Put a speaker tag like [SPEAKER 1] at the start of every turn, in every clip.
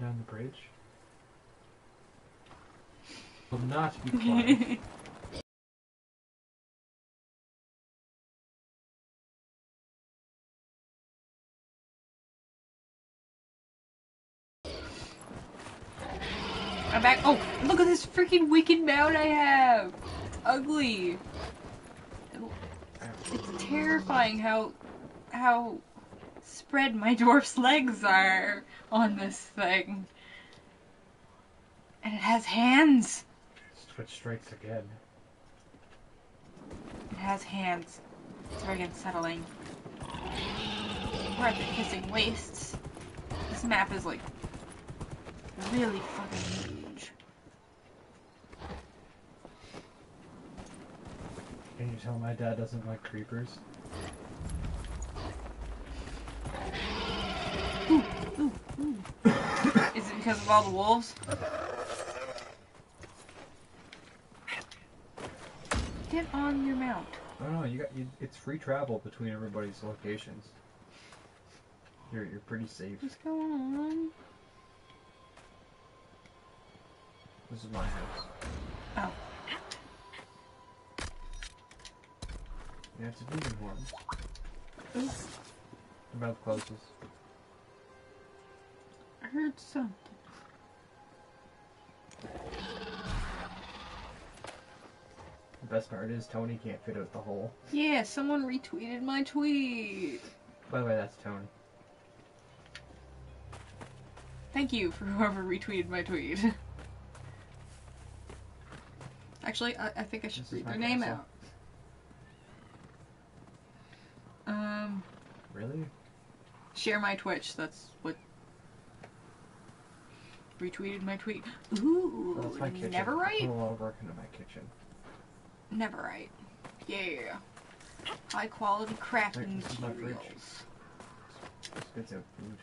[SPEAKER 1] Down the bridge. Will not be quiet.
[SPEAKER 2] I'm back. Oh, look at this freaking wicked mount I have. Ugly. It's terrifying how spread my dwarf's legs are on this thing. And it has hands.
[SPEAKER 1] Switch strikes again.
[SPEAKER 2] It has hands. It's very unsettling. We're at the Hissing Wastes. This map is like really fucking huge.
[SPEAKER 1] Can you tell my dad doesn't like creepers?
[SPEAKER 2] Ooh, ooh, ooh. Is it because of all the wolves? Get on your mount.
[SPEAKER 1] No, it's free travel between everybody's locations. You're pretty safe.
[SPEAKER 2] What's going on?
[SPEAKER 1] This is my house.
[SPEAKER 2] Oh.
[SPEAKER 1] Yeah, it's a demon horn.
[SPEAKER 2] Ooh.
[SPEAKER 1] The mouth closes.
[SPEAKER 2] I heard something.
[SPEAKER 1] The best part is Tony can't fit out the hole.
[SPEAKER 2] Yeah, someone retweeted my tweet.
[SPEAKER 1] By the way, that's Tony.
[SPEAKER 2] Thank you for whoever retweeted my tweet. Actually, I think I should read their name out.
[SPEAKER 1] Really?
[SPEAKER 2] Share my Twitch, that's what retweeted my tweet. Ooh,
[SPEAKER 1] That's my kitchen.
[SPEAKER 2] never
[SPEAKER 1] I
[SPEAKER 2] right?
[SPEAKER 1] put a lot of work into my kitchen.
[SPEAKER 2] Never right. Yeah. High quality crafting
[SPEAKER 1] This is my fridge.
[SPEAKER 2] materials.
[SPEAKER 1] Spits out food.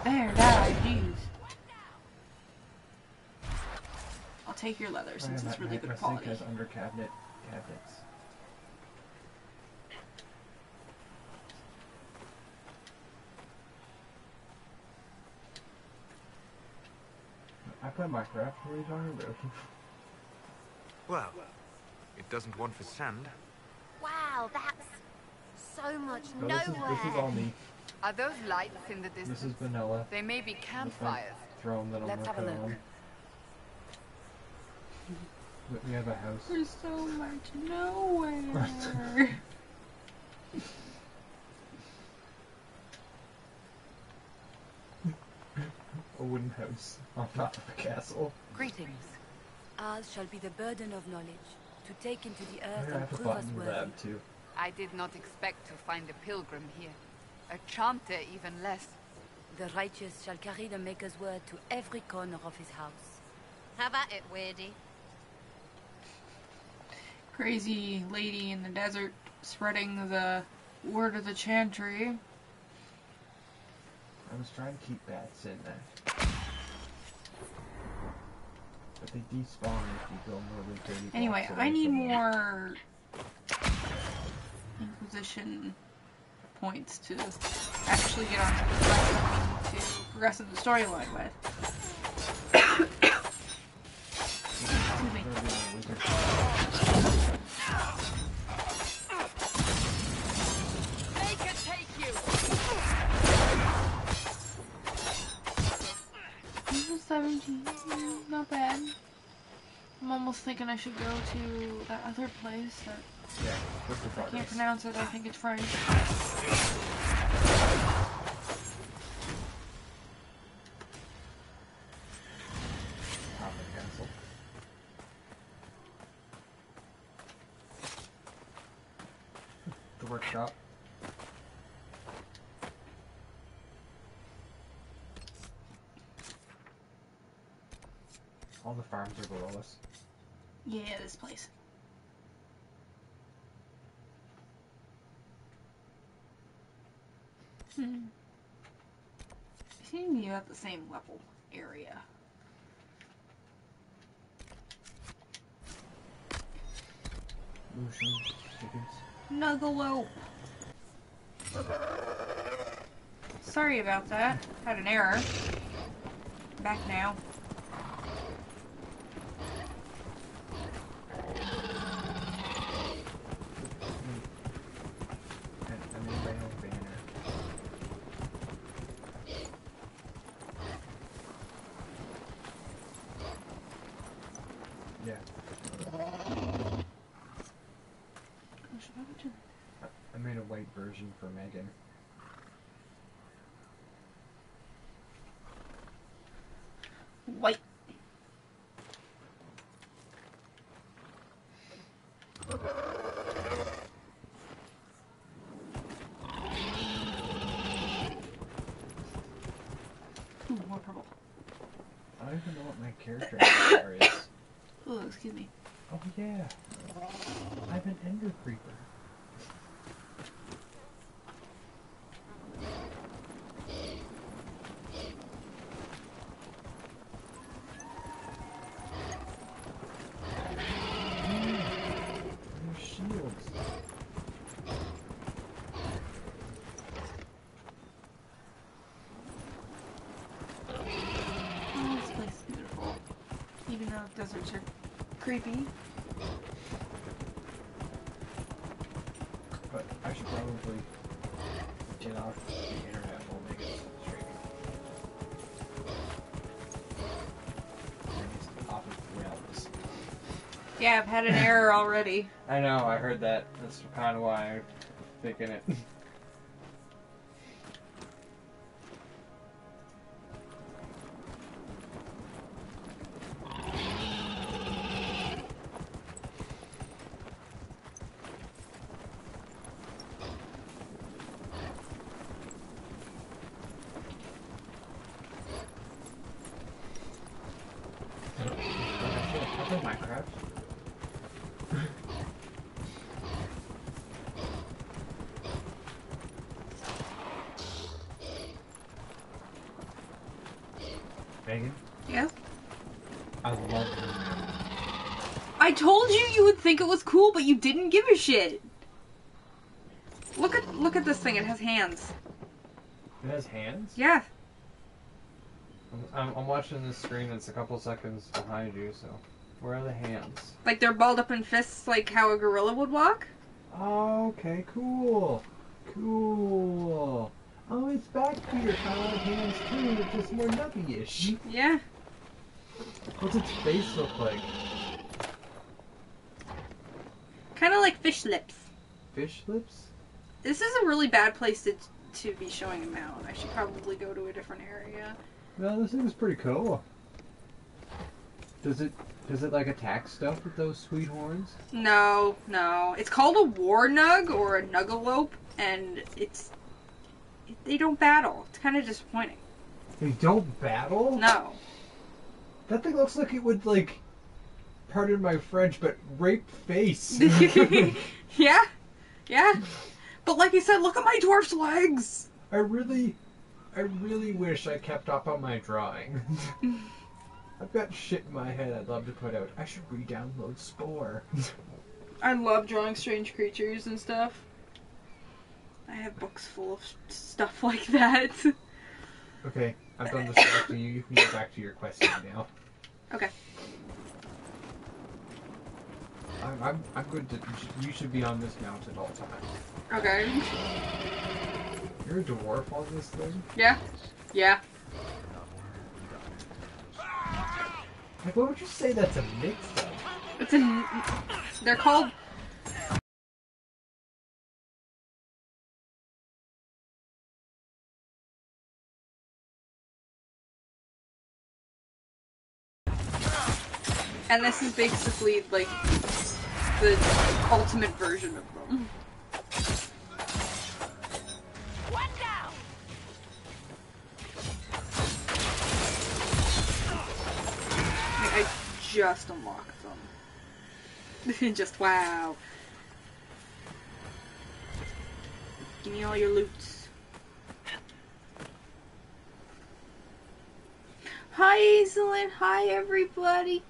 [SPEAKER 2] There, die, jeez. I'll take your leather since it's really good
[SPEAKER 1] my
[SPEAKER 2] quality.
[SPEAKER 1] sink has under cabinets. I play Minecraft. What are you talking about?
[SPEAKER 3] Well, it doesn't want for sand.
[SPEAKER 4] Wow, that's so much
[SPEAKER 1] No,
[SPEAKER 4] nowhere.
[SPEAKER 1] this is all me.
[SPEAKER 5] Are those lights in the distance?
[SPEAKER 1] This is vanilla.
[SPEAKER 5] They may be
[SPEAKER 1] This
[SPEAKER 5] campfires.
[SPEAKER 1] my throne that I'm
[SPEAKER 4] Let's have a
[SPEAKER 1] working
[SPEAKER 4] look.
[SPEAKER 1] on. We have a house.
[SPEAKER 2] There's so much nowhere.
[SPEAKER 1] A wooden house on top of a castle.
[SPEAKER 5] Greetings.
[SPEAKER 4] Ours shall be the burden of knowledge, to take into the
[SPEAKER 1] I
[SPEAKER 4] earth and
[SPEAKER 1] have a
[SPEAKER 4] prove us
[SPEAKER 1] button
[SPEAKER 4] worthy.
[SPEAKER 1] lab too.
[SPEAKER 5] I did not expect to find a pilgrim here. A chanter even less.
[SPEAKER 4] The righteous shall carry the Maker's word to every corner of his house.
[SPEAKER 6] Have at it, Weirdy.
[SPEAKER 2] Crazy lady in the desert spreading the word of the chantry.
[SPEAKER 1] I was trying to keep bats in there. But they despawn if you go more than 30 blocks
[SPEAKER 2] Anyway,
[SPEAKER 1] away
[SPEAKER 2] I need
[SPEAKER 1] from them.
[SPEAKER 2] more Inquisition points to actually get onto the quest I need to progress in the storyline with. Excuse me.
[SPEAKER 5] Make it take you!
[SPEAKER 2] Level 17, not bad. I'm almost thinking I should go to that other place that
[SPEAKER 1] Yeah, what's the
[SPEAKER 2] I can't
[SPEAKER 1] progress?
[SPEAKER 2] pronounce it, I think it's French.
[SPEAKER 1] Top of the castle. The workshop. All the farms are below us.
[SPEAKER 2] Yeah, this place. They seem to be at the same level area.
[SPEAKER 1] Motion chickens.
[SPEAKER 2] Nuggalope. Sorry about that. Had an error. Back now.
[SPEAKER 1] I made my own banner. Yeah. I made a white version for Megan.
[SPEAKER 2] White. Ooh, more purple.
[SPEAKER 1] I don't even know what my character avatar is.
[SPEAKER 2] Oh, excuse me.
[SPEAKER 1] Oh yeah. I'm an Ender Creeper. There's shields.
[SPEAKER 2] Oh, this place is beautiful. Even though deserts are creepy.
[SPEAKER 1] But I should probably get off the internet while Megan's streaming. Megan's off of rails.
[SPEAKER 2] Yeah, I've had an error already.
[SPEAKER 1] I know, I heard that. That's kind of why I'm thinking it. I play Minecraft. Megan,
[SPEAKER 2] Yeah?
[SPEAKER 1] I love your map.
[SPEAKER 2] I told you you would think it was cool, but you didn't give a shit. Look at this thing. It has hands.
[SPEAKER 1] It has hands?
[SPEAKER 2] Yeah.
[SPEAKER 1] I'm watching this screen that's a couple seconds behind you, so where are the hands?
[SPEAKER 2] Like they're balled up in fists like how a gorilla would walk.
[SPEAKER 1] Oh, okay, cool. Cool. Oh, it's back here. Kind of like hands too, it's just more nubby-ish.
[SPEAKER 2] Yeah.
[SPEAKER 1] What's its face look like?
[SPEAKER 2] Kind of like fish lips.
[SPEAKER 1] Fish lips?
[SPEAKER 2] This is a really bad place to be showing him out. I should probably go to a different area.
[SPEAKER 1] No, this thing is pretty cool. Does it like attack stuff with those sweet horns?
[SPEAKER 2] No, no. It's called a war nug or a nuggalope, and they don't battle. It's kind of disappointing.
[SPEAKER 1] They don't battle?
[SPEAKER 2] No.
[SPEAKER 1] That thing looks like it would, like, pardon my French, but rape face.
[SPEAKER 2] Yeah, yeah. But like I said, look at my dwarf's legs.
[SPEAKER 1] I really wish I kept up on my drawing. I've got shit in my head I'd love to put out. I should re-download Spore.
[SPEAKER 2] I love drawing strange creatures and stuff. I have books full of stuff like that.
[SPEAKER 1] Okay, I've done the selecting. You can go back to your question now.
[SPEAKER 2] Okay.
[SPEAKER 1] I'm good to. You should be on this mount at all times.
[SPEAKER 2] Okay.
[SPEAKER 1] You're a dwarf on this thing?
[SPEAKER 2] Yeah. Yeah.
[SPEAKER 1] Like, what would you say that's a mix of?
[SPEAKER 2] It's a. They're called. And this is basically like the ultimate version of them.
[SPEAKER 6] One down.
[SPEAKER 2] I just unlocked them. Just wow. Give me all your loots. Hi, Aislinn. Hi, everybody.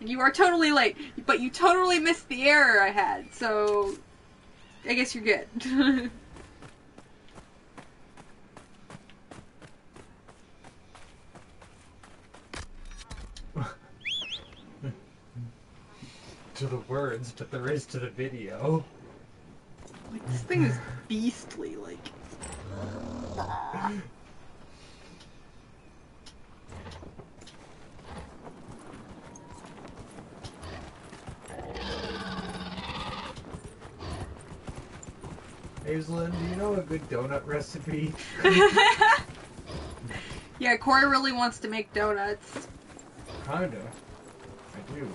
[SPEAKER 2] You are totally late, but you totally missed the error I had, so I guess you're good.
[SPEAKER 1] To the words, but there is to the video.
[SPEAKER 2] Like, this thing is beastly, like.
[SPEAKER 1] Hazelyn, do you know a good donut recipe?
[SPEAKER 2] Yeah, Corey really wants to make donuts.
[SPEAKER 1] Kinda. I do.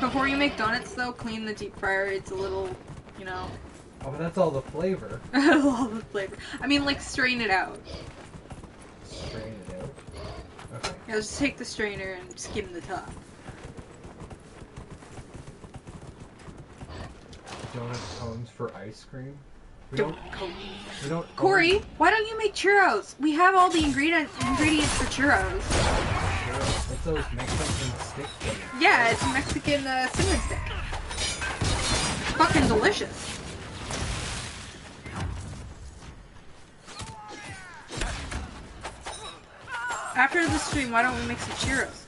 [SPEAKER 2] Before you make donuts, though, clean the deep fryer. It's a little, you know.
[SPEAKER 1] Oh, but that's all the flavor.
[SPEAKER 2] All the flavor. I mean, like, strain it out.
[SPEAKER 1] Strain it out. Okay.
[SPEAKER 2] Yeah, just take the strainer and skim the top.
[SPEAKER 1] Donut cones for ice cream. We
[SPEAKER 2] Don't.
[SPEAKER 1] don't.
[SPEAKER 2] Corey, why don't you make churros? We have all the ingredients for churros.
[SPEAKER 1] It's those Mexican stick things.
[SPEAKER 2] Yeah, it's a Mexican cinnamon stick. It's fucking delicious. After the stream, why don't we make some churros?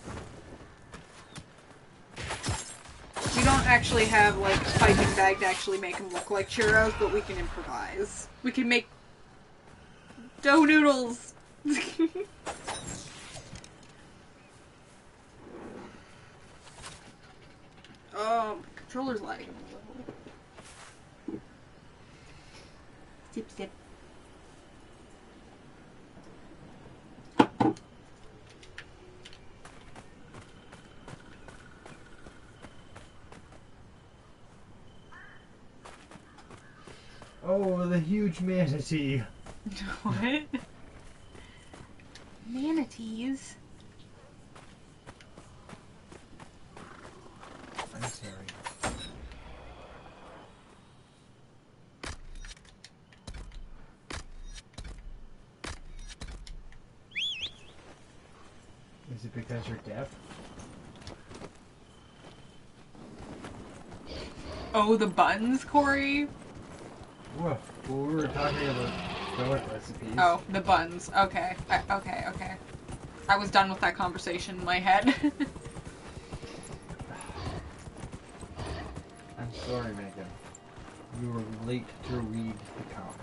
[SPEAKER 2] We don't actually have, like, a piping bag to actually make them look like churros, but we can improvise. We can make dough noodles. Oh, my controller's lagging a little. Sip, sip.
[SPEAKER 1] Oh, the huge manatee.
[SPEAKER 2] What? Manatees?
[SPEAKER 1] I'm sorry. Is it because you're deaf?
[SPEAKER 2] Oh, the buns, Corey?
[SPEAKER 1] Whoa. Well, we were talking about donut recipes.
[SPEAKER 2] Oh, the buns. Okay. Okay. I was done with that conversation in my head.
[SPEAKER 1] I'm sorry, Megan. You were late to read the comment.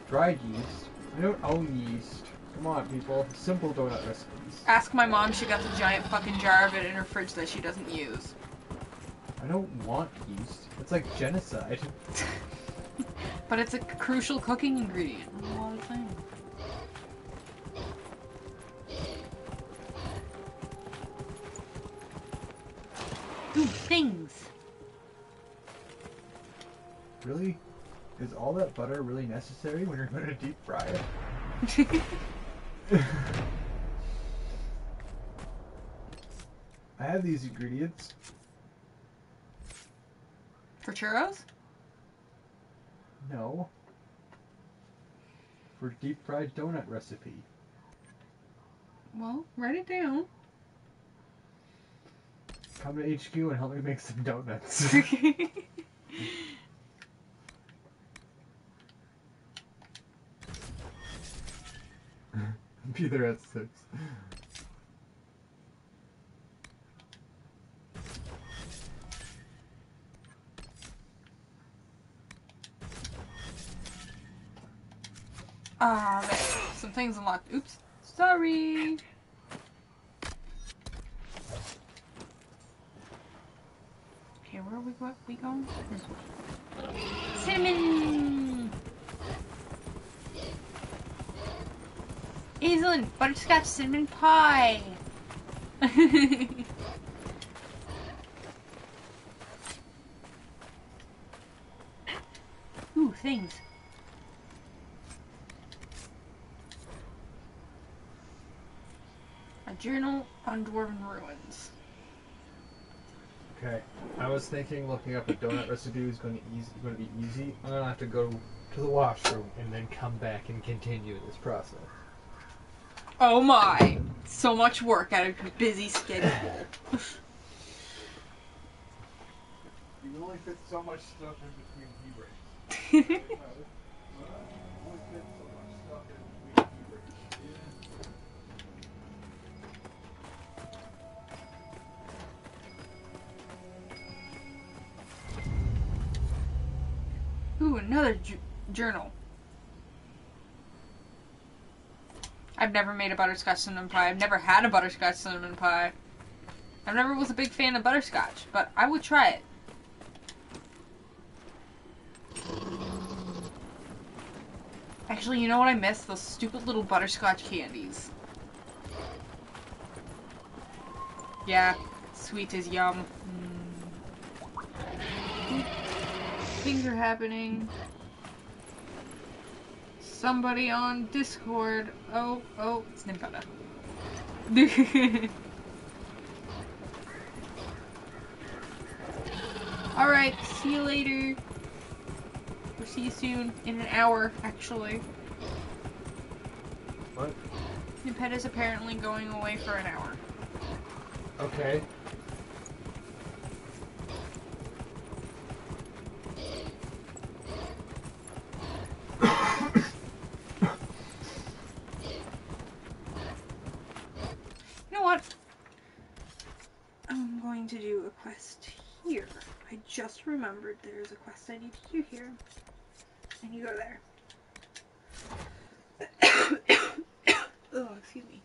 [SPEAKER 1] Dried yeast. I don't own yeast. Come on, people. Simple donut recipes.
[SPEAKER 2] Ask my mom, she got the giant fucking jar of it in her fridge that she doesn't use.
[SPEAKER 1] I don't want yeast. It's like genocide.
[SPEAKER 2] But it's a crucial cooking ingredient. A lot of things. Ooh, things.
[SPEAKER 1] Really? Is all that butter really necessary when you're going to deep fry it? I have these ingredients.
[SPEAKER 2] For churros?
[SPEAKER 1] No. For deep fried donut recipe.
[SPEAKER 2] Well, write it down.
[SPEAKER 1] Come to HQ and help me make some donuts. Be there at 6.
[SPEAKER 2] Ah, man. Some things unlocked. Oops. Sorry. Okay, where are we going? This way. Cinnamon! Hazelyn, butterscotch cinnamon pie! Ooh, things. A journal on Dwarven Ruins.
[SPEAKER 1] Okay. I was thinking looking up a donut recipe was going to be easy. I'm going to have to go to the washroom and then come back and continue this process.
[SPEAKER 2] Oh my. So much work out of a busy schedule.
[SPEAKER 1] You can only fit so much stuff in between key breaks. Only fit so much stuff in between key breaks.
[SPEAKER 2] Ooh, another journal. I've never made a butterscotch cinnamon pie. I've never had a butterscotch cinnamon pie. I never was a big fan of butterscotch, but I would try it. Actually, you know what I miss? Those stupid little butterscotch candies. Yeah, sweet is yum. Things are happening. Somebody on Discord. Oh, it's Nimbella. Alright, see you later. We'll see you soon. In an hour, actually.
[SPEAKER 1] What?
[SPEAKER 2] Nimpet is apparently going away for an hour.
[SPEAKER 1] Okay.
[SPEAKER 2] You know what? I'm going to do a quest here. I just remembered there's a quest I need to do here. And you go there. Oh, excuse me.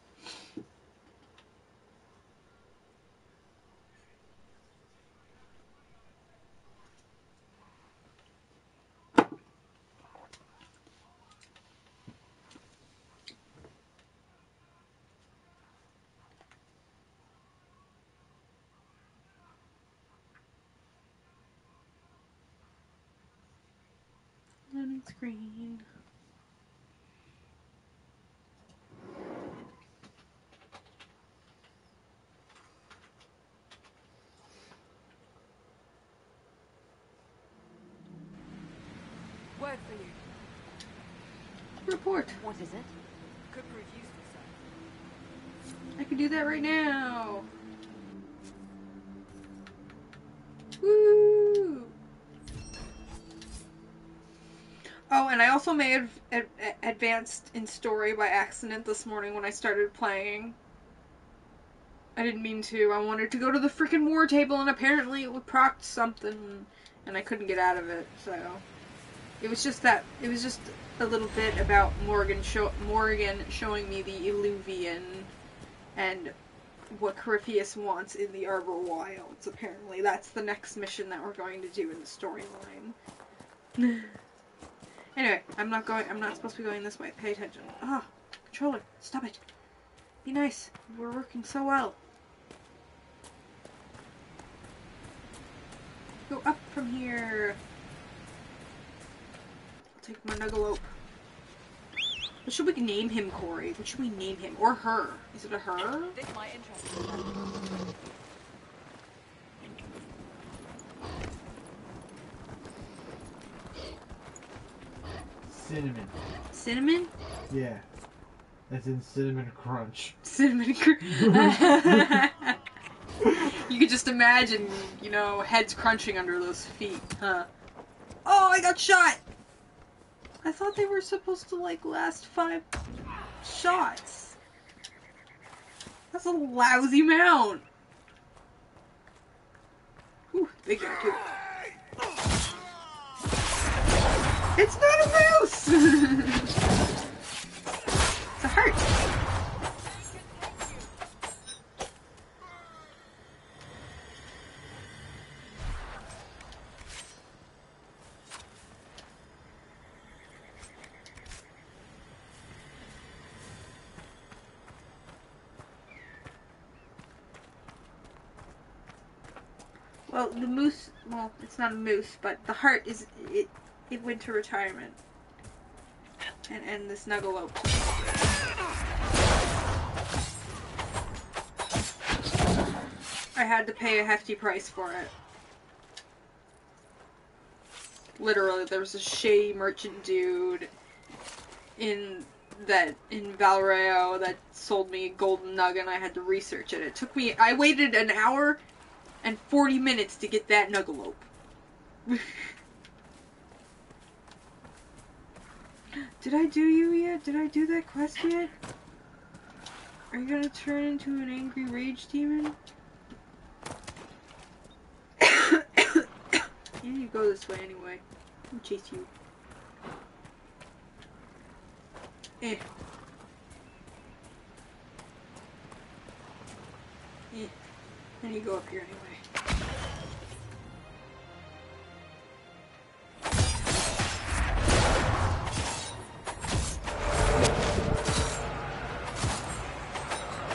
[SPEAKER 2] Loading screen.
[SPEAKER 5] Word for you.
[SPEAKER 2] Report.
[SPEAKER 4] What is it?
[SPEAKER 5] Could prove useful, sir.
[SPEAKER 2] I can do that right now. Woo! Oh, and I also may have advanced in story by accident this morning when I started playing. I didn't mean to. I wanted to go to the freaking war table, and apparently it would proc something, and I couldn't get out of it, so... It was just a little bit about Morgan showing me the Illuvian and what Corypheus wants in the Arbor Wilds. Apparently, that's the next mission that we're going to do in the storyline. Anyway, I'm not supposed to be going this way. Pay attention. Ah, controller, stop it. Be nice. We're working so well. Go up from here. Take my Nuggalope. What should we name him, Corey? What should we name him? Or her? Is it a her?
[SPEAKER 5] This might interest you.
[SPEAKER 1] Cinnamon.
[SPEAKER 2] Cinnamon?
[SPEAKER 1] Yeah. That's in Cinnamon Crunch.
[SPEAKER 2] Cinnamon You could just imagine, you know, heads crunching under those feet, huh? Oh, I got shot! I thought they were supposed to, like, last 5 shots. That's a lousy mount. Ooh, big guy, too. It's not a moose! It's a heart. Well, the moose, well, it's not a moose, but the heart is, it went to retirement. And the Snuggalope. I had to pay a hefty price for it. Literally, there was a shady merchant dude in that in Valreo that sold me a golden nugget and I had to research it. I waited an hour and 40 minutes to get that nuggelope. Did I do you yet? Did I do that quest yet? Are you gonna turn into an angry rage demon? You go this way anyway. I'll chase you. Eh. Then you go up here anyway.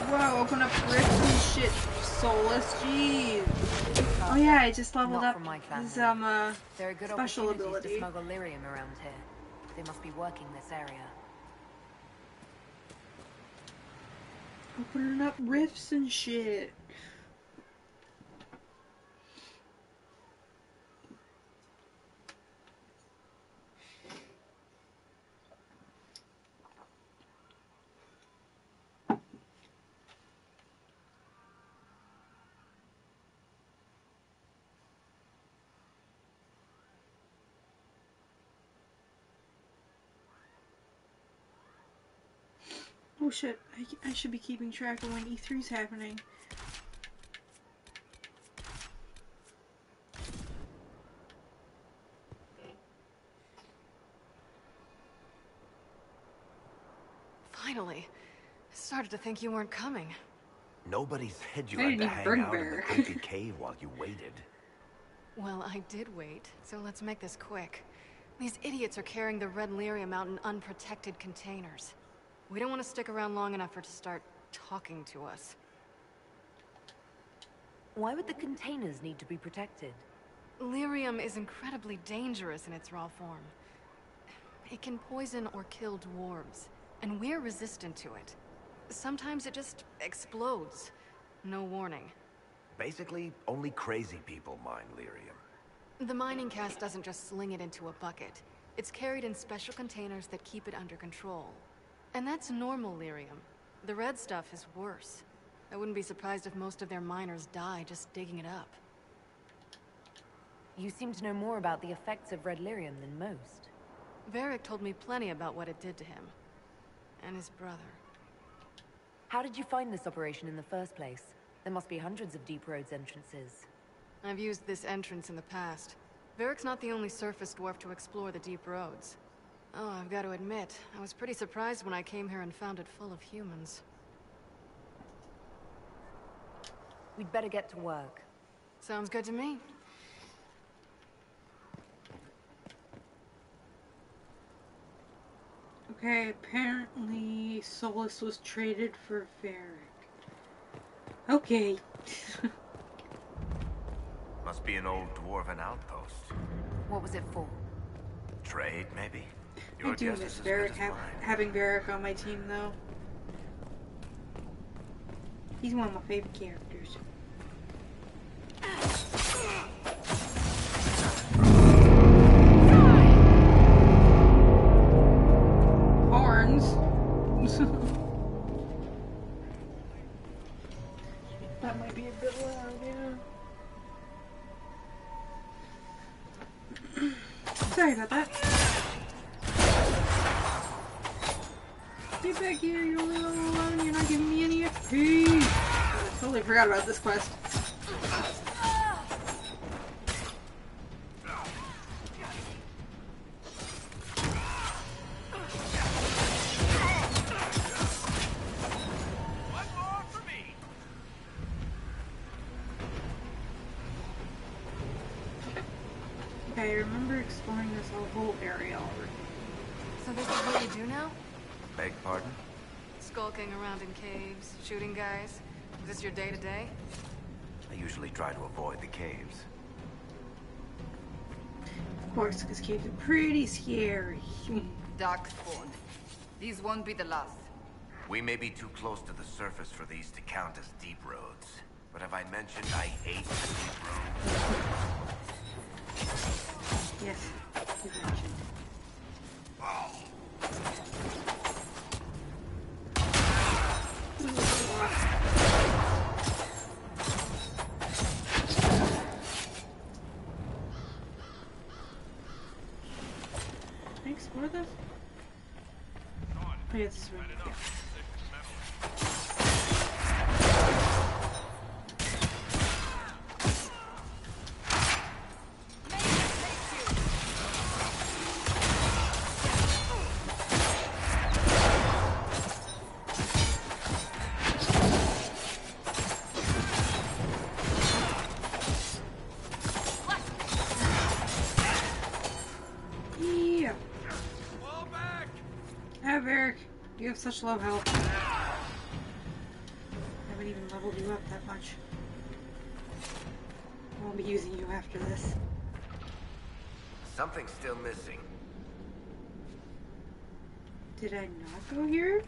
[SPEAKER 2] Whoa, open up rifts and shit, soulless, jeez. Oh yeah, I just leveled up his special ability.
[SPEAKER 7] To smuggle lyrium around here. They must be working this area.
[SPEAKER 2] Opening up rifts and shit. Oh shit, I should be keeping track of when E3's happening.
[SPEAKER 8] Finally. I started to think you weren't coming.
[SPEAKER 9] Nobody said you
[SPEAKER 2] I
[SPEAKER 9] had
[SPEAKER 2] didn't
[SPEAKER 9] to
[SPEAKER 2] even
[SPEAKER 9] hang
[SPEAKER 2] burn
[SPEAKER 9] out in the
[SPEAKER 2] bear.
[SPEAKER 9] creepy cave while you waited.
[SPEAKER 8] Well, I did wait, so let's make this quick. These idiots are carrying the red lyrium out in unprotected containers. We don't want to stick around long enough for it to start talking to us.
[SPEAKER 7] Why would the containers need to be protected?
[SPEAKER 8] Lyrium is incredibly dangerous in its raw form. It can poison or kill dwarves, and we're resistant to it. Sometimes it just explodes. No warning.
[SPEAKER 9] Basically, only crazy people mine lyrium.
[SPEAKER 8] The mining cast doesn't just sling it into a bucket. It's carried in special containers that keep it under control. And that's normal lyrium. The red stuff is worse. I wouldn't be surprised if most of their miners die just digging it up.
[SPEAKER 7] You seem to know more about the effects of red lyrium than most.
[SPEAKER 8] Varric told me plenty about what it did to him. And his brother.
[SPEAKER 7] How did you find this operation in the first place? There must be hundreds of Deep Roads entrances.
[SPEAKER 8] I've used this entrance in the past. Varric's not the only surface dwarf to explore the Deep Roads. Oh, I've got to admit, I was pretty surprised when I came here and found it full of humans.
[SPEAKER 7] We'd better get to work.
[SPEAKER 8] Sounds good to me.
[SPEAKER 2] Okay, apparently Solus was traded for Varric. Okay.
[SPEAKER 9] Must be an old dwarven outpost.
[SPEAKER 7] What was it for?
[SPEAKER 9] Trade, maybe?
[SPEAKER 2] I do miss Varric, having Varric on my team, though. He's one of my favorite characters. Horns. That might be a bit loud, yeah. Sorry about that. Get back here, you're only level 11, you're not giving me any XP! I totally forgot about this quest. Okay, I remember exploring this whole area already.
[SPEAKER 8] So this is what you do now?
[SPEAKER 9] Beg pardon?
[SPEAKER 8] Skulking around in caves, shooting guys? Is this your day-to-day?
[SPEAKER 9] I usually try to avoid the caves.
[SPEAKER 2] Of course, because caves are pretty scary.
[SPEAKER 5] Darkspawn. These won't be the last.
[SPEAKER 9] We may be too close to the surface for these to count as deep roads. But have I mentioned I hate the deep roads?
[SPEAKER 2] Yes, you mentioned. What are those? Oh, yeah, this is right. Yeah. You have such low health. I haven't even leveled you up that much. I won't be using you after this.
[SPEAKER 9] Something's still missing.
[SPEAKER 2] Did I not go here?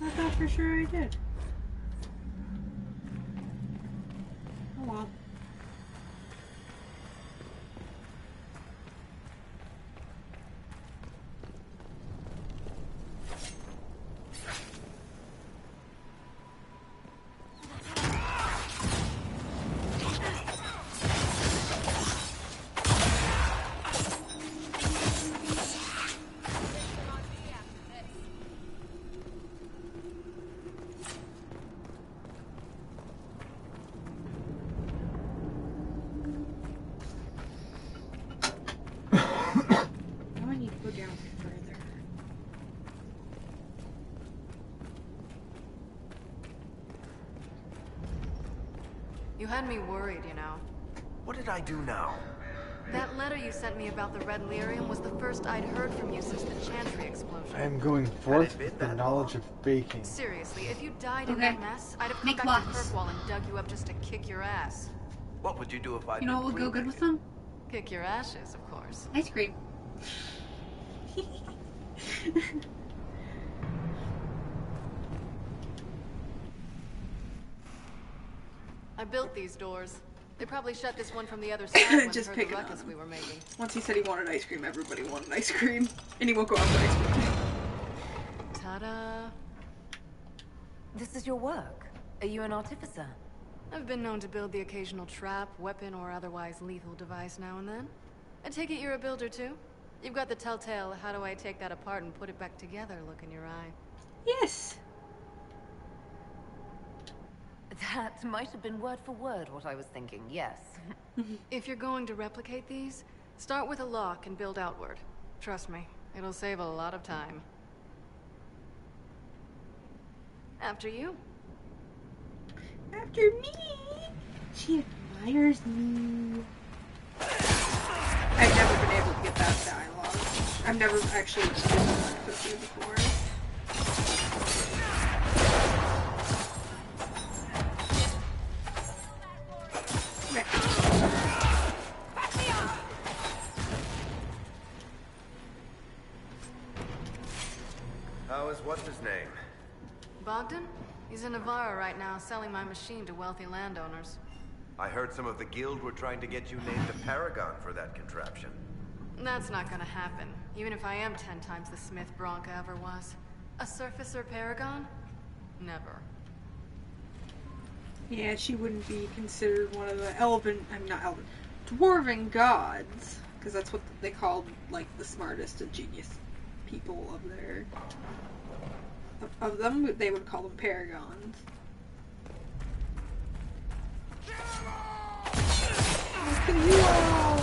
[SPEAKER 2] I thought for sure I did. Oh well.
[SPEAKER 8] You had me worried, you know.
[SPEAKER 9] What did I do now?
[SPEAKER 8] That letter you sent me about the red lyrium was the first I'd heard from you since the Chantry explosion.
[SPEAKER 10] I am going forth with the knowledge of baking.
[SPEAKER 8] Seriously, if you died in that mess, I'd have come back to Kirkwall and dug you up just to kick your ass.
[SPEAKER 9] What would you do if I...
[SPEAKER 2] You know what would go good with them?
[SPEAKER 8] Kick your ashes, of course.
[SPEAKER 2] Ice cream.
[SPEAKER 8] I built these doors. They probably shut this one from the other side when
[SPEAKER 2] Just
[SPEAKER 8] they heard the
[SPEAKER 2] picking
[SPEAKER 8] ruckus we were making.
[SPEAKER 2] Once he said he wanted ice cream, everybody wanted ice cream. And he won't go out for ice cream.
[SPEAKER 8] Ta-da!
[SPEAKER 7] This is your work? Are you an artificer?
[SPEAKER 8] I've been known to build the occasional trap, weapon, or otherwise lethal device now and then. I take it you're a builder too? You've got the telltale, how do I take that apart and put it back together look in your eye.
[SPEAKER 2] Yes!
[SPEAKER 7] That might have been word for word what I was thinking, yes.
[SPEAKER 8] If you're going to replicate these, start with a lock and build outward. Trust me, it'll save a lot of time. After you.
[SPEAKER 2] After me! She admires me. I've never been able to get that dialogue. I've never actually been one before.
[SPEAKER 9] How is what's his name?
[SPEAKER 8] Bogdan? He's in Navarra right now, selling my machine to wealthy landowners.
[SPEAKER 9] I heard some of the guild were trying to get you named a paragon for that contraption.
[SPEAKER 8] That's not gonna happen, even if I am 10 times the Smith Bronca ever was. A surfacer paragon? Never.
[SPEAKER 2] Yeah, she wouldn't be considered one of the dwarven gods. Because that's what they called, like, the smartest and genius people of their... Of them, they would call them paragons. Look at you all!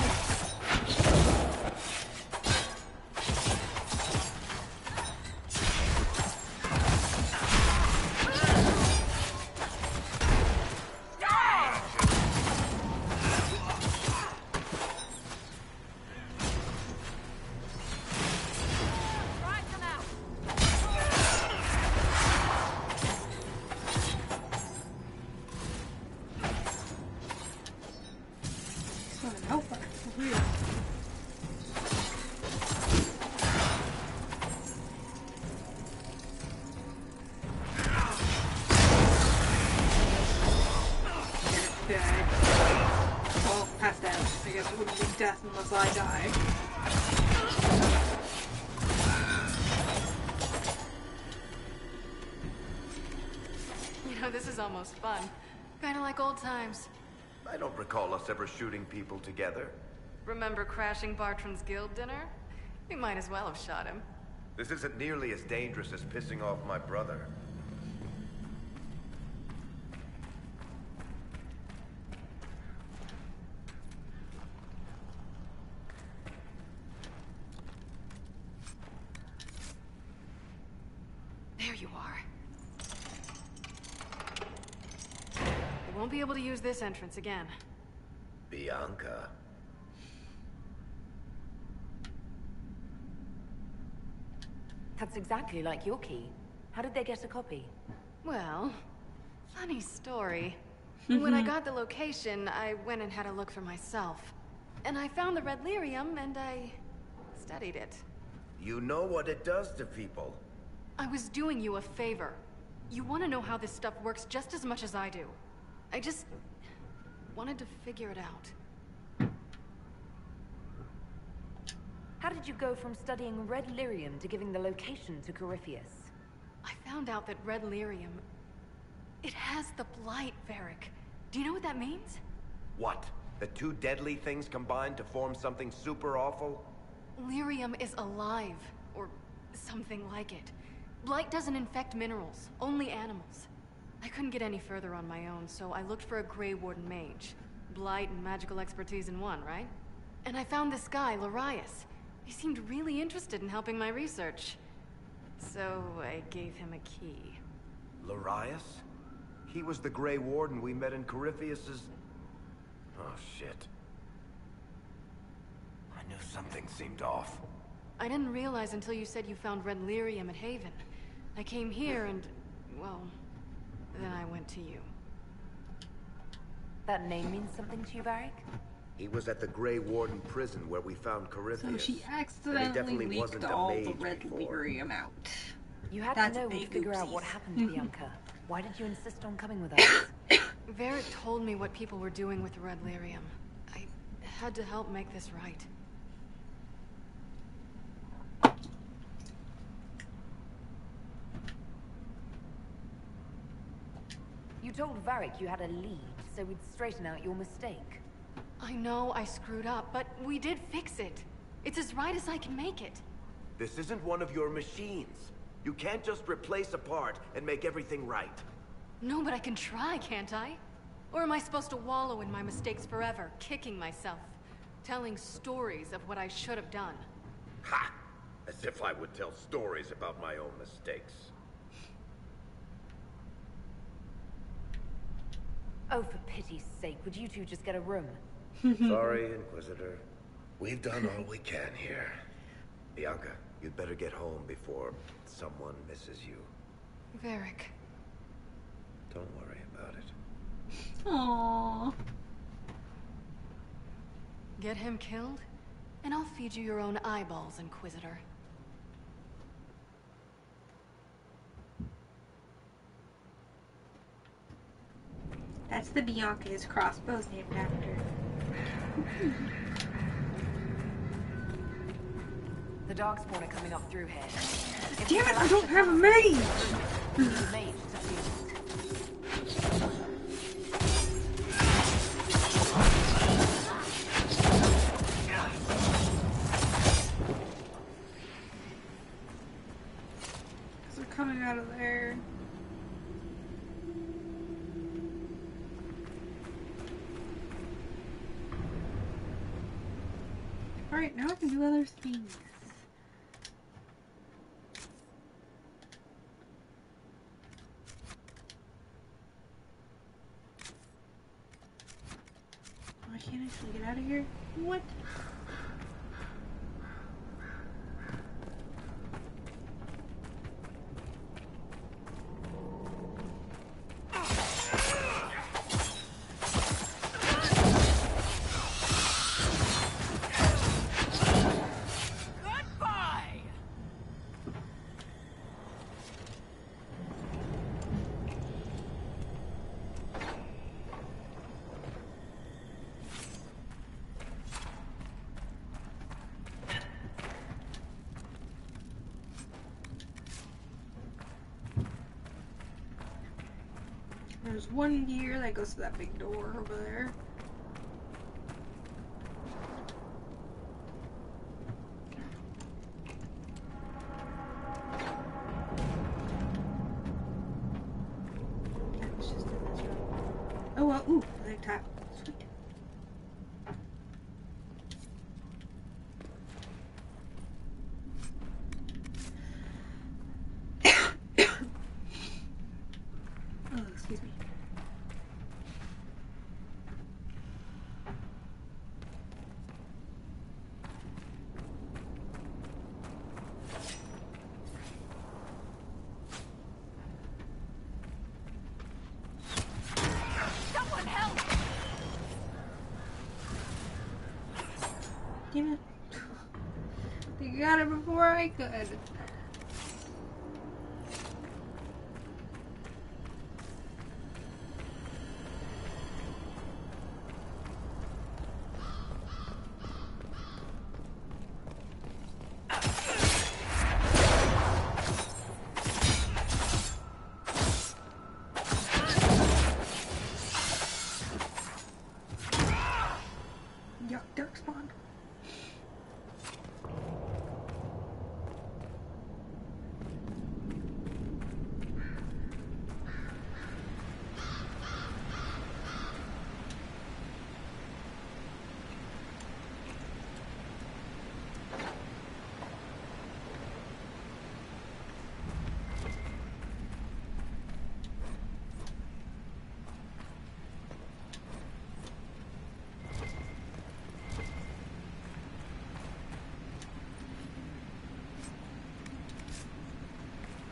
[SPEAKER 2] Death unless I die.
[SPEAKER 8] You know, this is almost fun. Kinda like old times.
[SPEAKER 9] I don't recall us ever shooting people together.
[SPEAKER 8] Remember crashing Bartram's guild dinner? We might as well have shot him.
[SPEAKER 9] This isn't nearly as dangerous as pissing off my brother.
[SPEAKER 8] There you are. We won't be able to use this entrance again.
[SPEAKER 9] Bianca.
[SPEAKER 7] That's exactly like your key. How did they get a copy?
[SPEAKER 8] Well, funny story. When I got the location, I went and had a look for myself. And I found the red lyrium, and I studied it.
[SPEAKER 9] You know what it does to people.
[SPEAKER 8] I was doing you a favor. You want to know how this stuff works just as much as I do. I just wanted to figure it out.
[SPEAKER 7] How did you go from studying red lyrium to giving the location to Corypheus?
[SPEAKER 8] I found out that red lyrium... it has the blight, Varric. Do you know what that means?
[SPEAKER 9] What? The two deadly things combined to form something super awful?
[SPEAKER 8] Lyrium is alive, or something like it. Blight doesn't infect minerals, only animals. I couldn't get any further on my own, so I looked for a Grey Warden mage. Blight and magical expertise in one, right? And I found this guy, Larius. He seemed really interested in helping my research. So I gave him a key.
[SPEAKER 9] Larius? He was the Grey Warden we met in Corypheus's... Oh, shit. I knew something seemed off.
[SPEAKER 8] I didn't realize until you said you found red lyrium at Haven. I came here and, well, then I went to you.
[SPEAKER 7] That name means something to you, Varric?
[SPEAKER 9] He was at the Grey Warden prison where we found Corypheus.
[SPEAKER 2] So she
[SPEAKER 9] And he
[SPEAKER 2] accidentally
[SPEAKER 9] definitely
[SPEAKER 2] leaked
[SPEAKER 9] wasn't a
[SPEAKER 2] all the
[SPEAKER 9] mage
[SPEAKER 2] red
[SPEAKER 9] before.
[SPEAKER 2] lyrium out.
[SPEAKER 7] You had
[SPEAKER 2] That's
[SPEAKER 7] to know
[SPEAKER 2] big
[SPEAKER 7] to figure out what
[SPEAKER 2] oopsies.
[SPEAKER 7] happened to Bianca. Why did you insist on coming with us?
[SPEAKER 8] Varric told me what people were doing with the red lyrium. I had to help make this right.
[SPEAKER 7] You told Varric you had a lead, so we'd straighten out your mistake.
[SPEAKER 8] I know I screwed up, but we did fix it. It's as right as I can make it.
[SPEAKER 9] This isn't one of your machines. You can't just replace a part and make everything right.
[SPEAKER 8] No, but I can try, can't I? Or am I supposed to wallow in my mistakes forever, kicking myself, telling stories of what I should have done?
[SPEAKER 9] Ha! As if I would tell stories about my own mistakes.
[SPEAKER 7] Oh, for pity's sake, would you two just get a room?
[SPEAKER 9] Sorry, Inquisitor. We've done all we can here. Bianca, you'd better get home before someone misses you.
[SPEAKER 8] Varric.
[SPEAKER 9] Don't worry about it.
[SPEAKER 2] Aww.
[SPEAKER 8] Get him killed, and I'll feed you your own eyeballs, Inquisitor.
[SPEAKER 2] That's the Bianca his crossbow's named after.
[SPEAKER 7] The Darkspawn are coming up through here.
[SPEAKER 2] Damn it, I don't have a mage!
[SPEAKER 7] Mage,
[SPEAKER 2] They're coming out of there. Alright, now I can do other things. Oh, I can't actually get out of here? What? There's one gear that goes to that big door over there. Damn it. They got it before I could. Yuck, duck spawn.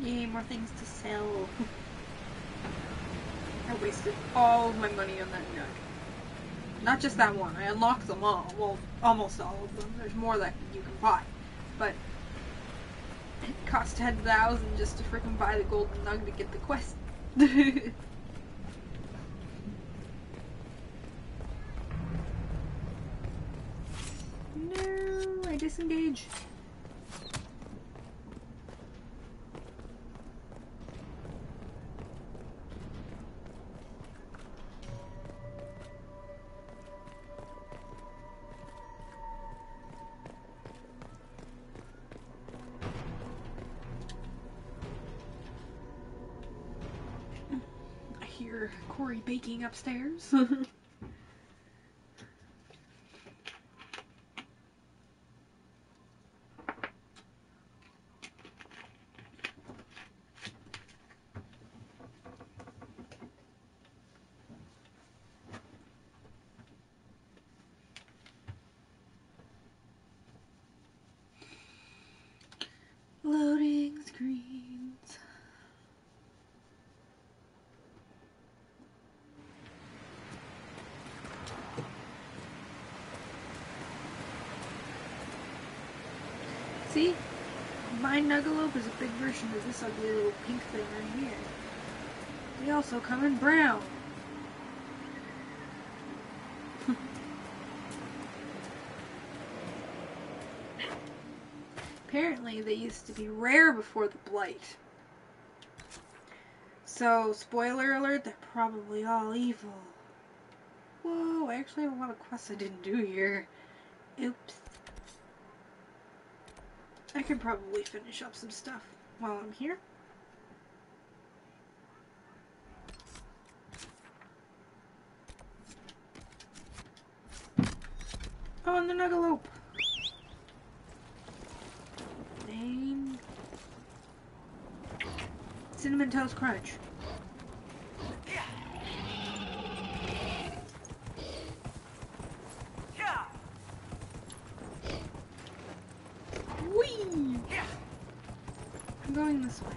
[SPEAKER 2] Yay, more things to sell. I wasted all of my money on that nug. Not just that one. I unlocked them all. Well, almost all of them. There's more that you can buy. But it cost 10,000 just to freaking buy the golden nug to get the quest. No, I disengage. I hear Corey baking upstairs. Loading screens. See? My Nuggalope is a big version of this ugly little pink thing right here. They also come in brown. Apparently they used to be rare before the Blight. So, spoiler alert, they're probably all evil. Whoa, I actually have a lot of quests I didn't do here. Oops. I could probably finish up some stuff while I'm here. Oh, and the Nuggalope. Name. Cinnamon Toast Crunch. Whee! I'm going this way.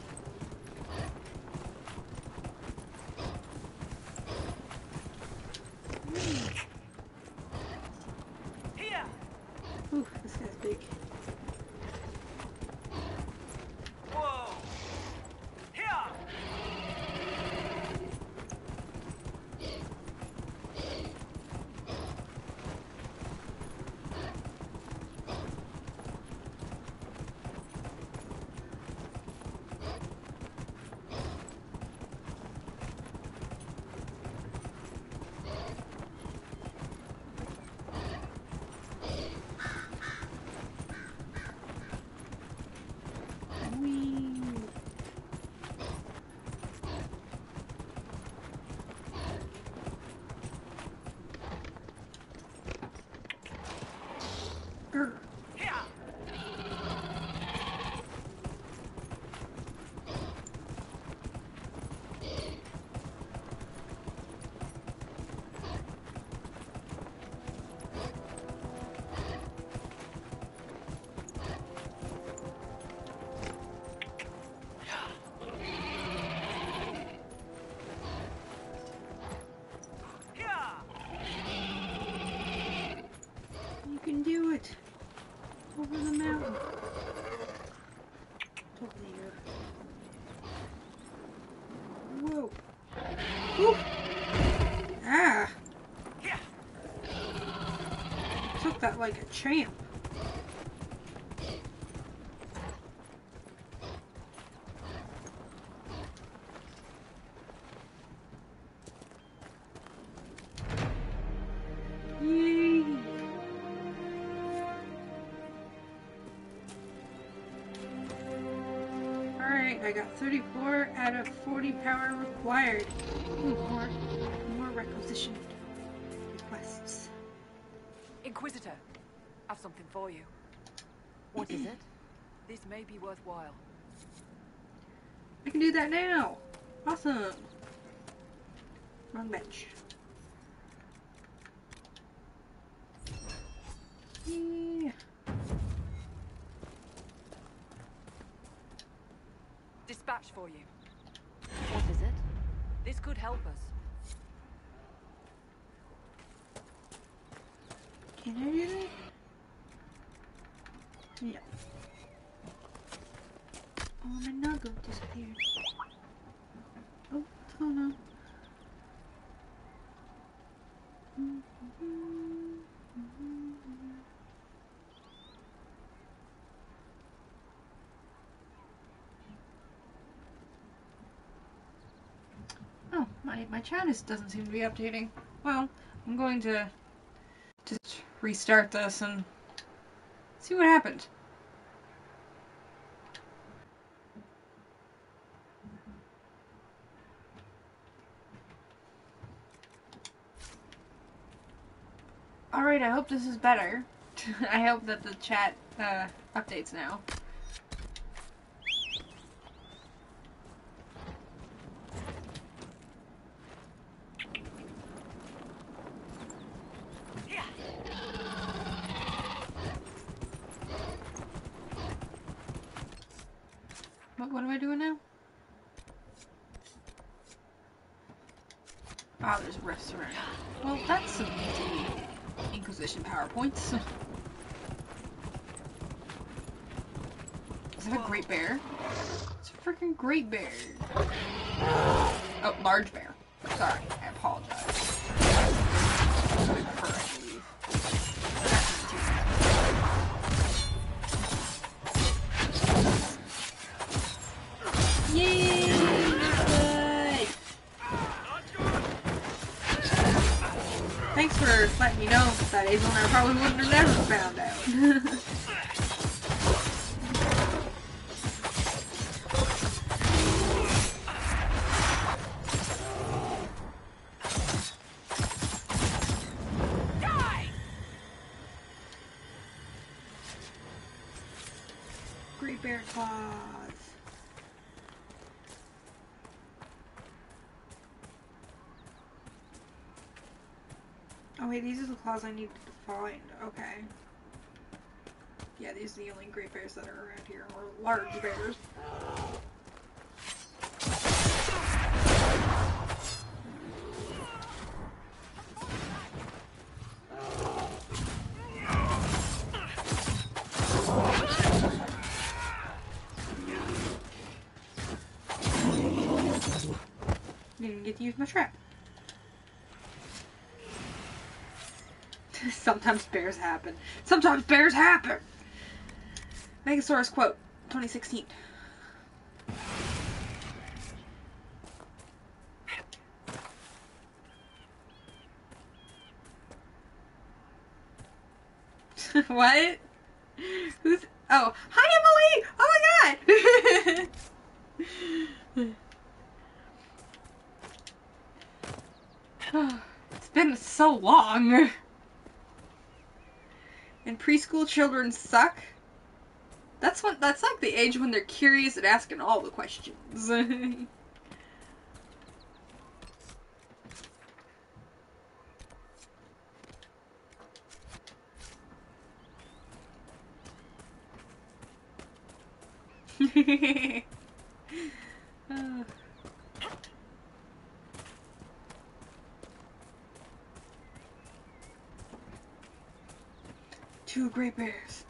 [SPEAKER 2] Ooh, this guy's big.
[SPEAKER 6] Whoa! Here!
[SPEAKER 2] it! Over the mountain. Totally here. Whoa. Woo! Ah! Took that like a champ. Yay! Alright, I got 34 out of 40 power required. Ooh, more requisitioned requests.
[SPEAKER 7] Inquisitor, I've something for you. What is it? This may be worthwhile.
[SPEAKER 2] I can do that now! Awesome! Wrong bench. Yeah.
[SPEAKER 7] Dispatch for you. What is it? This could help us.
[SPEAKER 2] Can I do that? Yeah. Oh, my nugget disappeared. Oh, no. Oh, my chat doesn't seem to be updating. Well, I'm going to just restart this and see what happened. Alright, I hope this is better. I hope that the chat updates now. What am I doing now? Ah, there's rifts around. Well, that's some easy Inquisition PowerPoints. Is that a great bear? It's a freaking great bear. Oh, large bear. Sorry, I apologize. I prefer I leave. Yay! Good. Thanks for letting me know that Hazel and I probably wouldn't have never found out. Great bear claws. Oh wait, these are the claws I need to find. Okay. Yeah, these are the only great bears that are around here, or large bears. Didn't get to use my trap. Sometimes bears happen. Sometimes bears happen! Megasaurus quote, 2016. What? Who's... Oh, hi Emily! Oh my god! It's been so long. And preschool children suck. That's like the age when they're curious and asking all the questions. Two great bears.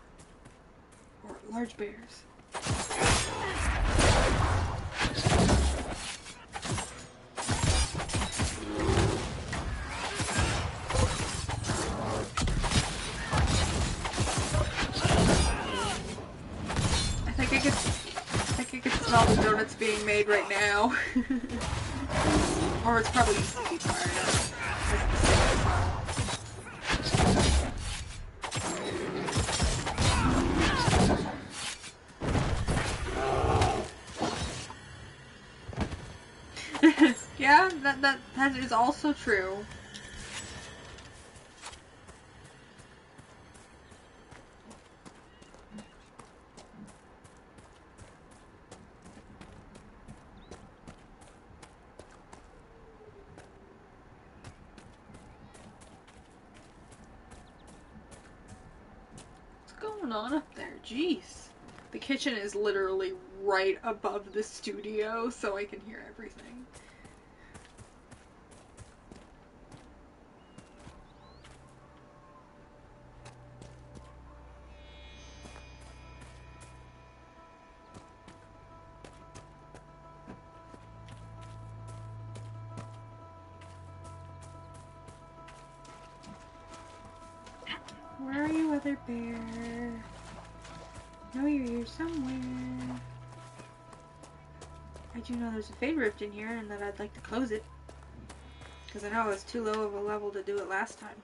[SPEAKER 2] Or large bears. I think I can smell the donuts being made right now. Or it's probably just the tea fire. Yeah, that is also true. What's going on up there? Jeez. The kitchen is literally right above the studio, so I can hear everything. Where are you, other bear? I know you're here somewhere. I do know there's a fade rift in here and that I'd like to close it. Because I know I was too low of a level to do it last time.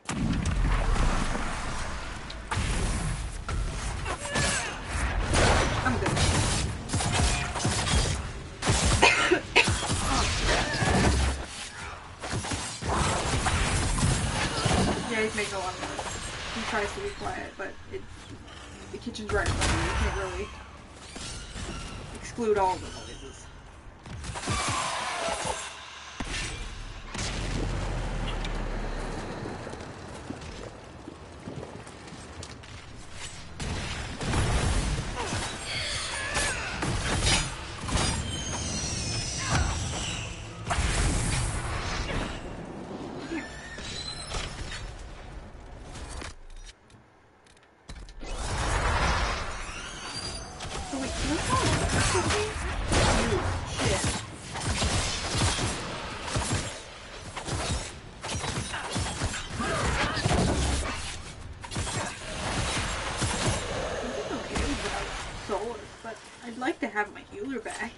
[SPEAKER 2] I'm good. Yeah, he's making a lot of noise. He tries to be quiet, but the kitchen's right above you. You can't really exclude all the noises. I'd like to have my healer back.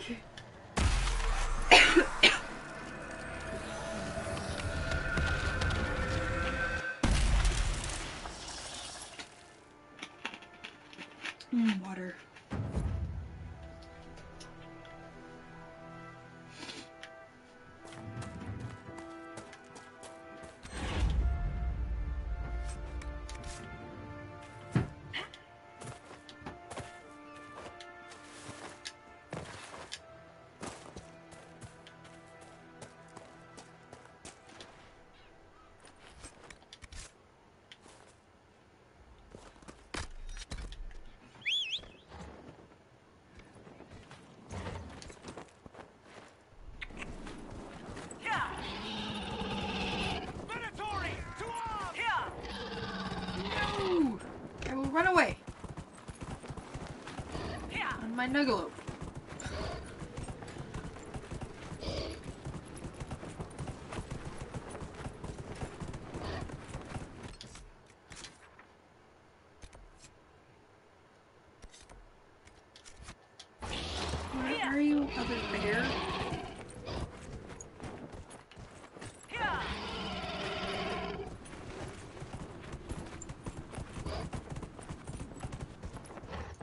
[SPEAKER 2] Water. Run away! On my Nuggalope. Where are you, other bear?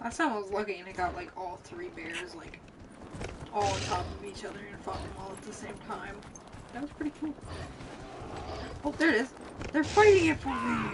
[SPEAKER 2] Last time I was lucky and I got like all three bears like all on top of each other and fought them all at the same time. That was pretty cool. Oh, there it is. They're fighting it for me.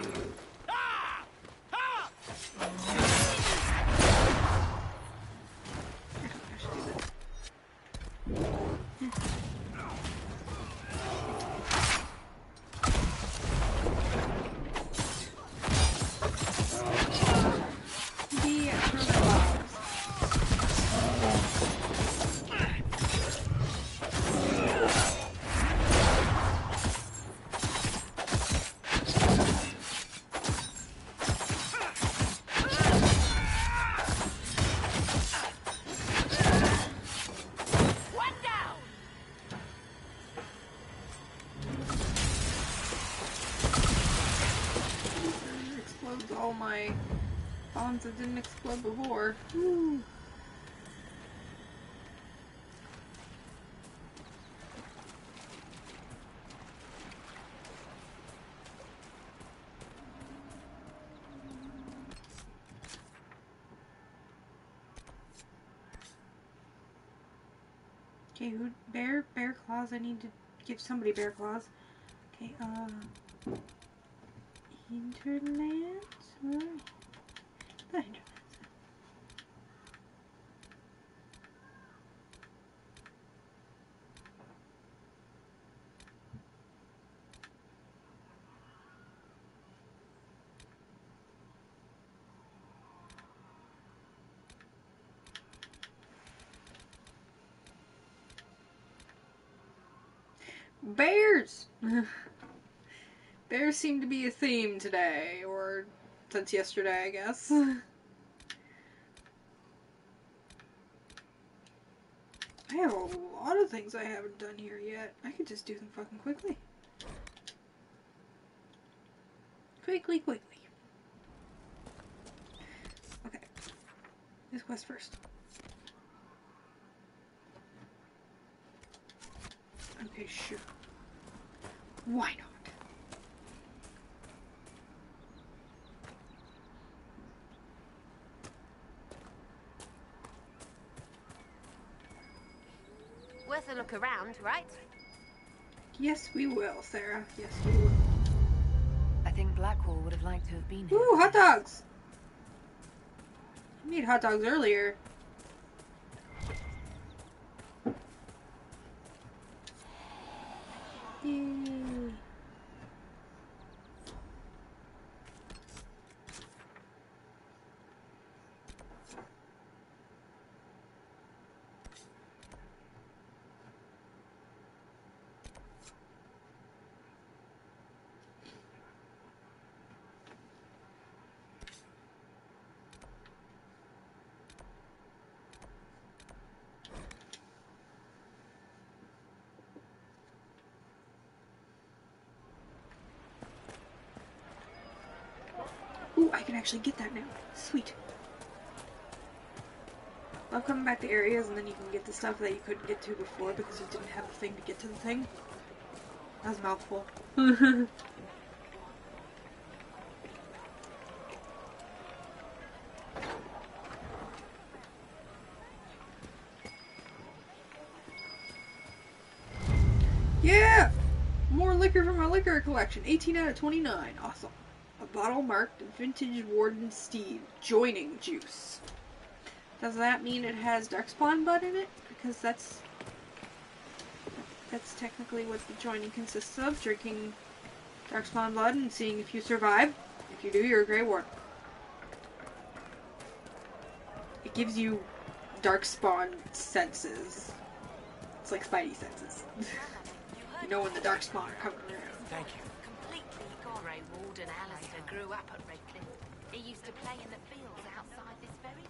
[SPEAKER 2] ones that didn't explode before. Woo. Okay, who? Bear claws. I need to give somebody bear claws. Okay, Hinterlands? Where? The Hinterlands. Bears! Bears seem to be a theme today, or since yesterday, I guess. I have a lot of things I haven't done here yet. I could just do them fucking quickly. Quickly. Okay. This quest first. Okay, sure. Why not?
[SPEAKER 11] Worth a look around, right?
[SPEAKER 2] Yes, we will, Sarah. Yes, we will.
[SPEAKER 7] I think Blackwall would have liked to have been here.
[SPEAKER 2] Ooh, hot dogs! I made hot dogs earlier. Yay. Ooh, I can actually get that now. Sweet. Love coming back to areas and then you can get the stuff that you couldn't get to before because you didn't have the thing to get to the thing. That was a mouthful. Yeah! More liquor from my liquor collection. 18 out of 29. Awesome. A bottle marked Vintage Warden Steed. Joining juice. Does that mean it has Darkspawn Blood in it? Because that's technically what the joining consists of. Drinking Darkspawn Blood and seeing if you survive. If you do, you're a Grey Warden. It gives you Darkspawn senses. It's like Spidey senses. You know when the Darkspawn are coming around.
[SPEAKER 3] Thank you.
[SPEAKER 11] Completely Grey Warden Alistair grew up at Redcliffe. He used to play in the fields outside this very village.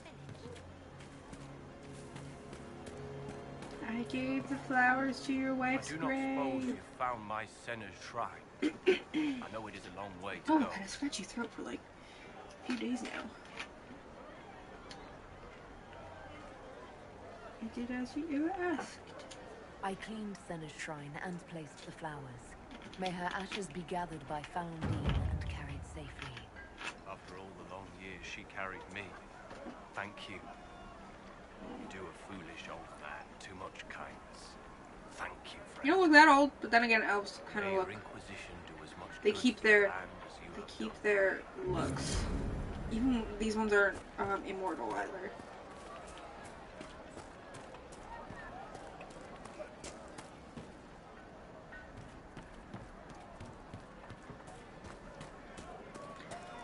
[SPEAKER 2] I gave the flowers to your wife's
[SPEAKER 3] I do not
[SPEAKER 2] grave.
[SPEAKER 3] suppose you found my Senna's shrine. I know it is a long way to
[SPEAKER 2] Oh,
[SPEAKER 3] go.
[SPEAKER 2] I've had a scratchy throat for like a few days now. I did as you asked.
[SPEAKER 7] I cleaned Senna's shrine and placed the flowers. May her ashes be gathered by Foundine and carried safely.
[SPEAKER 3] After all the long years she carried me, thank you. You do a foolish old man too much kindness. Thank you, friend.
[SPEAKER 2] You don't look that old, but then again, elves kind of
[SPEAKER 3] May
[SPEAKER 2] look.
[SPEAKER 3] your Inquisition do as much
[SPEAKER 2] They
[SPEAKER 3] good
[SPEAKER 2] keep
[SPEAKER 3] to the
[SPEAKER 2] their.
[SPEAKER 3] land as you
[SPEAKER 2] They
[SPEAKER 3] have
[SPEAKER 2] keep
[SPEAKER 3] done.
[SPEAKER 2] their looks. Even these ones aren't immortal either.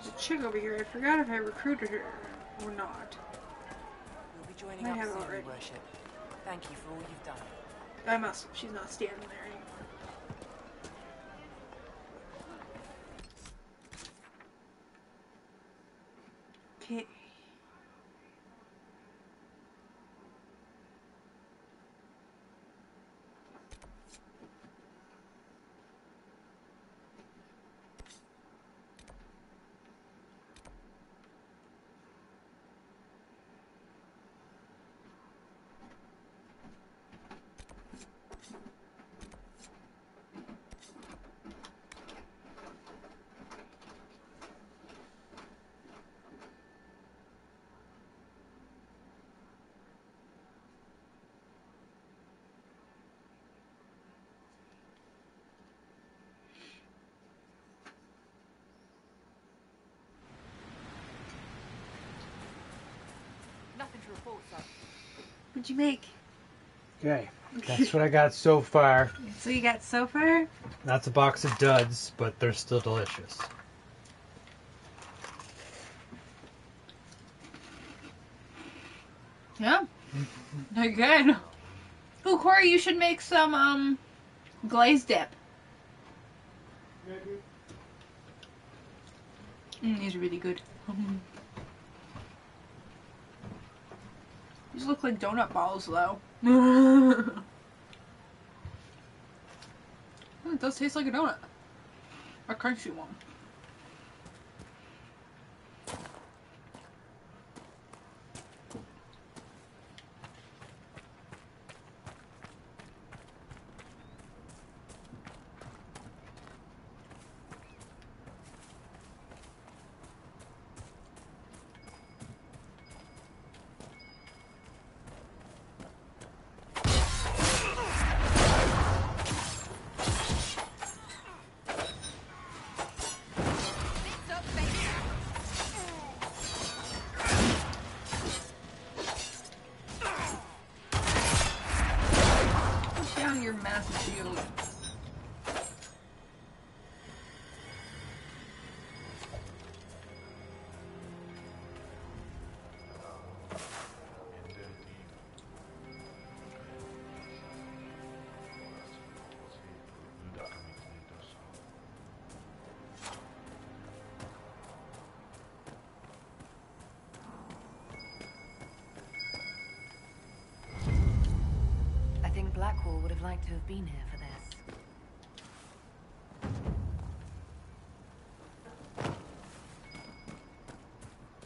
[SPEAKER 2] There's a chick over here. I forgot if I recruited her or not.
[SPEAKER 7] We'll be joining
[SPEAKER 2] Might
[SPEAKER 7] up
[SPEAKER 2] have
[SPEAKER 7] soon,
[SPEAKER 2] already.
[SPEAKER 7] Your Worship. Thank you for all you've done.
[SPEAKER 2] I must. She's not standing there anymore. Okay.
[SPEAKER 8] Nothing to report, sir.
[SPEAKER 2] What'd you make?
[SPEAKER 10] Okay, that's what I got so far.
[SPEAKER 2] So you got so far?
[SPEAKER 10] That's a box of duds, but they're still delicious.
[SPEAKER 2] Yeah. They're good. Ooh, Corey, you should make some, glazed dip. These are really good. These look like donut balls, though. It does taste like a donut. A crunchy one. Put down your massive shield.
[SPEAKER 7] I think Blackwall would have liked to have been here for this.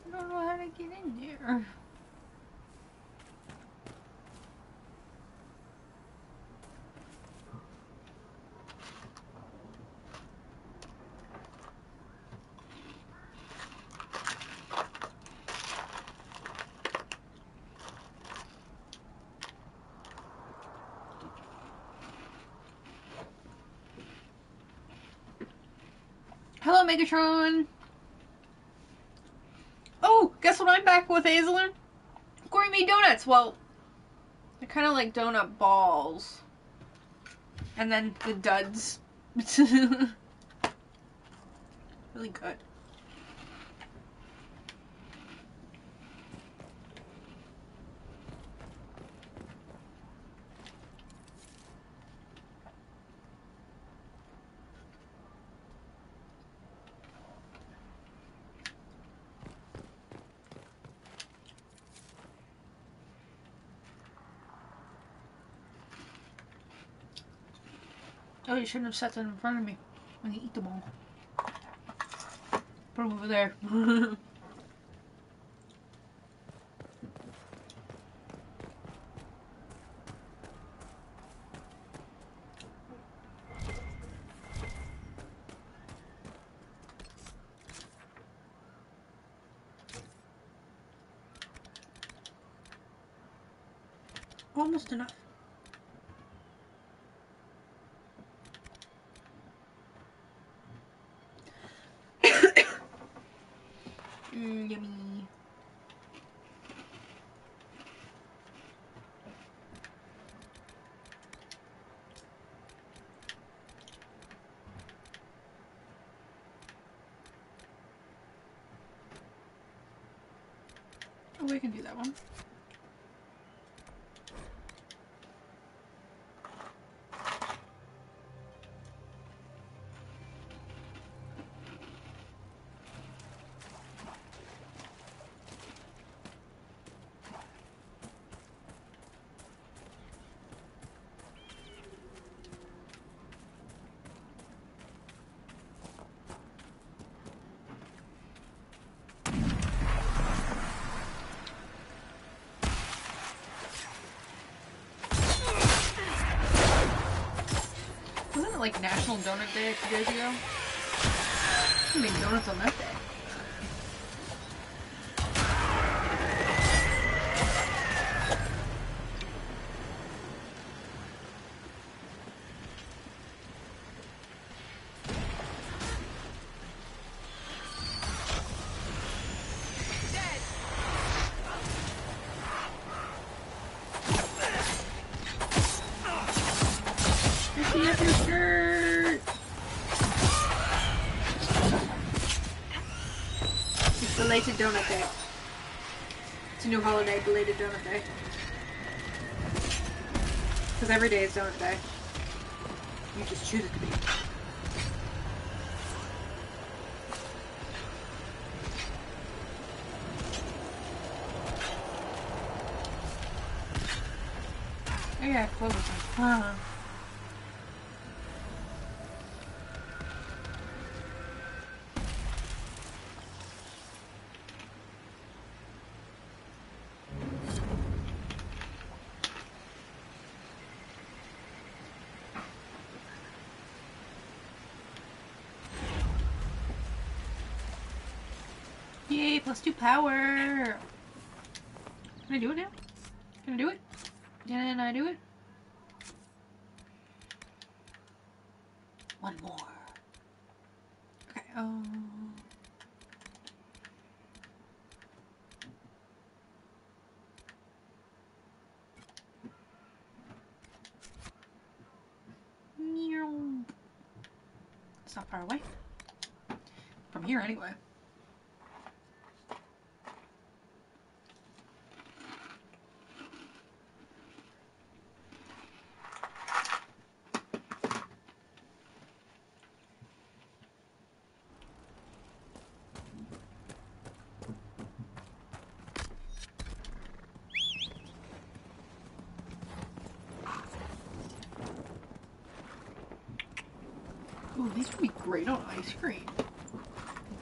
[SPEAKER 2] I don't know how to get in there. Hello, Megatron. Oh, guess what I'm back with, Hazelin? Corey made donuts. Well, they're kind of like donut balls. And then the duds. Really good. Oh, you shouldn't have set them in front of me when you eat them all. Put them over there. Almost enough. Yummy. Oh, we can do that one. Wasn't it like National Donut Day a few days ago? I made donuts on that day. donut day. It's a new holiday, belated donut day. Because every day is donut day. You just choose it to be. Oh yeah, close this one. Huh. Yay, +2 power! Can I do it now? Can I do it? Can I do it? One more. Okay, It's not far away. From here, anyway. Ooh, these would be great on ice cream.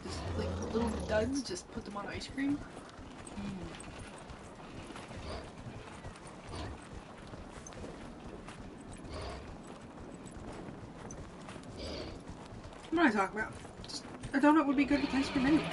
[SPEAKER 2] Just like little duds, just put them on ice cream. What am I talking about? Just a donut would be good with ice cream anyway.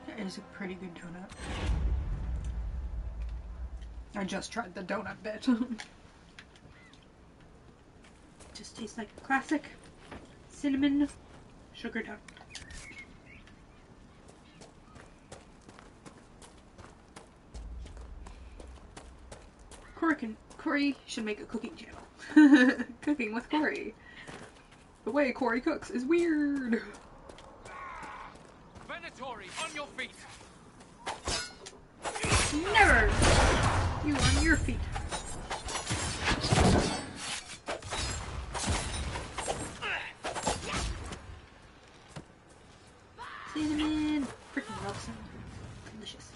[SPEAKER 2] That is a pretty good donut. I just tried the donut bit. Just tastes like a classic cinnamon sugar donut. Corey should make a cooking channel. Cooking with Corey. The way Corey cooks is weird.
[SPEAKER 6] Venatori, on your feet!
[SPEAKER 2] Never! You on your feet. Cinnamon! Freaking love cinnamon. Delicious.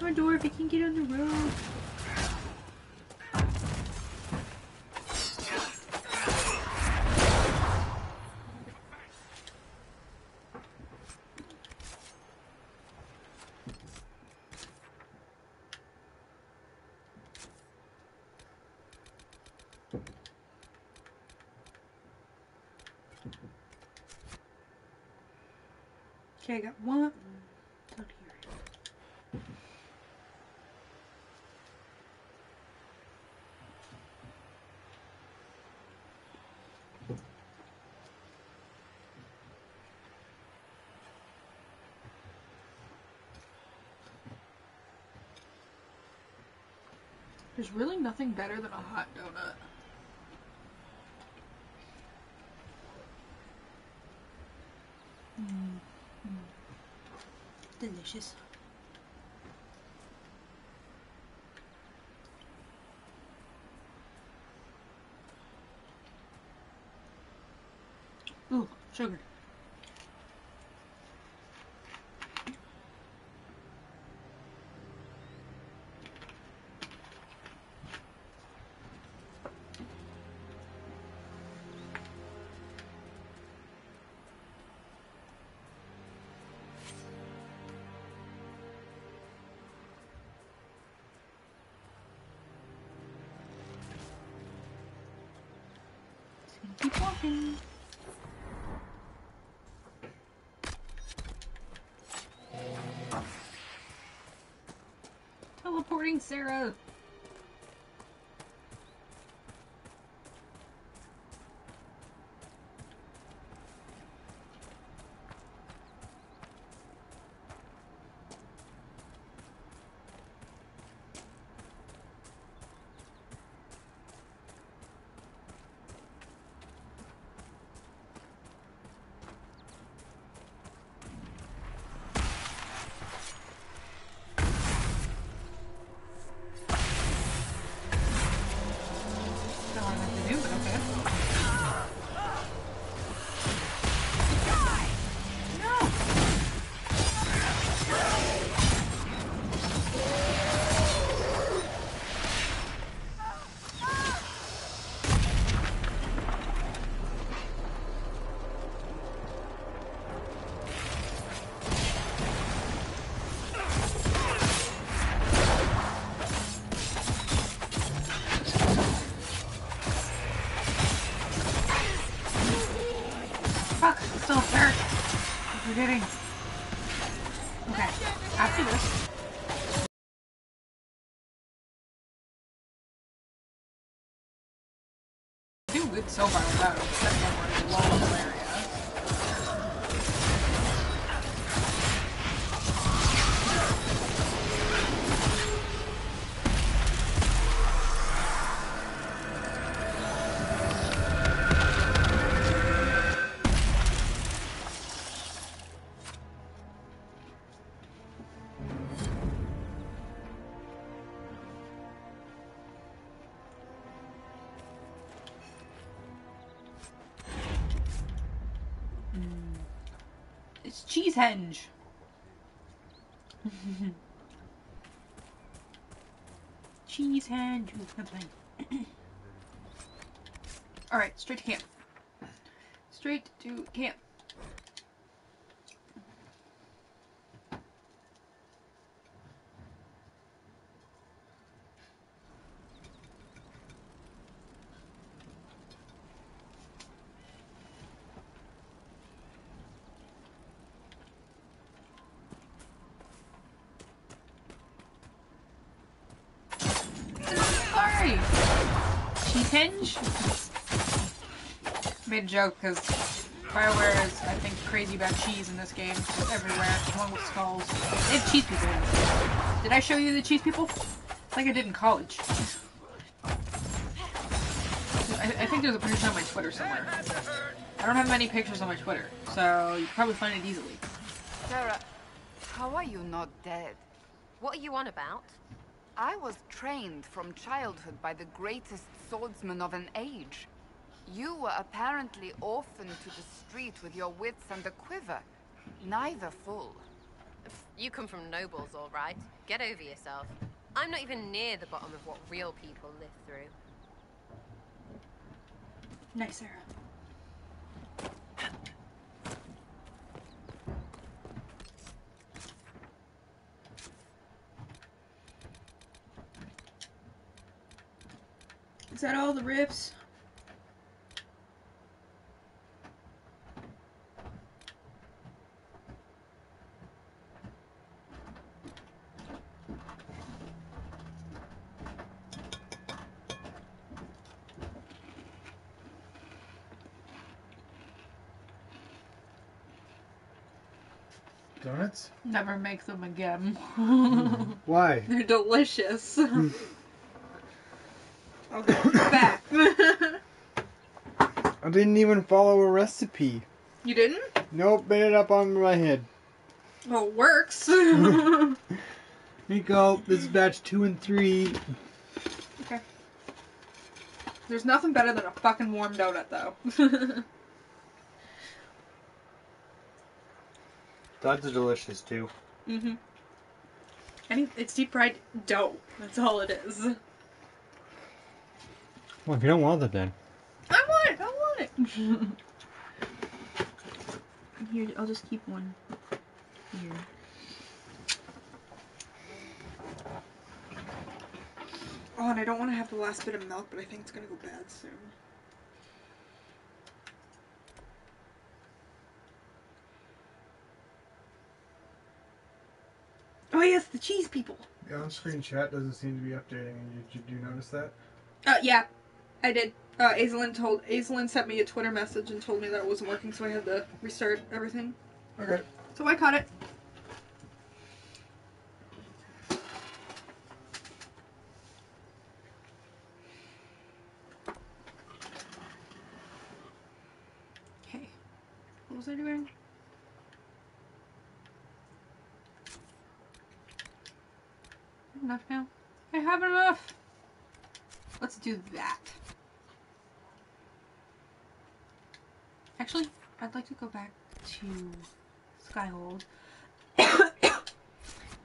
[SPEAKER 2] Door door if you can get on the road. Okay, I got one down here. There's really nothing better than a hot donut. Delicious. Ooh, sugar. Keep walking. Teleporting Sarah. Forgetting. Okay, after this. Doing good so far without except for the low area. It's Cheesehenge. Cheesehenge. That's fine. Alright, straight to camp. Straight to camp. Sorry! Cheesehenge? Made a joke because BioWare is, I think, crazy about cheese in this game. It's everywhere, along with skulls. They have cheese people in this game. Did I show you the cheese people? Like I did in college. I think there's a picture on my Twitter somewhere. I don't have many pictures on my Twitter, so you can probably find it easily.
[SPEAKER 5] Sarah, how are you not dead?
[SPEAKER 11] What are you on about?
[SPEAKER 5] I was trained from childhood by the greatest swordsman of an age. You were apparently orphaned to the street with your wits and a quiver. Neither full.
[SPEAKER 11] You come from nobles, all right. Get over yourself. I'm not even near the bottom of what real people live through.
[SPEAKER 2] Nice, Sarah. Is that all the riffs?
[SPEAKER 10] Donuts?
[SPEAKER 2] Never make them again.
[SPEAKER 10] Why?
[SPEAKER 2] They're delicious. Okay, back.
[SPEAKER 10] I didn't even follow a recipe.
[SPEAKER 2] You didn't?
[SPEAKER 10] Nope, made it up on my head.
[SPEAKER 2] Well, it works.
[SPEAKER 10] Here you go. This is batch 2 and 3.
[SPEAKER 2] Okay. There's nothing better than a fucking warm donut, though.
[SPEAKER 10] Dogs are delicious too.
[SPEAKER 2] Mm-hmm. It's deep fried dough. That's all it is.
[SPEAKER 10] Well, if you don't want that, then.
[SPEAKER 2] I want it. Here, I'll just keep one here. Oh, and I don't want to have the last bit of milk, but I think it's going to go bad soon. Oh yes, the cheese people.
[SPEAKER 10] The on-screen chat doesn't seem to be updating. Did you notice that?
[SPEAKER 2] Yeah, I did. Aislinn sent me a Twitter message and told me that it wasn't working, so I had to restart everything.
[SPEAKER 10] Okay.
[SPEAKER 2] So I caught it. Okay. What was I doing? Enough now? I have enough! Let's do that. Actually, I'd like to go back to Skyhold.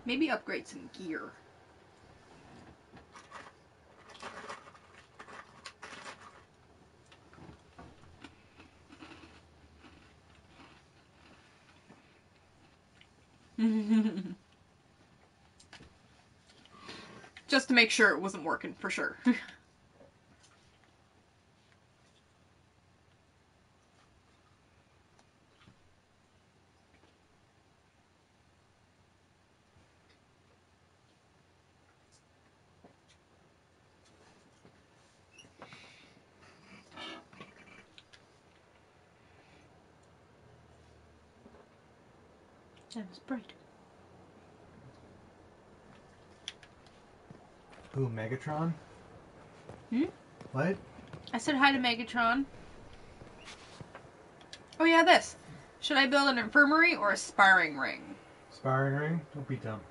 [SPEAKER 2] Maybe upgrade some gear. Just to make sure it wasn't working, for sure. That was bright.
[SPEAKER 10] Ooh, Megatron?
[SPEAKER 2] Hmm?
[SPEAKER 10] What?
[SPEAKER 2] I said hi to Megatron. Oh yeah, this. Should I build an infirmary or a sparring ring?
[SPEAKER 10] Sparring ring? Don't be dumb.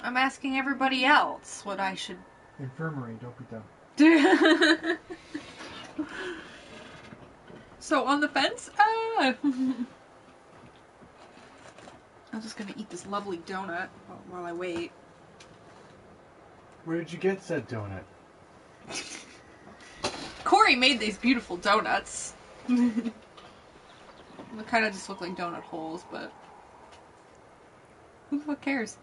[SPEAKER 2] I'm asking everybody else what I should...
[SPEAKER 10] Infirmary, don't be dumb.
[SPEAKER 2] So, on the fence? Ah! I'm just gonna eat this lovely donut while I wait.
[SPEAKER 10] Where did you get said donut?
[SPEAKER 2] Corey made these beautiful donuts. They kind of just look like donut holes, but who the fuck cares?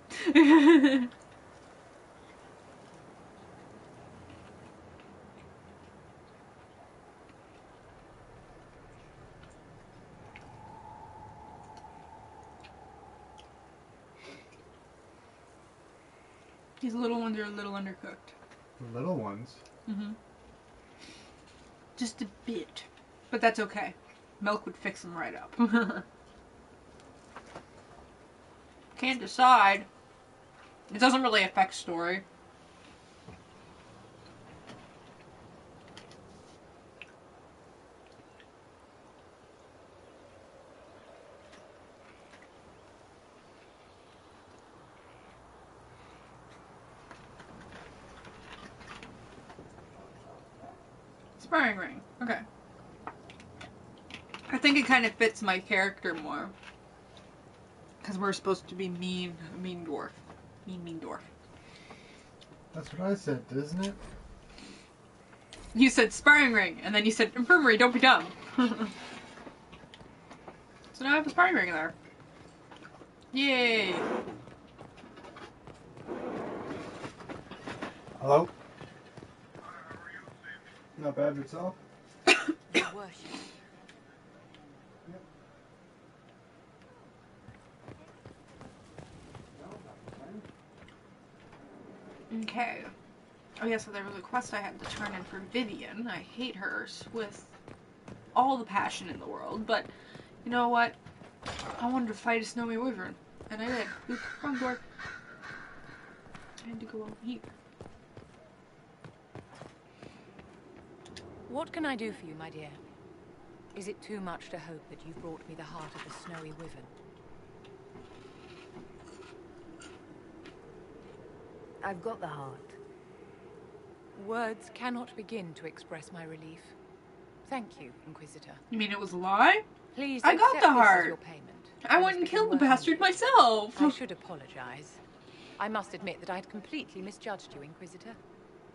[SPEAKER 2] These little ones are a little undercooked.
[SPEAKER 10] The little ones?
[SPEAKER 2] Mm-hmm. Just a bit. But that's okay. Milk would fix them right up. Can't decide. It doesn't really affect story. Sparring ring. Okay. I think it kind of fits my character more. Because we're supposed to be mean dwarf. Mean dwarf.
[SPEAKER 10] That's what I said, isn't it?
[SPEAKER 2] You said sparring ring, and then you said infirmary, don't be dumb. So now I have a sparring ring there. Yay!
[SPEAKER 10] Hello? Not bad yourself?
[SPEAKER 7] Your worship.
[SPEAKER 2] Okay. Oh yeah, so there was a quest I had to turn in for Vivian. I hate her with all the passion in the world, but you know what? I wanted to fight a snowy wyvern, and I did. Oops, wrong door. I had to go over here.
[SPEAKER 7] What can I do for you, my dear? Is it too much to hope that you've brought me the heart of a snowy wyvern?
[SPEAKER 12] I've got the heart.
[SPEAKER 7] Words cannot begin to express my relief. Thank you, Inquisitor.
[SPEAKER 2] You mean it was a lie?
[SPEAKER 7] Please
[SPEAKER 2] I got
[SPEAKER 7] accept
[SPEAKER 2] the
[SPEAKER 7] this
[SPEAKER 2] heart.
[SPEAKER 7] as your payment.
[SPEAKER 2] I went and killed the bastard myself.
[SPEAKER 7] I should apologize. I must admit that I had completely misjudged you, Inquisitor.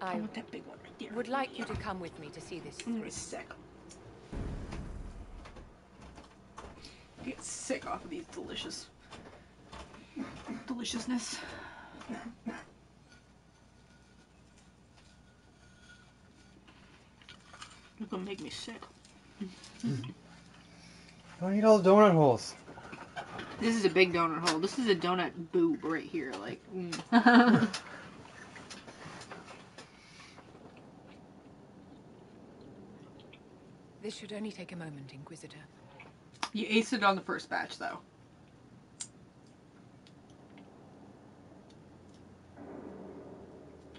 [SPEAKER 7] I
[SPEAKER 2] want that big one right there.
[SPEAKER 7] would like you to come with me to see this through.
[SPEAKER 2] I'm gonna sick. I get sick off of these deliciousness. It's gonna make me sick.
[SPEAKER 10] Don't eat all the donut holes.
[SPEAKER 2] This is a big donut hole. This is a donut boob right here. Like,
[SPEAKER 7] This should only take a moment, Inquisitor.
[SPEAKER 2] You aced it on the first batch, though.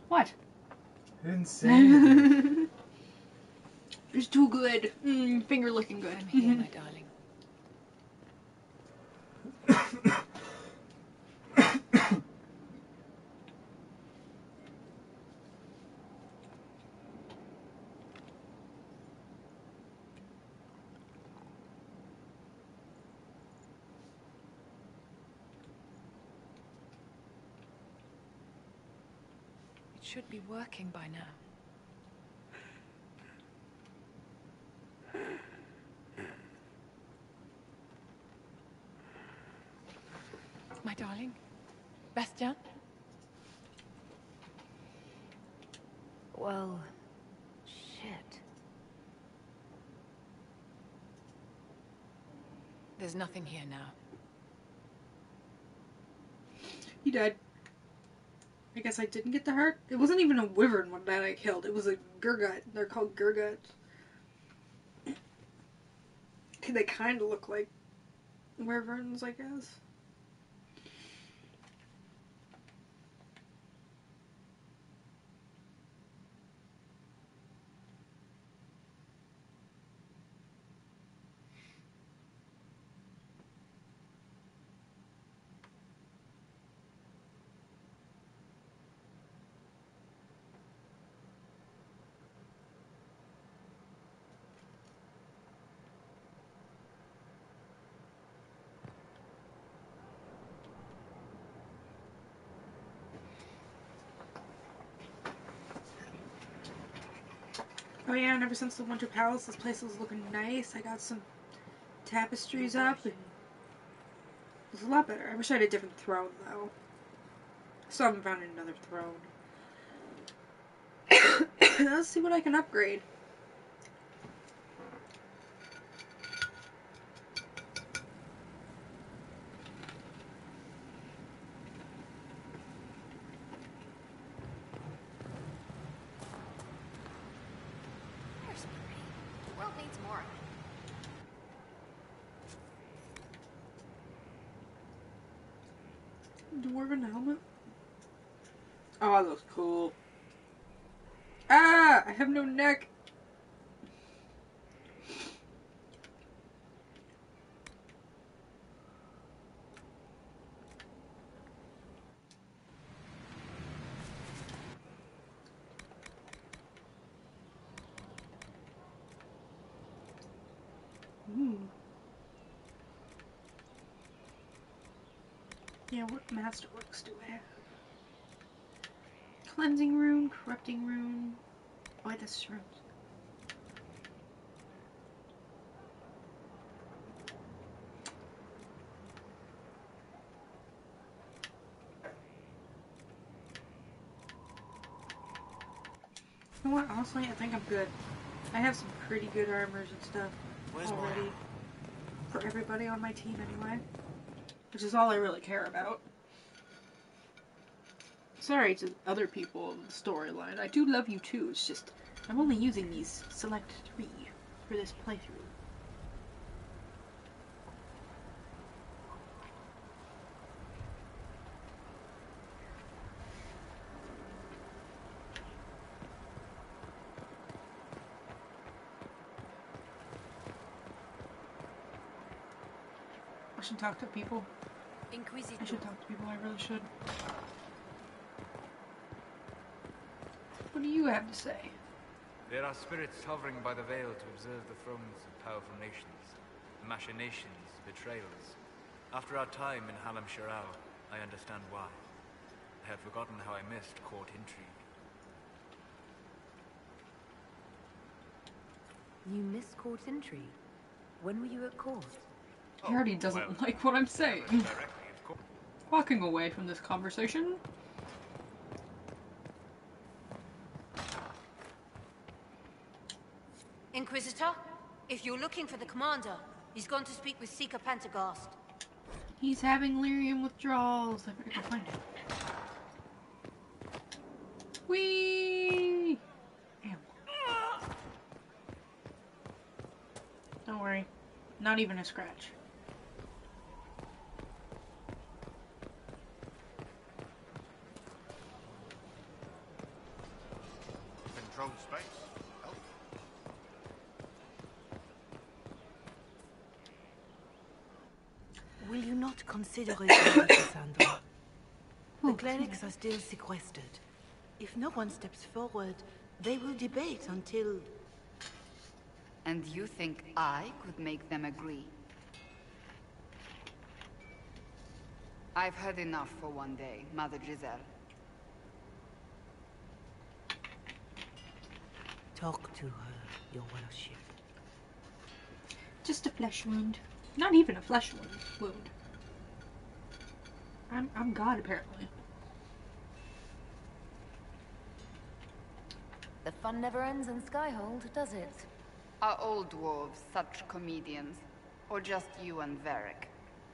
[SPEAKER 2] What?
[SPEAKER 10] Insane.
[SPEAKER 2] It's too good. Finger looking good.
[SPEAKER 7] I'm here, my darling. It should be working by now. My darling? Bastien?
[SPEAKER 12] Well, shit.
[SPEAKER 7] There's nothing here now.
[SPEAKER 2] He died. I guess I didn't get the heart. It wasn't even a wyvern one that I killed. It was a gurgut. They're called gurguts. They kind of look like wyverns, I guess. Oh yeah, and ever since the Winter Palace, this place was looking nice. I got some tapestries up. It was a lot better. I wish I had a different throne, though. Still haven't found another throne. Let's see what I can upgrade.
[SPEAKER 11] The world needs more of it.
[SPEAKER 2] Dwarven helmet? Oh, that looks cool. Ah! I have no neck! Yeah, what masterworks do I have? Cleansing rune, corrupting rune. Oh wait, that's runes. You know what, honestly, I think I'm good. I have some pretty good armors and stuff already. For everybody on my team anyway. Which is all I really care about. Sorry to other people in the storyline. I do love you too, it's just I'm only using these select 3 for this playthrough. I should talk to people.
[SPEAKER 4] Inquisitor.
[SPEAKER 2] I should talk to people, I really should. What do you have to say?
[SPEAKER 13] There are spirits hovering by the veil to observe the thrones of powerful nations, the machinations, betrayals. After our time in Halam Shiral, I understand why. I had forgotten how I missed court intrigue.
[SPEAKER 7] You miss court intrigue? When were you at court?
[SPEAKER 2] He already doesn't like what I'm saying. Walking away from this conversation.
[SPEAKER 11] Inquisitor, if you're looking for the commander, he's gone to speak with Seeker Pentagast.
[SPEAKER 2] He's having lyrium withdrawals. I better go find him. Whee! Damn. Don't worry. Not even a scratch.
[SPEAKER 14] Control space. Oh.
[SPEAKER 15] Will you not consider it, Cassandra? The clerics are still sequestered. If no one steps forward, they will debate until...
[SPEAKER 5] And you think I could make them agree? I've heard enough for one day, Mother Giselle.
[SPEAKER 15] Talk to her, your worship.
[SPEAKER 2] Just a flesh wound. Not even a flesh wound. I'm God, apparently.
[SPEAKER 7] The fun never ends in Skyhold, does it?
[SPEAKER 5] Are old dwarves such comedians? Or just you and Varric?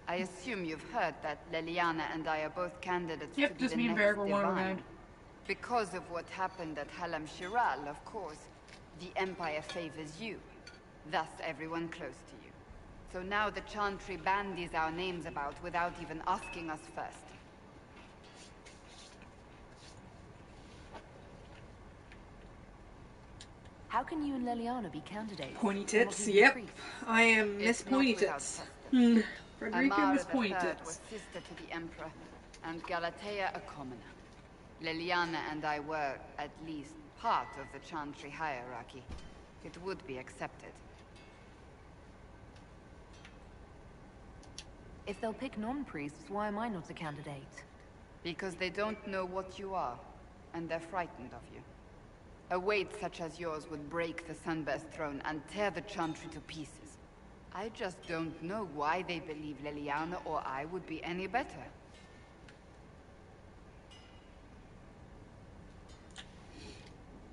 [SPEAKER 5] I assume you've heard that Leliana and I are both candidates to be
[SPEAKER 2] just
[SPEAKER 5] the
[SPEAKER 2] me and
[SPEAKER 5] next
[SPEAKER 2] Varric were one of
[SPEAKER 5] divine.
[SPEAKER 2] them.
[SPEAKER 5] Because of what happened at Halam Shiral, of course, the Empire favors you. Thus everyone close to you. So now the Chantry bandies our names about without even asking us first.
[SPEAKER 7] How can you and Leliana be candidates?
[SPEAKER 2] Pointy
[SPEAKER 7] You're not
[SPEAKER 2] tits,
[SPEAKER 7] even
[SPEAKER 2] yep.
[SPEAKER 7] priests.
[SPEAKER 2] I am Miss
[SPEAKER 5] It's not
[SPEAKER 2] Pointy
[SPEAKER 5] without
[SPEAKER 2] Tits.
[SPEAKER 5] custom.
[SPEAKER 2] Fredrikka
[SPEAKER 5] Amara
[SPEAKER 2] Miss
[SPEAKER 5] the
[SPEAKER 2] Pointy
[SPEAKER 5] Third
[SPEAKER 2] Tits.
[SPEAKER 5] was sister to the Emperor, and Galatea a commoner. Leliana and I were, at least, part of the Chantry hierarchy. It would be accepted.
[SPEAKER 7] If they'll pick non-priests, why am I not a candidate?
[SPEAKER 5] Because they don't know what you are, and they're frightened of you. A weight such as yours would break the Sunburst throne and tear the Chantry to pieces. I just don't know why they believe Leliana or I would be any better.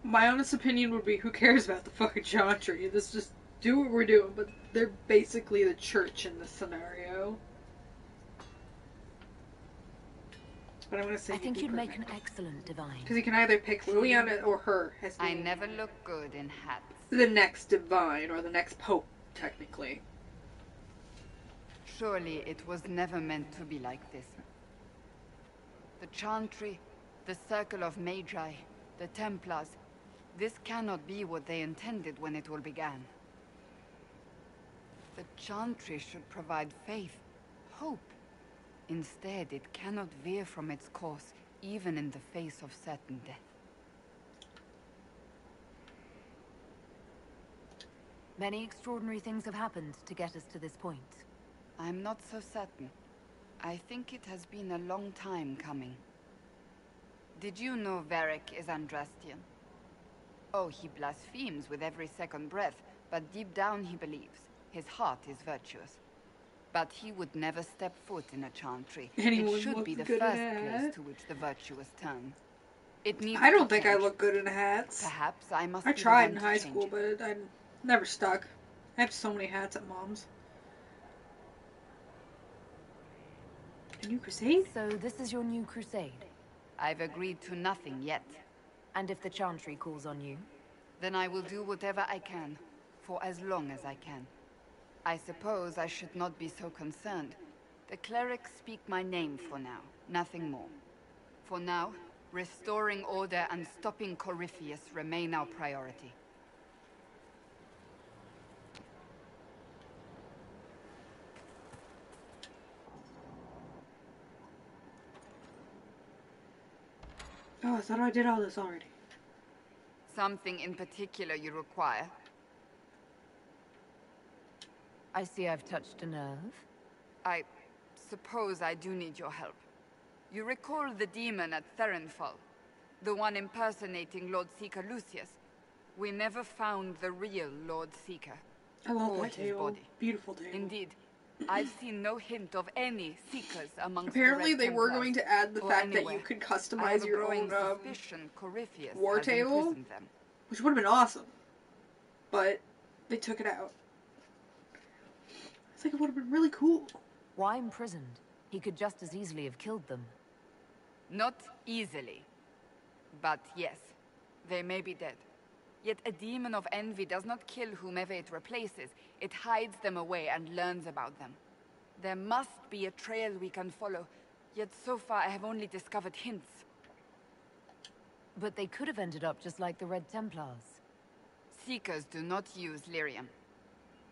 [SPEAKER 2] My honest opinion would be, who cares about the fucking Chantry? Let's just do what we're doing, but they're basically the church in this scenario. But I'm gonna say
[SPEAKER 7] I think you'd make an excellent divine.
[SPEAKER 2] because you can either pick Liliana or her as
[SPEAKER 5] I never look good in hats.
[SPEAKER 2] the next divine or the next pope, technically.
[SPEAKER 5] Surely it was never meant to be like this. The Chantry, the Circle of Magi, the Templars, this cannot be what they intended when it all began. The Chantry should provide faith, hope. Instead, it cannot veer from its course, even in the face of certain death.
[SPEAKER 7] Many extraordinary things have happened to get us to this point.
[SPEAKER 5] I'm not so certain. I think it has been a long time coming. Did you know Varric is Andrastian? Oh, he blasphemes with every second breath, but deep down he believes. His heart is virtuous. But he would never step foot in a Chantry. It should be the first place to which the virtuous turn. It needs
[SPEAKER 2] I don't
[SPEAKER 5] to
[SPEAKER 2] think I
[SPEAKER 5] change.
[SPEAKER 2] look good in hats.
[SPEAKER 5] Perhaps I must
[SPEAKER 2] I
[SPEAKER 5] be the
[SPEAKER 2] tried
[SPEAKER 5] one
[SPEAKER 2] in
[SPEAKER 5] to
[SPEAKER 2] high
[SPEAKER 5] change
[SPEAKER 2] school, but I never stuck. I have so many hats at mom's. A new crusade?
[SPEAKER 7] So this is your new crusade?
[SPEAKER 5] I've agreed to nothing yet.
[SPEAKER 7] And if the Chantry calls on you?
[SPEAKER 5] Then I will do whatever I can, for as long as I can. I suppose I should not be so concerned. The clerics speak my name for now, nothing more. For now, restoring order and stopping Corypheus remain our priority.
[SPEAKER 2] Oh, I thought I did all this already.
[SPEAKER 5] Something in particular you require?
[SPEAKER 7] I see I've touched a nerve.
[SPEAKER 5] I suppose I do need your help. You recall the demon at Therenfall? The one impersonating Lord Seeker Lucius? We never found the real Lord Seeker.
[SPEAKER 2] I love
[SPEAKER 5] Or
[SPEAKER 2] that
[SPEAKER 5] his
[SPEAKER 2] table.
[SPEAKER 5] body.
[SPEAKER 2] Beautiful table.
[SPEAKER 5] Indeed. I've seen no hint of any Seekers amongst
[SPEAKER 2] Apparently
[SPEAKER 5] the Red
[SPEAKER 2] they were
[SPEAKER 5] Templars,
[SPEAKER 2] going to add the
[SPEAKER 5] or
[SPEAKER 2] fact that
[SPEAKER 5] anywhere.
[SPEAKER 2] you could
[SPEAKER 5] I have
[SPEAKER 2] customize
[SPEAKER 5] a
[SPEAKER 2] your
[SPEAKER 5] growing
[SPEAKER 2] own
[SPEAKER 5] suspicion Corypheus
[SPEAKER 2] war
[SPEAKER 5] has
[SPEAKER 2] table,
[SPEAKER 5] imprisoned them.
[SPEAKER 2] which would have been awesome. But they took it out. I think it would have been really cool.
[SPEAKER 7] Why imprisoned? He could just as easily have killed them.
[SPEAKER 5] Not easily. But yes, they may be dead. Yet a demon of envy does not kill whomever it replaces. It hides them away and learns about them. There must be a trail we can follow, yet so far I have only discovered hints.
[SPEAKER 7] But they could have ended up just like the Red Templars.
[SPEAKER 5] Seekers do not use lyrium.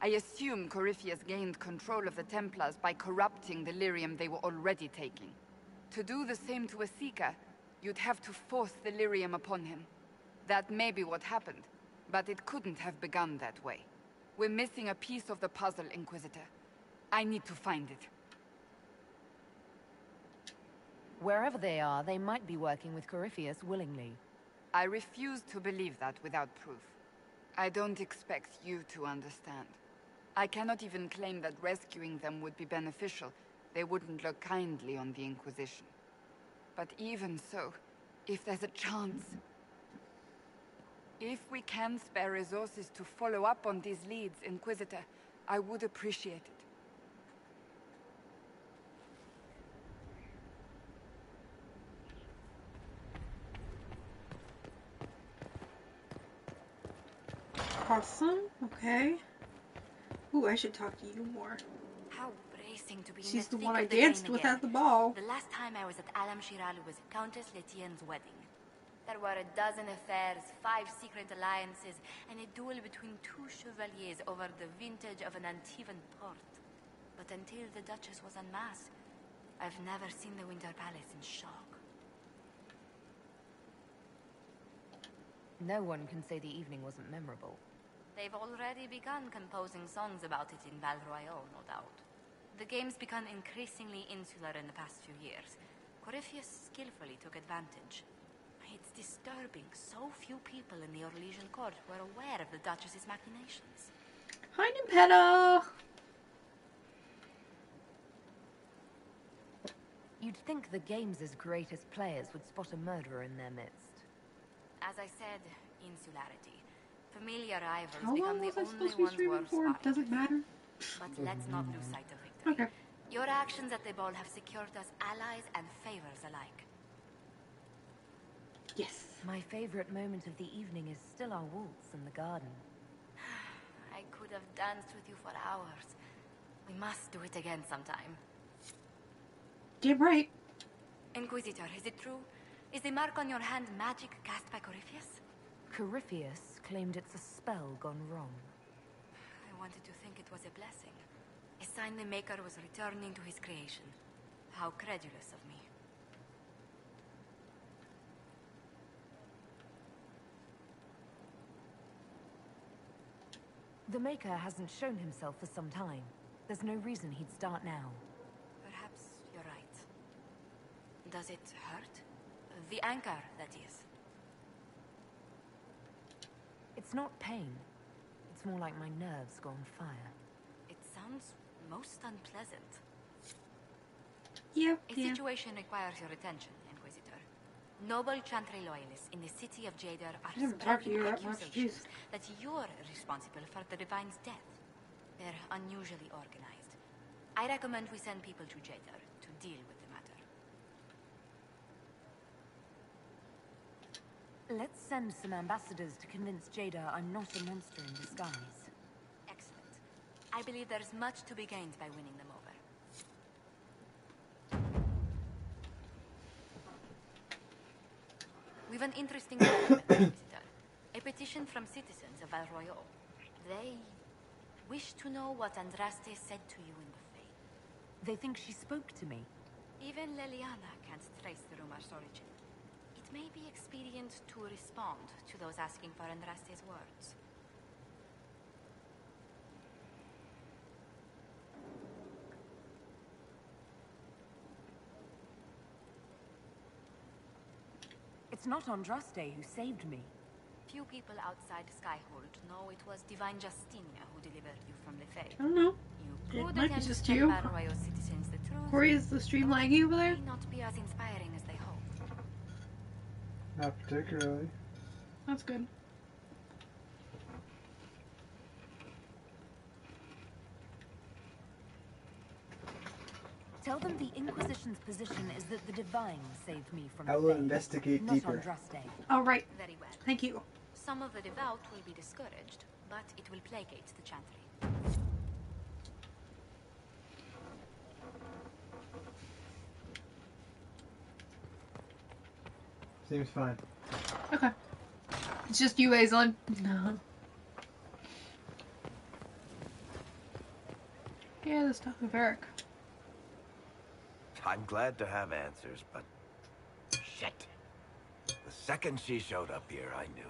[SPEAKER 5] I assume Corypheus gained control of the Templars by corrupting the lyrium they were already taking. To do the same to a Seeker, you'd have to force the lyrium upon him. That may be what happened, but it couldn't have begun that way. We're missing a piece of the puzzle, Inquisitor. I need to find it.
[SPEAKER 7] Wherever they are, they might be working with Corypheus willingly.
[SPEAKER 5] I refuse to believe that without proof. I don't expect you to understand. I cannot even claim that rescuing them would be beneficial. They wouldn't look kindly on the Inquisition. But even so, if there's a chance... If we can spare resources to follow up on these leads, Inquisitor, I would appreciate it.
[SPEAKER 2] Awesome. Okay. Ooh, I should talk to you more.
[SPEAKER 11] How bracing to be
[SPEAKER 2] She's
[SPEAKER 11] in the
[SPEAKER 2] the one
[SPEAKER 11] thick
[SPEAKER 2] I
[SPEAKER 11] of the
[SPEAKER 2] danced
[SPEAKER 11] game
[SPEAKER 2] with
[SPEAKER 11] again.
[SPEAKER 2] at the ball.
[SPEAKER 11] The last time I was at Alam Shiral was Countess Letienne's wedding. There were a dozen affairs, 5 secret alliances, and a duel between 2 chevaliers over the vintage of an Antivan port. But until the Duchess was unmasked, I've never seen the Winter Palace in shock.
[SPEAKER 7] No one can say the evening wasn't memorable.
[SPEAKER 11] They've already begun composing songs about it in Val Royale, no doubt. The game's become increasingly insular in the past few years. Corypheus skillfully took advantage. It's disturbing. So few people in the Orlesian court were aware of the Duchess's machinations.
[SPEAKER 2] Hi, Nimpeta!
[SPEAKER 7] You'd think the game's greatest players would spot a murderer in their midst.
[SPEAKER 11] As I said, insularity. Familiar rivals
[SPEAKER 2] How
[SPEAKER 11] become
[SPEAKER 2] long
[SPEAKER 11] the
[SPEAKER 2] was I
[SPEAKER 11] only
[SPEAKER 2] supposed to be
[SPEAKER 11] ones
[SPEAKER 2] streaming
[SPEAKER 11] worth
[SPEAKER 2] for?
[SPEAKER 11] spotting.
[SPEAKER 2] Does it matter?
[SPEAKER 11] But let's not lose sight of victory.
[SPEAKER 2] Okay.
[SPEAKER 11] Your actions at the ball have secured us allies and favors alike.
[SPEAKER 2] Yes.
[SPEAKER 7] My favorite moment of the evening is still our waltz in the garden.
[SPEAKER 11] I could have danced with you for hours. We must do it again sometime.
[SPEAKER 2] Damn right.
[SPEAKER 11] Inquisitor, is it true? Is the mark on your hand magic cast by Corypheus?
[SPEAKER 7] Corypheus claimed it's a spell gone wrong.
[SPEAKER 11] I wanted to think it was a blessing. A sign the Maker was returning to his creation. How credulous of me.
[SPEAKER 7] The Maker hasn't shown himself for some time. There's no reason he'd start now.
[SPEAKER 11] Perhaps you're right. Does it hurt? The anchor, that is.
[SPEAKER 7] It's not pain. It's more like my nerves go on fire.
[SPEAKER 11] It sounds most unpleasant.
[SPEAKER 2] Yep,
[SPEAKER 11] A situation requires your attention, Inquisitor. Noble Chantry loyalists in the city of Jadar are
[SPEAKER 2] I haven't talked to you
[SPEAKER 11] spreading
[SPEAKER 2] that much,
[SPEAKER 11] accusations
[SPEAKER 2] jeez.
[SPEAKER 11] that you're responsible for the Divine's death. They're unusually organized. I recommend we send people to Jadar to deal with the matter.
[SPEAKER 7] Let's send some ambassadors to convince Jada I'm not a monster in disguise.
[SPEAKER 11] Excellent. I believe there's much to be gained by winning them over. We've an interesting development, Inquisitor. A petition from citizens of Val Royale. They wish to know what Andraste said to you in the Fae.
[SPEAKER 7] They think she spoke to me.
[SPEAKER 11] Even Leliana can't trace the rumor's origin. It it may be expedient to respond to those asking for Andraste's words.
[SPEAKER 7] It's not Andraste who saved me.
[SPEAKER 11] Few people outside Skyhold know it was Divine Justinia who delivered you from the Fae.
[SPEAKER 2] I don't know.
[SPEAKER 11] You
[SPEAKER 2] It
[SPEAKER 11] could
[SPEAKER 2] might be
[SPEAKER 11] attempt
[SPEAKER 2] just
[SPEAKER 11] to
[SPEAKER 2] you.
[SPEAKER 11] tell Barroyo citizens the truth.
[SPEAKER 2] Corey, is the stream laggy over there?
[SPEAKER 11] May not be as inspiring as they hope.
[SPEAKER 10] Not particularly.
[SPEAKER 2] That's good.
[SPEAKER 7] Tell them the Inquisition's position is that the Divine saved me from
[SPEAKER 10] I
[SPEAKER 7] the
[SPEAKER 10] will
[SPEAKER 7] Fae,
[SPEAKER 10] investigate
[SPEAKER 7] not
[SPEAKER 10] deeper.
[SPEAKER 7] Andraste.
[SPEAKER 2] All right.
[SPEAKER 11] Very well.
[SPEAKER 2] Thank you.
[SPEAKER 11] Some of the devout will be discouraged, but it will placate the Chantry.
[SPEAKER 10] Seems fine.
[SPEAKER 2] Okay. It's just you, Aislinn. No. Yeah, let's talk with Eric.
[SPEAKER 9] I'm glad to have answers, but... shit. The second she showed up here, I knew.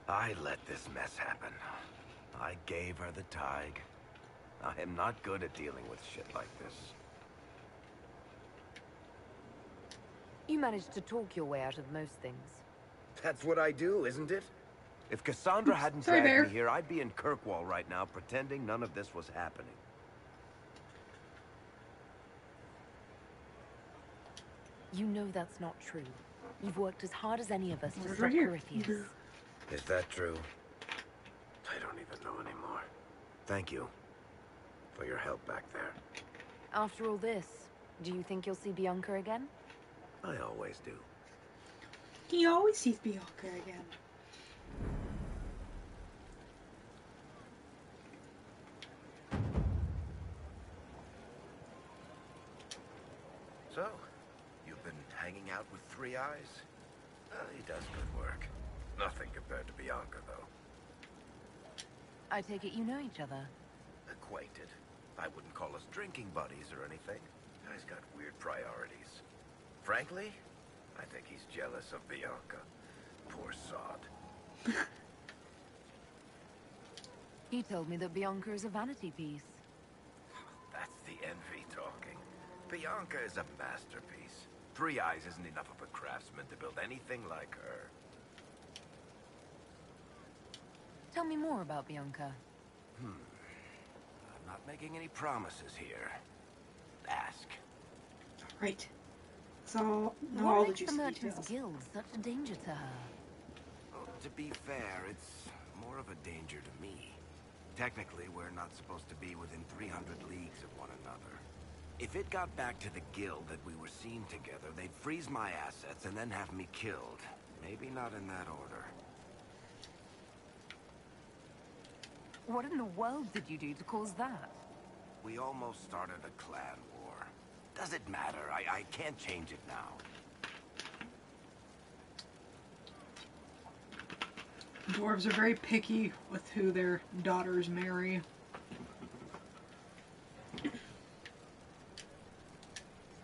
[SPEAKER 9] I let this mess happen. I gave her the Tig. I am not good at dealing with shit like this.
[SPEAKER 7] You managed to talk your way out of most things.
[SPEAKER 9] That's what I do, isn't it? If Cassandra hadn't
[SPEAKER 2] Sorry,
[SPEAKER 9] dragged
[SPEAKER 2] Bear.
[SPEAKER 9] me here, I'd be in Kirkwall right now, pretending none of this was happening.
[SPEAKER 7] You know that's not true. You've worked as hard as any of us to
[SPEAKER 2] Right
[SPEAKER 7] stop
[SPEAKER 2] here.
[SPEAKER 7] Corypheus.
[SPEAKER 9] Is that true? I don't even know anymore. Thank you for your help back there.
[SPEAKER 7] After all this, do you think you'll see Bianca again?
[SPEAKER 9] I always do.
[SPEAKER 2] He always sees Bianca again.
[SPEAKER 9] So, you've been hanging out with Three Eyes? He does good work. Nothing compared to Bianca, though.
[SPEAKER 7] I take it you know each other.
[SPEAKER 9] Acquainted. I wouldn't call us drinking buddies or anything. Guy's got weird priorities. Frankly, I think he's jealous of Bianca. Poor sod.
[SPEAKER 7] He told me that Bianca is a vanity piece.
[SPEAKER 9] That's the envy talking. Bianca is a masterpiece. Three Eyes isn't enough of a craftsman to build anything like her.
[SPEAKER 7] Tell me more about Bianca.
[SPEAKER 9] I'm not making any promises here. Ask.
[SPEAKER 2] Right. So, know
[SPEAKER 7] What
[SPEAKER 2] all the
[SPEAKER 7] makes the
[SPEAKER 2] juicy
[SPEAKER 7] Merchants
[SPEAKER 2] details.
[SPEAKER 7] Guild such a danger to her?
[SPEAKER 9] Well, to be fair, it's more of a danger to me. Technically, we're not supposed to be within 300 leagues of one another. If it got back to the guild that we were seen together, they'd freeze my assets and then have me killed. Maybe not in that order.
[SPEAKER 7] What in the world did you do to cause that?
[SPEAKER 9] We almost started a clan war. Does it matter? I can't change it now.
[SPEAKER 2] Dwarves are very picky with who their daughters marry.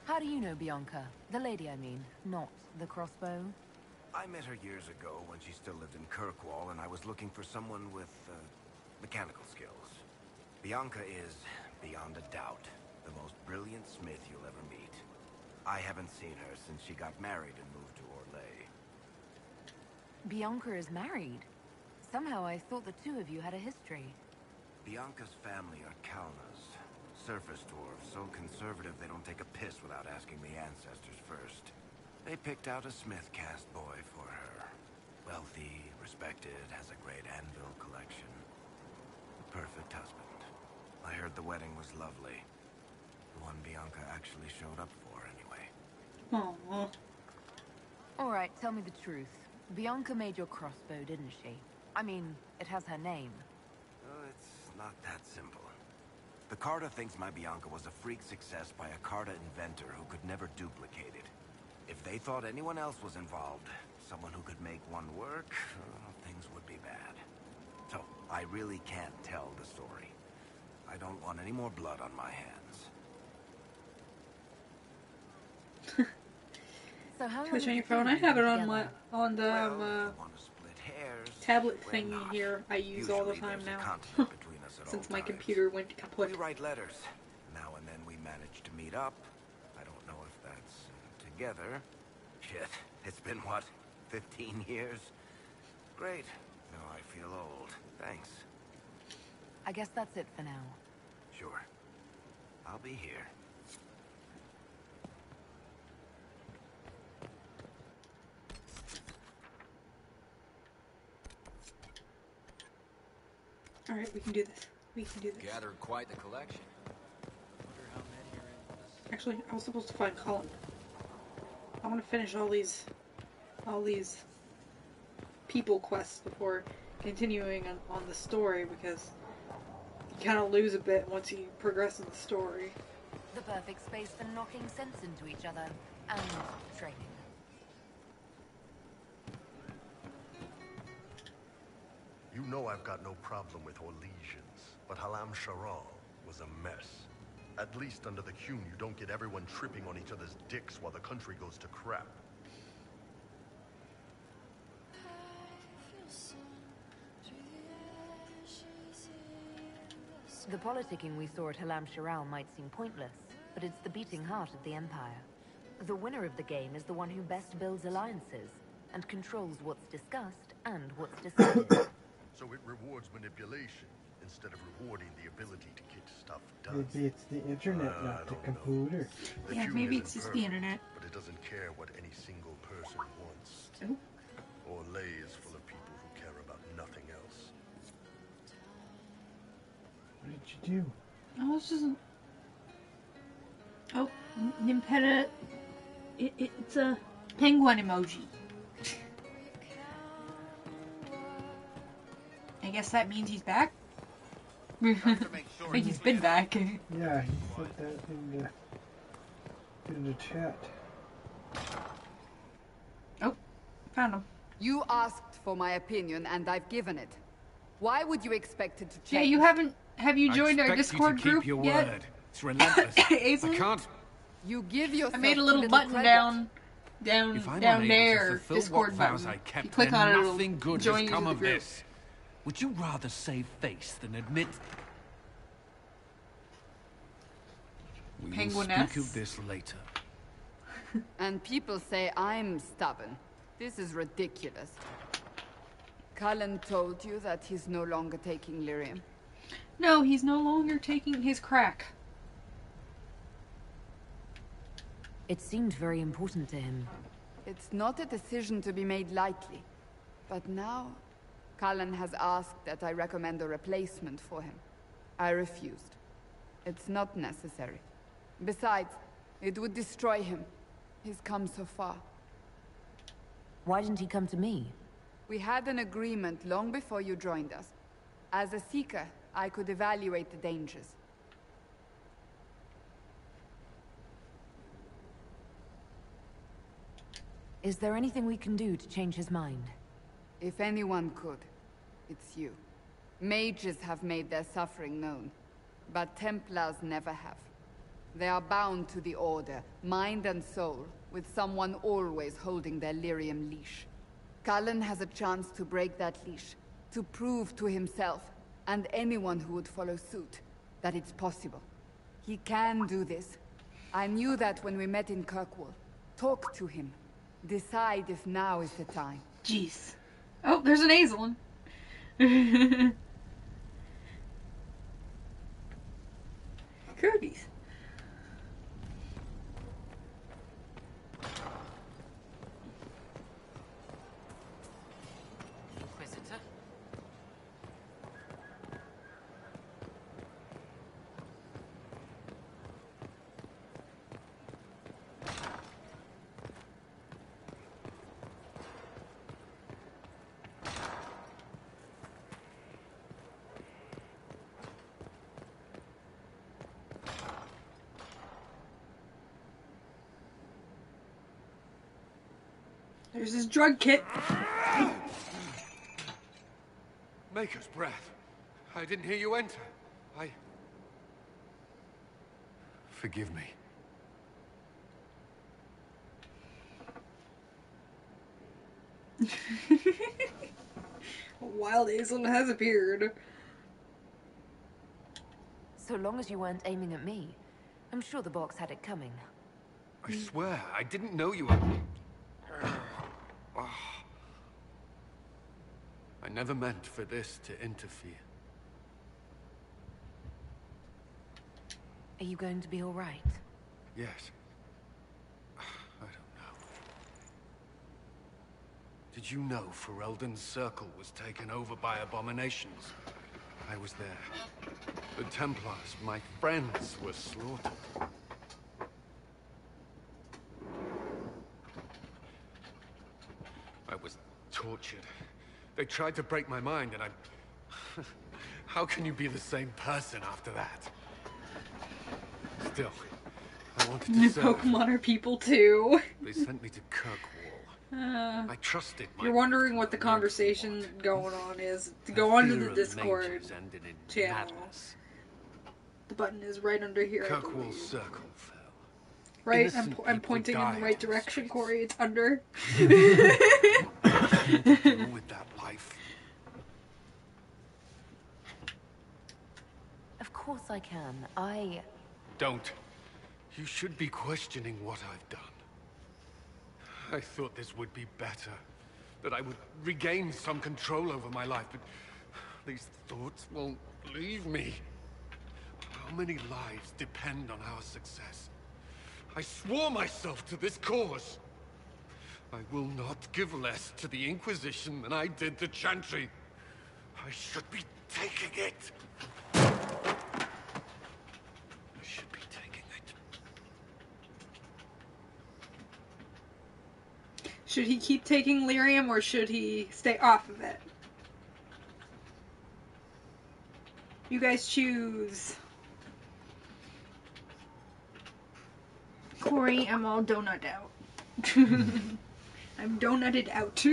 [SPEAKER 7] How do you know Bianca? The lady, I mean, not the crossbow.
[SPEAKER 9] I met her years ago when she still lived in Kirkwall, and I was looking for someone with, mechanical skills. Bianca is, beyond a doubt, the most brilliant smith you'll ever meet. I haven't seen her since she got married and moved to Orlais.
[SPEAKER 7] Bianca is married. Somehow I thought the two of you had a history.
[SPEAKER 9] Bianca's family are Kalnas. Surface dwarves, so conservative they don't take a piss without asking the ancestors first. They picked out a smith caste boy for her. Wealthy, respected, has a great anvil collection. The perfect husband. I heard the wedding was lovely. The one Bianca actually showed up for, anyway.
[SPEAKER 2] Aww.
[SPEAKER 7] Alright, tell me the truth. Bianca made your crossbow, didn't she? I mean, it has her name.
[SPEAKER 9] Oh, it's not that simple. The Carta thinks my Bianca was a freak success by a Carta inventor who could never duplicate it. If they thought anyone else was involved, someone who could make one work, things would be bad. So, I really can't tell the story. I don't want any more blood on my hands.
[SPEAKER 7] So how
[SPEAKER 2] Twitch
[SPEAKER 7] long
[SPEAKER 2] on your
[SPEAKER 7] have the
[SPEAKER 2] phone. I
[SPEAKER 7] two
[SPEAKER 2] have it
[SPEAKER 7] been
[SPEAKER 2] on
[SPEAKER 7] together?
[SPEAKER 2] the tablet thingy here. I use all the time now since my computer went kaput.
[SPEAKER 9] We write letters. Now and then we manage to meet up. I don't know if that's together. Shit, it's been what, 15 years? Great. Now I feel old. Thanks.
[SPEAKER 7] I guess that's it for now.
[SPEAKER 9] Sure. I'll be here.
[SPEAKER 2] All right, we can do this. We can do this.
[SPEAKER 16] Gathered quite the collection.
[SPEAKER 2] Actually, I was supposed to find Colin. I want to finish all these people quests before continuing on the story, because you kind of lose a bit once you progress in the story.
[SPEAKER 7] The perfect space for knocking sense into each other and training.
[SPEAKER 17] You know I've got no problem with Orlesians, but Halam Sharal was a mess. At least under the Qun, you don't get everyone tripping on each other's dicks while the country goes to crap.
[SPEAKER 7] The politicking we saw at Halam Sharal might seem pointless, but it's the beating heart of the Empire. The winner of the game is the one who best builds alliances, and controls what's discussed and what's decided.
[SPEAKER 17] So it rewards manipulation, instead of rewarding the ability to get stuff done.
[SPEAKER 10] Maybe it's the internet, not the computer.
[SPEAKER 17] The
[SPEAKER 2] Yeah,
[SPEAKER 17] Qun
[SPEAKER 2] maybe
[SPEAKER 17] isn't
[SPEAKER 2] it's just the
[SPEAKER 17] perfect,
[SPEAKER 2] internet.
[SPEAKER 17] But it doesn't care what any single person wants.
[SPEAKER 2] Oh.
[SPEAKER 17] Orlais is full of people who care about nothing else.
[SPEAKER 10] What did you do?
[SPEAKER 2] Oh, it's just... Oh, Nimpeta... It's a penguin emoji. I guess that means he's back? I think he's been back.
[SPEAKER 10] Yeah, he put that in the chat.
[SPEAKER 2] Oh, found him.
[SPEAKER 5] You asked for my opinion, and I've given it. Why would you expect it to change?
[SPEAKER 2] Yeah, you haven't... Have you joined our Discord
[SPEAKER 3] you to keep
[SPEAKER 2] group
[SPEAKER 3] your
[SPEAKER 2] yet?
[SPEAKER 3] word. It's relentless.
[SPEAKER 2] Aizen?
[SPEAKER 3] I can't.
[SPEAKER 5] You give yourself
[SPEAKER 2] I made a
[SPEAKER 5] too
[SPEAKER 2] little button
[SPEAKER 5] credit.
[SPEAKER 2] down
[SPEAKER 3] If I'm
[SPEAKER 2] down
[SPEAKER 3] unable
[SPEAKER 2] there,
[SPEAKER 3] to fulfill
[SPEAKER 2] Discord
[SPEAKER 3] what vows
[SPEAKER 2] button.
[SPEAKER 3] I kept,
[SPEAKER 2] You click
[SPEAKER 3] then
[SPEAKER 2] on it,
[SPEAKER 3] nothing
[SPEAKER 2] it'll
[SPEAKER 3] good
[SPEAKER 2] join
[SPEAKER 3] has
[SPEAKER 2] you
[SPEAKER 3] come
[SPEAKER 2] to the
[SPEAKER 3] of
[SPEAKER 2] group.
[SPEAKER 3] this. Would you rather save face than admit? We will
[SPEAKER 2] Penguiness?
[SPEAKER 3] speak of this later.
[SPEAKER 5] And people say I'm stubborn. This is ridiculous. Cullen told you that he's no longer taking lyrium.
[SPEAKER 2] No, he's no longer taking his crack.
[SPEAKER 7] It seemed very important to him.
[SPEAKER 5] It's not a decision to be made lightly. But now, Cullen has asked that I recommend a replacement for him. I refused. It's not necessary. Besides, it would destroy him. He's come so far.
[SPEAKER 7] Why didn't he come to me?
[SPEAKER 5] We had an agreement long before you joined us. As a Seeker, I could evaluate the dangers.
[SPEAKER 7] Is there anything we can do to change his mind?
[SPEAKER 5] If anyone could, it's you. Mages have made their suffering known, but Templars never have. They are bound to the Order, mind and soul, with someone always holding their lyrium leash. Cullen has a chance to break that leash, to prove to himself, and anyone who would follow suit, that it's possible. He can do this. I knew that when we met in Kirkwall. Talk to him. Decide if now is the time.
[SPEAKER 2] Jeez. Oh, there's an Azelin. Kirby's.
[SPEAKER 6] Inquisitor?
[SPEAKER 2] There's his drug kit.
[SPEAKER 18] Maker's breath. I didn't hear you enter. Forgive me.
[SPEAKER 2] Wild Hazel has appeared.
[SPEAKER 7] So long as you weren't aiming at me, I'm sure the box had it coming.
[SPEAKER 18] I swear, I didn't know you were... I never meant for this to interfere.
[SPEAKER 7] Are you going to be all right?
[SPEAKER 18] Yes. I don't know. Did you know Ferelden's circle was taken over by abominations? I was there. The Templars, my friends, were slaughtered. I was tortured. They tried to break my mind, and I... How can you be the same person after that? Still, I wanted to serve.
[SPEAKER 2] Pokemon are people too.
[SPEAKER 18] They sent me to Kirkwall. I trusted my...
[SPEAKER 2] You're wondering what the conversation going on is. To go onto the Discord channel. The button is right under here.
[SPEAKER 18] Kirkwall's circle fell.
[SPEAKER 2] Right, I'm pointing in the right direction, Corey. It's under.
[SPEAKER 18] With that life.
[SPEAKER 7] Of course I can.
[SPEAKER 18] Don't. You should be questioning what I've done. I thought this would be better. That I would regain some control over my life, but these thoughts won't leave me. How many lives depend on our success? I swore myself to this cause. I will not give less to the Inquisition than I did to Chantry. I should be taking it. I should be taking it.
[SPEAKER 2] Should he keep taking lyrium or should he stay off of it? You guys choose. Corey, I'm all donut out. I'm donutted out.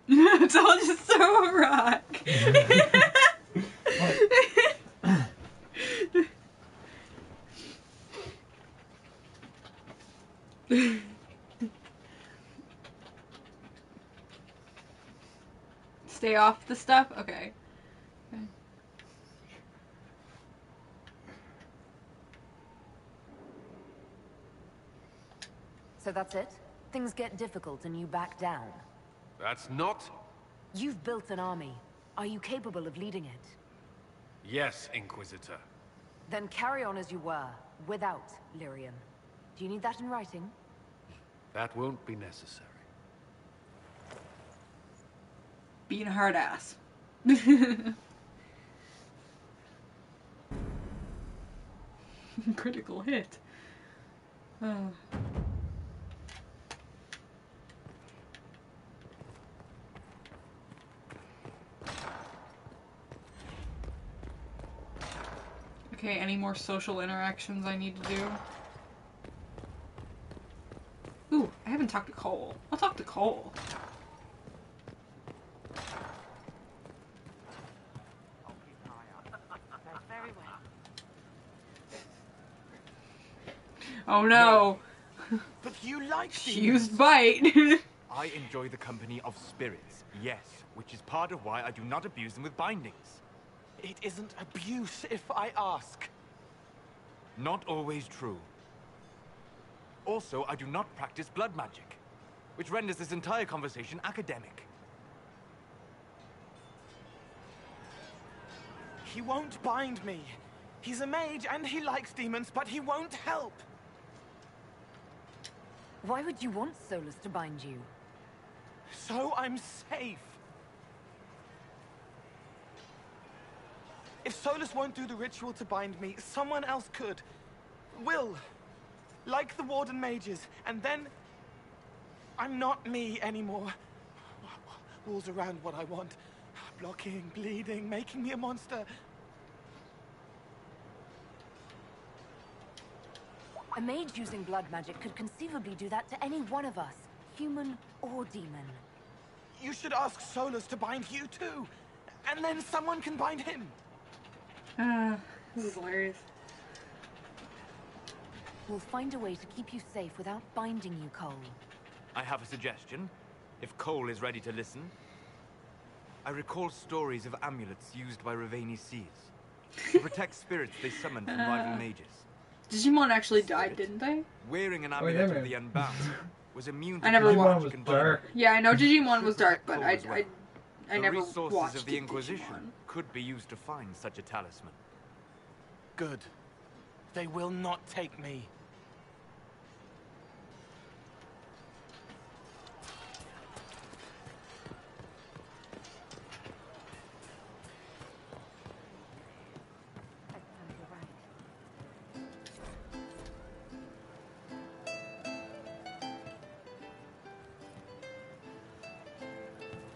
[SPEAKER 2] It's all just so a rock. Stay off the stuff? Okay.
[SPEAKER 7] So that's it? Things get difficult and you back down?
[SPEAKER 18] That's not...
[SPEAKER 7] You've built an army. Are you capable of leading it?
[SPEAKER 18] Yes, Inquisitor.
[SPEAKER 7] Then carry on as you were, without lyrium. Do you need that in writing?
[SPEAKER 18] That won't be necessary.
[SPEAKER 2] Being a hard ass. Critical hit. Oh. Okay, any more social interactions I need to do? Ooh, I haven't talked to Cole. I'll talk to Cole. Oh no!
[SPEAKER 16] But you like
[SPEAKER 2] she used bite.
[SPEAKER 16] I enjoy the company of spirits, yes, which is part of why I do not abuse them with bindings. It isn't abuse if I ask. Not always true. Also, I do not practice blood magic, which renders this entire conversation academic. He won't bind me. He's a mage and he likes demons, but he won't help.
[SPEAKER 7] Why would you want Solus to bind you?
[SPEAKER 16] So I'm safe. If Solus won't do the ritual to bind me, someone else could. Will. Like the Warden mages. And then... I'm not me anymore. Walls around what I want. Blocking, bleeding, making me a monster.
[SPEAKER 7] A mage using blood magic could conceivably do that to any one of us, human or demon.
[SPEAKER 16] You should ask Solus to bind you too. and then someone can bind him.
[SPEAKER 2] This is hilarious.
[SPEAKER 7] We'll find a way to keep you safe without binding you, Cole.
[SPEAKER 16] I have a suggestion, if Cole is ready to listen. I recall stories of amulets used by Raveni seers to protect spirits they summoned from rival mages.
[SPEAKER 2] Digimon actually died, didn't they?
[SPEAKER 16] Wearing an amulet of the Unbound was immune to
[SPEAKER 2] I never
[SPEAKER 16] magic
[SPEAKER 2] watched.
[SPEAKER 16] and dark.
[SPEAKER 2] Yeah, I know Digimon was dark, but I
[SPEAKER 16] The
[SPEAKER 2] never
[SPEAKER 16] resources
[SPEAKER 2] watched
[SPEAKER 16] of the Inquisition
[SPEAKER 2] Digimon.
[SPEAKER 16] could be used to find such a talisman.
[SPEAKER 19] Good. They will not take me.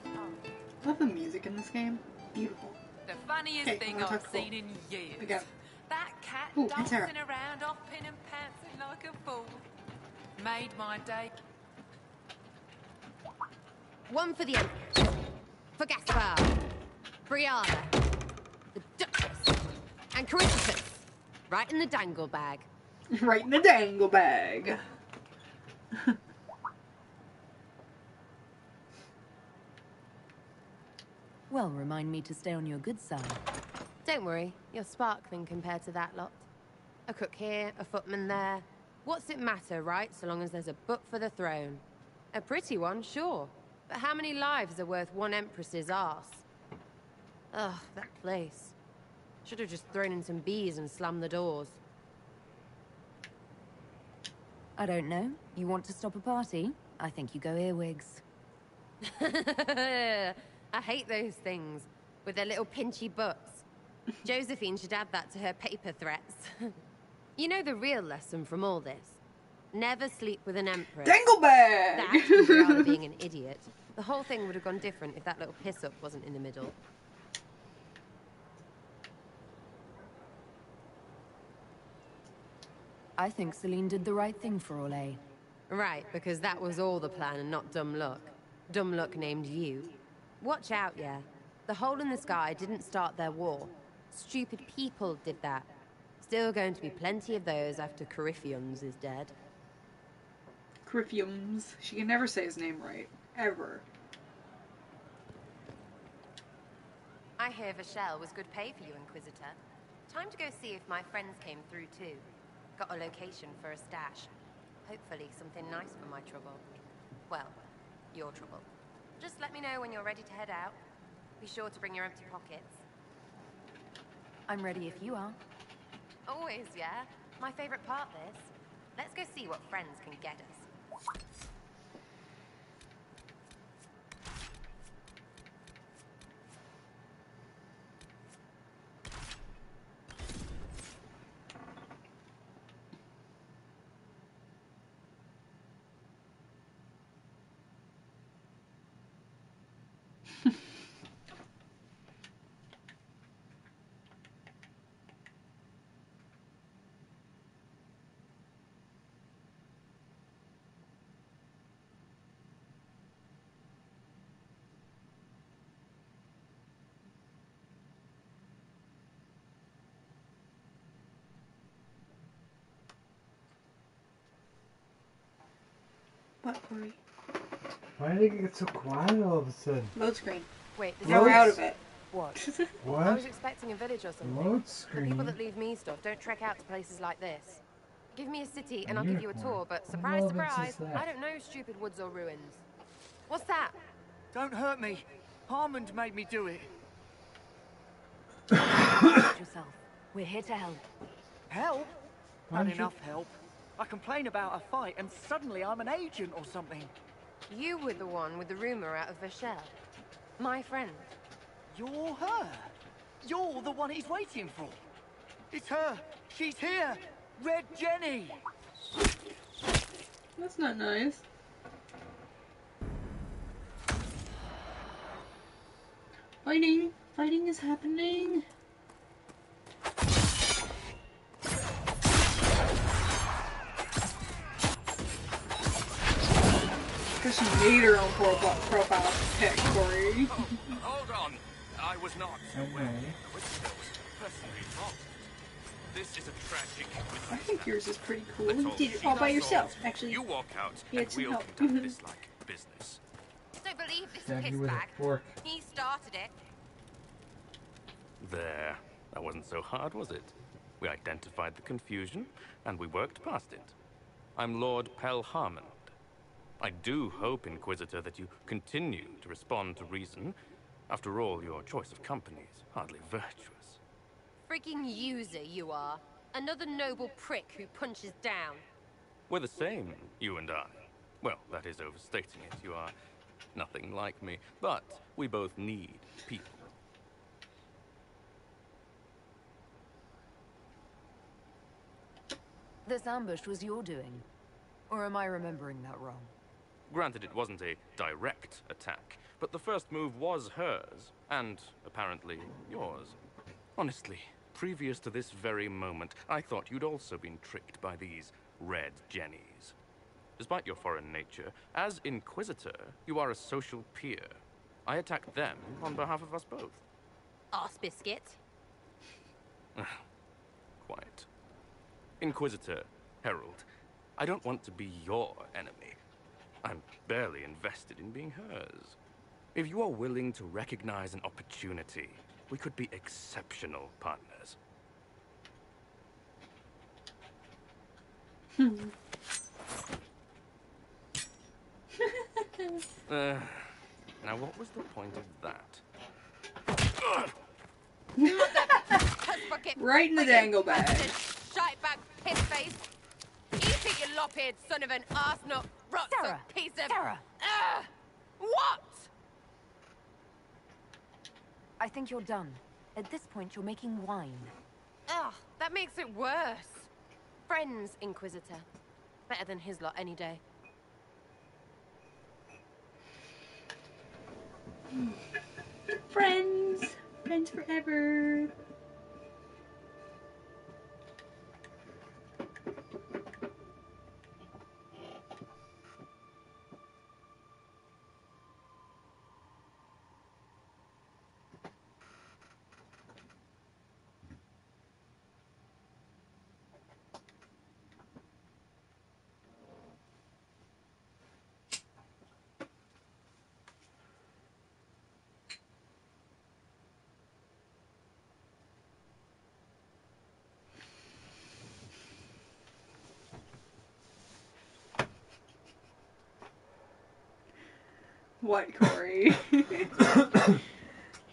[SPEAKER 2] I love the music in this game. Beautiful.
[SPEAKER 20] The funniest
[SPEAKER 2] Okay,
[SPEAKER 20] thing
[SPEAKER 2] I'm gonna
[SPEAKER 20] I've
[SPEAKER 2] talk
[SPEAKER 20] seen in years.
[SPEAKER 2] We go.
[SPEAKER 20] That cat
[SPEAKER 2] Ooh,
[SPEAKER 20] dancing
[SPEAKER 2] Sarah.
[SPEAKER 20] around hopping and pantsing like a fool. Made my day.
[SPEAKER 21] One for the Emperor. For Gaspar. Brianna. The Duchess. And Corypheus. Right in the dangle bag.
[SPEAKER 2] Right in the dangle bag.
[SPEAKER 7] Well, remind me to stay on your good side.
[SPEAKER 21] Don't worry, you're sparkling compared to that lot. A cook here, a footman there. What's it matter, right, so long as there's a butt for the throne? A pretty one, sure. But how many lives are worth one empress's arse? Ugh, that place. Should have just thrown in some bees and slammed the doors.
[SPEAKER 7] I don't know. You want to stop a party? I think you go earwigs.
[SPEAKER 21] I hate those things, with their little pinchy butts. Josephine should add that to her paper threats. You know the real lesson from all this? Never sleep with an empress.
[SPEAKER 2] Dangleberg!
[SPEAKER 21] That, and Brianna being an idiot. The whole thing would have gone different if that little piss-up wasn't in the middle.
[SPEAKER 7] I think Celine did the right thing for Olay.
[SPEAKER 21] Right, because that was all the plan and not dumb luck. Dumb luck named you. Watch out, yeah. The hole in the sky didn't start their war. Stupid people did that. Still going to be plenty of those after Corypheus is dead.
[SPEAKER 2] Corypheus. She can never say his name right. Ever.
[SPEAKER 21] I hear Vachelle was good pay for you, Inquisitor. Time to go see if my friends came through too. Got a location for a stash. Hopefully something nice for my trouble. Well, your trouble. Just let me know when you're ready to head out. Be sure to bring your empty pockets.
[SPEAKER 7] I'm ready if you are.
[SPEAKER 21] Always, yeah. My favorite part, this. Let's go see what friends can get us.
[SPEAKER 2] What, Corey?
[SPEAKER 10] Why did it get so quiet all of a sudden?
[SPEAKER 2] Load screen.
[SPEAKER 21] Wait,
[SPEAKER 2] Now we're out of it.
[SPEAKER 21] What?
[SPEAKER 10] What?
[SPEAKER 21] I was expecting a village or something.
[SPEAKER 10] Load
[SPEAKER 21] The
[SPEAKER 10] screen?
[SPEAKER 21] people that leave me stuff don't trek out to places like this. Give me a city and I'll give you a
[SPEAKER 10] Unicorn.
[SPEAKER 21] tour, but
[SPEAKER 10] What
[SPEAKER 21] surprise,
[SPEAKER 10] relevance is
[SPEAKER 21] surprise,
[SPEAKER 10] that?
[SPEAKER 21] I don't know stupid woods or ruins. What's that?
[SPEAKER 19] Don't hurt me. Harmond made me do it.
[SPEAKER 7] Watch yourself. We're here to help.
[SPEAKER 19] Help?
[SPEAKER 10] Why
[SPEAKER 19] Not
[SPEAKER 10] don't you-
[SPEAKER 19] enough help. I complain about a fight and suddenly I'm an agent or something.
[SPEAKER 21] You were the one with the rumor out of Vachelle. My friend.
[SPEAKER 19] You're her. You're the one he's waiting for. It's her. She's here. Red Jenny.
[SPEAKER 2] That's not nice. Fighting! Fighting is happening! Because she made her own profile pic, Corey.
[SPEAKER 3] Hold on. I was not.
[SPEAKER 10] Okay.
[SPEAKER 3] Inquisitor was personally wrong. This is a tragic
[SPEAKER 2] I think yours is pretty cool.
[SPEAKER 3] Let's
[SPEAKER 2] You
[SPEAKER 3] all
[SPEAKER 2] did it
[SPEAKER 3] sheathe
[SPEAKER 2] all by
[SPEAKER 3] our
[SPEAKER 2] yourself,
[SPEAKER 3] swords.
[SPEAKER 2] actually.
[SPEAKER 3] You walk out,
[SPEAKER 2] You
[SPEAKER 3] and
[SPEAKER 2] had some
[SPEAKER 3] we'll
[SPEAKER 2] help.
[SPEAKER 3] conduct this like business.
[SPEAKER 21] Don't believe this
[SPEAKER 10] Stab you
[SPEAKER 21] piss
[SPEAKER 10] with a
[SPEAKER 21] bag.
[SPEAKER 10] fork.
[SPEAKER 21] He started it.
[SPEAKER 3] There. That wasn't so hard, was it? We identified the confusion, and we worked past it. I'm Lord Pelharmond. I do hope, Inquisitor, that you continue to respond to reason. After all, your choice of company is hardly virtuous.
[SPEAKER 21] Freaking user you are. Another noble prick who punches down.
[SPEAKER 3] We're the same, you and I. Well, that is overstating it. You are nothing like me. But we both need people.
[SPEAKER 7] This ambush was your doing. Or am I remembering that wrong?
[SPEAKER 3] Granted, it wasn't a direct attack, but the first move was hers, and apparently yours. Honestly, previous to this very moment, I thought you'd also been tricked by these red jennies. Despite your foreign nature, as Inquisitor, you are a social peer. I attacked them on behalf of us both.
[SPEAKER 21] Arse biscuit.
[SPEAKER 3] Quiet. Inquisitor, Herald, I don't want to be your enemy. I'm barely invested in being hers. If you are willing to recognize an opportunity, we could be exceptional partners. Now what was the point of that?
[SPEAKER 2] Right in the dangle bag.
[SPEAKER 21] Shite bag piss face. You think you lop-eared son of an arse-nut rotten piece of...
[SPEAKER 7] Sarah!
[SPEAKER 21] What?
[SPEAKER 7] I think you're done. At this point, you're making wine.
[SPEAKER 21] Ugh, that makes it worse. Friends, Inquisitor. Better than his lot any day.
[SPEAKER 2] Friends. Friends forever. What, Corey?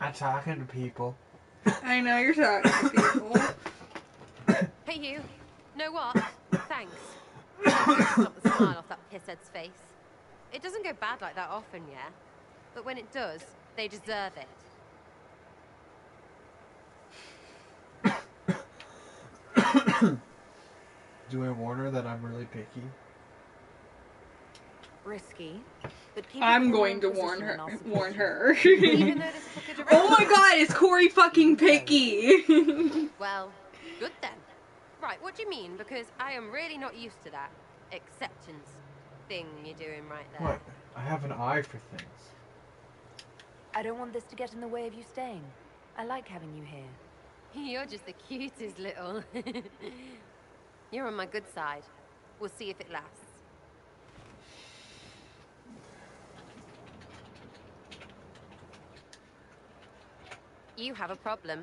[SPEAKER 10] I'm talking to people.
[SPEAKER 2] I know you're talking to people.
[SPEAKER 21] Hey you, know what? Thanks. Stop the smile off that pisshead's face. It doesn't go bad like that often, yeah? But when it does, they deserve it.
[SPEAKER 10] Do I warn her that I'm really picky?
[SPEAKER 7] Risky, but keep
[SPEAKER 2] I'm
[SPEAKER 7] it
[SPEAKER 2] going to
[SPEAKER 7] in
[SPEAKER 2] warn
[SPEAKER 7] position
[SPEAKER 2] her.
[SPEAKER 7] and I'll
[SPEAKER 2] Warn
[SPEAKER 7] support
[SPEAKER 2] her.
[SPEAKER 21] Even though this book is direct-
[SPEAKER 2] Oh my god, is Corey fucking picky?
[SPEAKER 21] Well, good then. Right, what do you mean? Because I am really not used to that acceptance thing you're doing right there.
[SPEAKER 10] What? I have an eye for things.
[SPEAKER 7] I don't want this to get in the way of you staying. I like having you here.
[SPEAKER 21] You're just the cutest little... You're on my good side. We'll see if it lasts. You have a problem.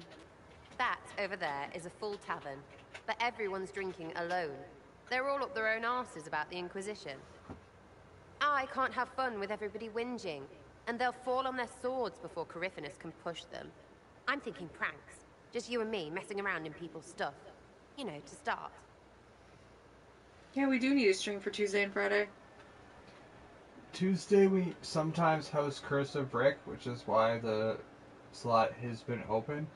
[SPEAKER 21] That over there is a full tavern, but everyone's drinking alone. They're all up their own arses about the Inquisition. I can't have fun with everybody whinging, and they'll fall on their swords before Coryphanus can push them. I'm thinking pranks. Just you and me messing around in people's stuff. You know, to start.
[SPEAKER 2] Yeah, we do need a stream for Tuesday and Friday.
[SPEAKER 10] Tuesday we sometimes host Curse of Rick, which is why the slot has been open.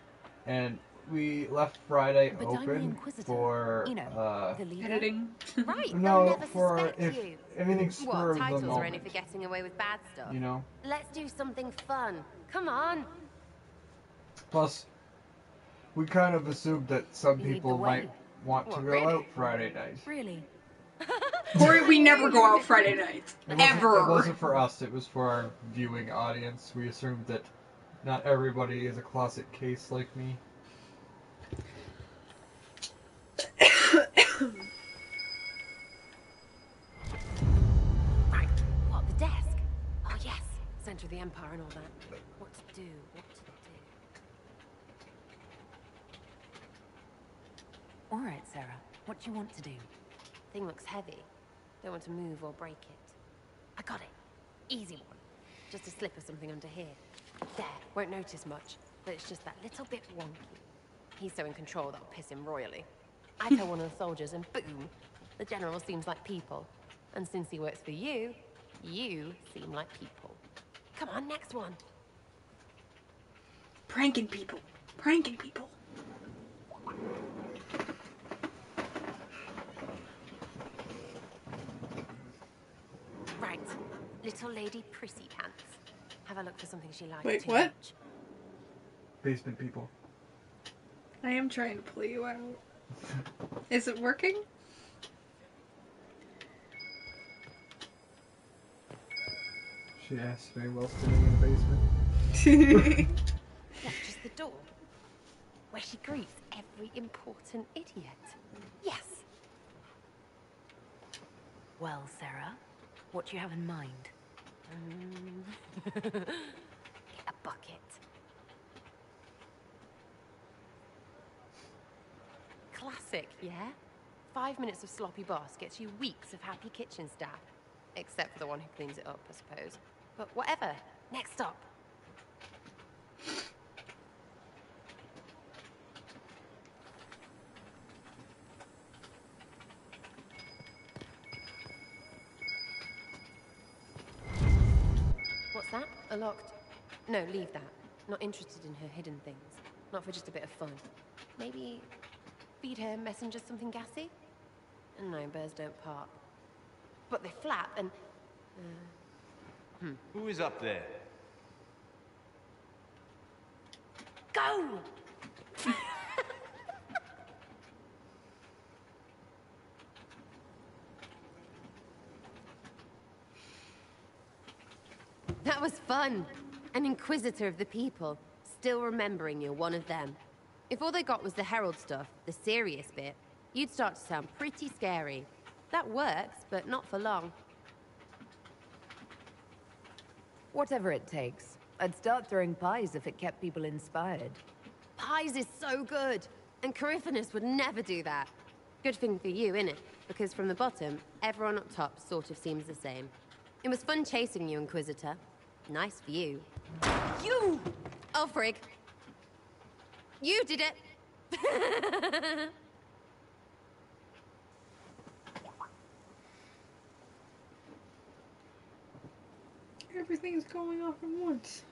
[SPEAKER 10] And we left Friday
[SPEAKER 7] But I'm the
[SPEAKER 10] open
[SPEAKER 7] Inquisitor.
[SPEAKER 10] for
[SPEAKER 7] You know, the leader.
[SPEAKER 2] Editing.
[SPEAKER 21] Right,
[SPEAKER 10] no,
[SPEAKER 21] they'll never
[SPEAKER 10] for
[SPEAKER 21] suspect
[SPEAKER 10] if
[SPEAKER 21] you.
[SPEAKER 10] anything spur
[SPEAKER 21] What,
[SPEAKER 10] of the
[SPEAKER 21] titles are only
[SPEAKER 10] moment.
[SPEAKER 21] for getting away with bad stuff?
[SPEAKER 10] You know?
[SPEAKER 21] Let's do something fun. Come on.
[SPEAKER 10] Plus, we kind of assumed that some
[SPEAKER 7] Lead the
[SPEAKER 10] people
[SPEAKER 7] way.
[SPEAKER 10] might want to
[SPEAKER 21] What,
[SPEAKER 10] go
[SPEAKER 21] really?
[SPEAKER 10] out Friday nights.
[SPEAKER 7] Really?
[SPEAKER 2] Corey, we never go out Friday nights.
[SPEAKER 10] It wasn't
[SPEAKER 2] Ever.
[SPEAKER 10] for us, it was for our viewing audience. We assumed that Not everybody is a closet case like me.
[SPEAKER 21] Right. What, the desk? Oh, yes. Center of the Empire and all that. What to do? What to do?
[SPEAKER 7] All right, Sarah. What do you want to do?
[SPEAKER 21] Thing looks heavy. Don't want to move or break it. I got it. Easy one. Just a slip or something under here. There. Won't notice much, but it's just that little bit wonky. He's so in control that'll piss him royally. I tell one of the soldiers and boom, the general seems like people. And since he works for you, you seem like people. Come on, next one.
[SPEAKER 2] Pranking people. Pranking people.
[SPEAKER 21] Right. Little lady prissy pants. Have a look for something she likes.
[SPEAKER 2] Wait,
[SPEAKER 21] too
[SPEAKER 2] what?
[SPEAKER 21] much.
[SPEAKER 10] Basement people.
[SPEAKER 2] I am trying to pull you out. Is it working?
[SPEAKER 10] She asked me while standing in the basement.
[SPEAKER 21] What, just the door? Where she greets every important idiot. Yes.
[SPEAKER 7] Well, Sarah, what do you have in mind?
[SPEAKER 21] Get a bucket. Classic, yeah? 5 minutes of sloppy boss gets you weeks of happy kitchen staff. Except for the one who cleans it up, I suppose. But whatever. Next stop. What's that? A locked... No, leave that. Not interested in her hidden things. Not for just a bit of fun. Maybe feed her messengers something gassy? No, bears don't part. But they flap and...
[SPEAKER 16] Who is up there?
[SPEAKER 21] Go! That was fun. An inquisitor of the people, still remembering you're one of them. If all they got was the herald stuff, the serious bit, you'd start to sound pretty scary. That works, but not for long.
[SPEAKER 7] Whatever it takes. I'd start throwing pies if it kept people inspired.
[SPEAKER 21] Pies is so good, and Coryphanus would never do that. Good thing for you, innit? Because from the bottom, everyone up top sort of seems the same. It was fun chasing you, Inquisitor. Nice for you. You! Oh, frig. You did it!
[SPEAKER 2] Everything's going off at once.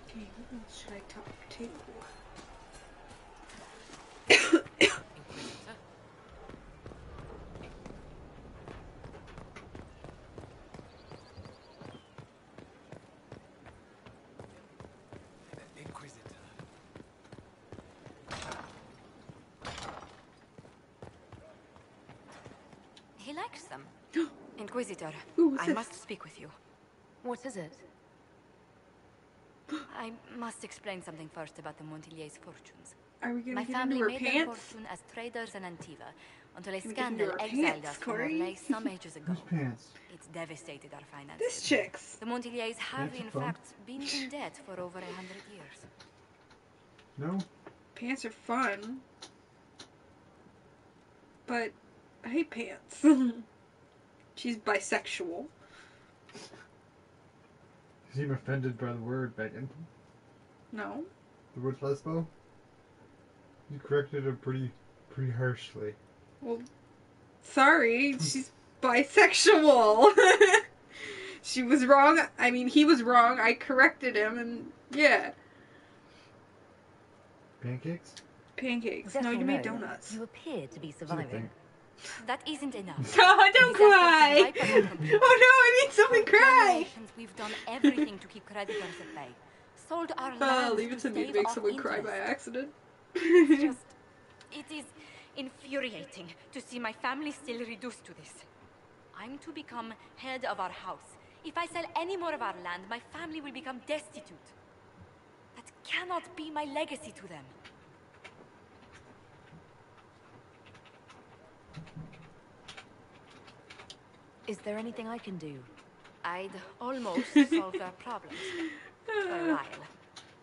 [SPEAKER 2] Okay, what else should I talk to?
[SPEAKER 16] Inquisitor.
[SPEAKER 11] He likes them. Inquisitor,
[SPEAKER 2] Ooh,
[SPEAKER 11] I must speak with you.
[SPEAKER 7] What is it?
[SPEAKER 11] I must explain something first about the Montiliers' fortunes.
[SPEAKER 2] Are we gonna
[SPEAKER 11] My
[SPEAKER 2] get
[SPEAKER 11] family
[SPEAKER 2] into her
[SPEAKER 11] made their
[SPEAKER 2] pants?
[SPEAKER 11] fortune as traders in Antiva until a
[SPEAKER 2] Can we get
[SPEAKER 11] scandal
[SPEAKER 2] into her
[SPEAKER 11] exiled
[SPEAKER 2] pants,
[SPEAKER 11] us from our
[SPEAKER 2] Corey?
[SPEAKER 11] place some ages ago.
[SPEAKER 10] Whose pants?
[SPEAKER 11] It's devastated our finances.
[SPEAKER 2] This chick's.
[SPEAKER 11] The Montiliers have,
[SPEAKER 10] Pants are
[SPEAKER 11] in
[SPEAKER 10] fun.
[SPEAKER 11] fact, been in debt for over 100 years.
[SPEAKER 10] No?
[SPEAKER 2] Pants are fun. But I hate pants. She's bisexual.
[SPEAKER 10] You seem offended by the word, Megan.
[SPEAKER 2] No.
[SPEAKER 10] The word lesbo? You corrected her pretty harshly.
[SPEAKER 2] Well, sorry. She's bisexual. She was wrong. I mean, he was wrong. I corrected him, and yeah.
[SPEAKER 10] Pancakes?
[SPEAKER 2] Pancakes.
[SPEAKER 7] Death
[SPEAKER 2] No,
[SPEAKER 7] or
[SPEAKER 2] you made
[SPEAKER 7] no,
[SPEAKER 2] donuts.
[SPEAKER 7] You appear to be surviving.
[SPEAKER 11] That isn't enough.
[SPEAKER 2] Oh, don't cry!
[SPEAKER 11] Disaster is complete.
[SPEAKER 2] Oh no, I need someone
[SPEAKER 11] For
[SPEAKER 2] cry!
[SPEAKER 11] generations, we've done everything to keep creditors at bay. Sold our land
[SPEAKER 2] Leave it to me to
[SPEAKER 11] stave
[SPEAKER 2] make
[SPEAKER 11] off
[SPEAKER 2] someone cry by
[SPEAKER 11] interest.
[SPEAKER 2] accident.
[SPEAKER 11] It is infuriating to see my family still reduced to this. I'm to become head of our house. If I sell any more of our land, my family will become destitute. That cannot be my legacy to them.
[SPEAKER 7] Is there anything I can do?
[SPEAKER 11] I'd almost solve their problems. For a while.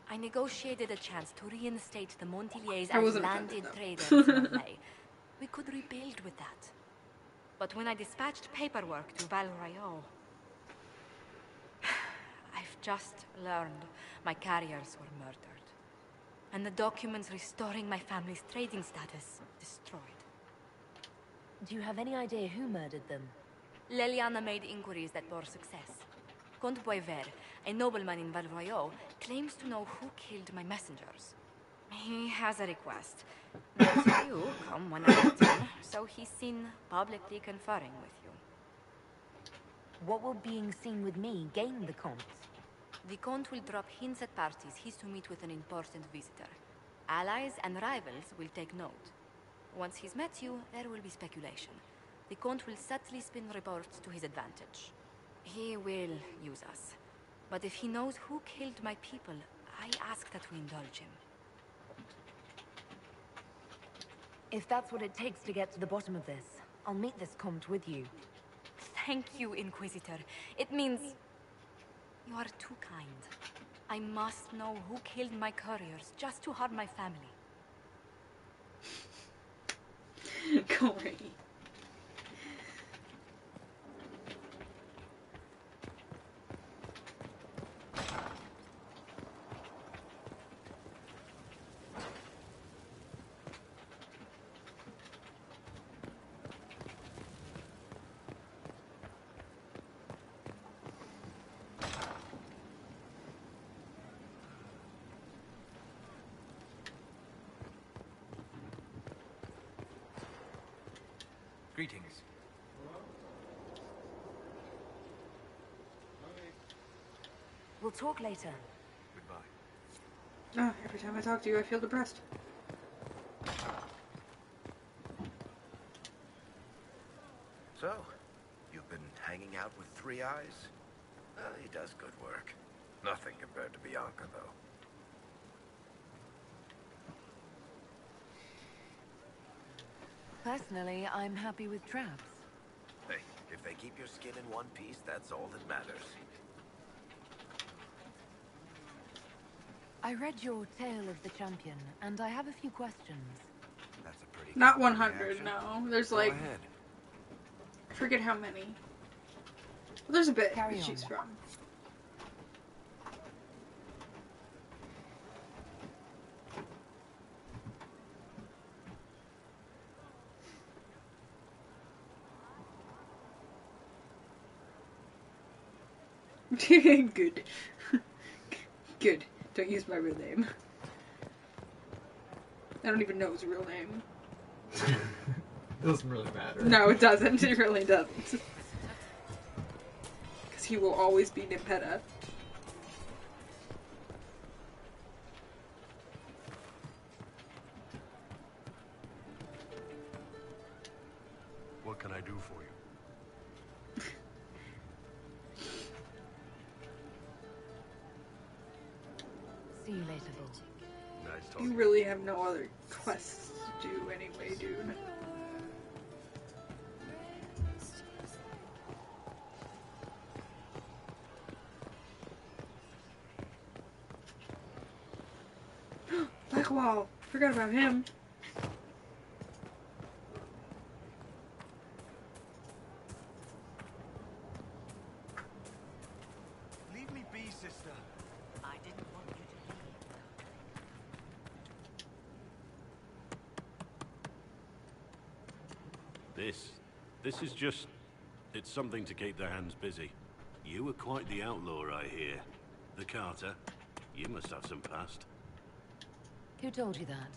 [SPEAKER 11] I negotiated a chance to reinstate the Montiliers as landed traders in Orlais. We could rebuild with that. But when I dispatched paperwork to Val Royeaux, I've just learned my carriers were murdered. And the documents restoring my family's trading status destroyed.
[SPEAKER 7] Do you have any idea who murdered them?
[SPEAKER 11] Leliana made inquiries that bore success. Comte Boisvert, a nobleman in Val Royeaux, claims to know who killed my messengers. He has a request that you come when I return, so he's seen publicly conferring with you.
[SPEAKER 7] What will being seen with me gain the Comte?
[SPEAKER 11] The Comte will drop hints at parties he's to meet with an important visitor. Allies and rivals will take note. Once he's met you, there will be speculation. The Comte will subtly spin reports to his advantage. He will use us. But if he knows who killed my people, I ask that we indulge him.
[SPEAKER 7] If that's what it takes to get to the bottom of this, I'll meet this Comte with you.
[SPEAKER 11] Thank you, Inquisitor. It means you are too kind. I must know who killed my couriers just to harm my family.
[SPEAKER 2] Corey.
[SPEAKER 13] Greetings.
[SPEAKER 7] We'll talk later.
[SPEAKER 13] Goodbye.
[SPEAKER 2] Oh, every time I talk to you, I feel depressed.
[SPEAKER 9] So, you've been hanging out with Three Eyes? He does good work. Nothing compared to Bianca, though.
[SPEAKER 7] Personally, I'm happy with traps.
[SPEAKER 9] Hey, if they keep your skin in one piece, that's all that matters.
[SPEAKER 7] I read your Tale of the Champion, and I have a few questions.
[SPEAKER 9] That's a pretty
[SPEAKER 2] Not 100, no. There's
[SPEAKER 9] Go
[SPEAKER 2] like...
[SPEAKER 9] ahead.
[SPEAKER 2] I forget how many. Well, there's a bit
[SPEAKER 7] Carry
[SPEAKER 2] to choose
[SPEAKER 7] on.
[SPEAKER 2] from. Good. Good. Don't use my real name. I don't even know his real name.
[SPEAKER 10] It doesn't really matter.
[SPEAKER 2] No, it doesn't. It really doesn't. Because he will always be Nimpeta.
[SPEAKER 17] What can I do for you?
[SPEAKER 7] See you later, Bull.
[SPEAKER 17] Nice talking.
[SPEAKER 2] You really have no other quests to do anyway, dude. Blackwall! Forgot about him.
[SPEAKER 19] Leave me be, sister. I didn't want you to leave.
[SPEAKER 1] This is just... it's something to keep their hands busy. You were quite the outlaw, I hear. The Carter. You must have some past.
[SPEAKER 7] Who told you that?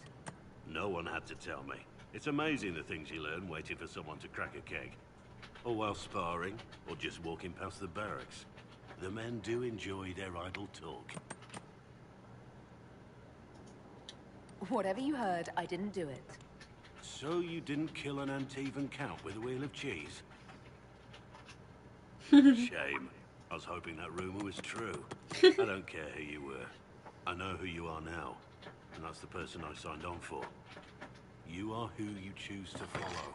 [SPEAKER 1] No one had to tell me. It's amazing the things you learn waiting for someone to crack a keg. Or while sparring, or just walking past the barracks. The men do enjoy their idle talk.
[SPEAKER 7] Whatever you heard, I didn't do it.
[SPEAKER 1] So you didn't kill an Antivan count with a wheel of cheese? Shame. I was hoping that rumor was true. I don't care who you were. I know who you are now. And that's the person I signed on for. You are who you choose to follow.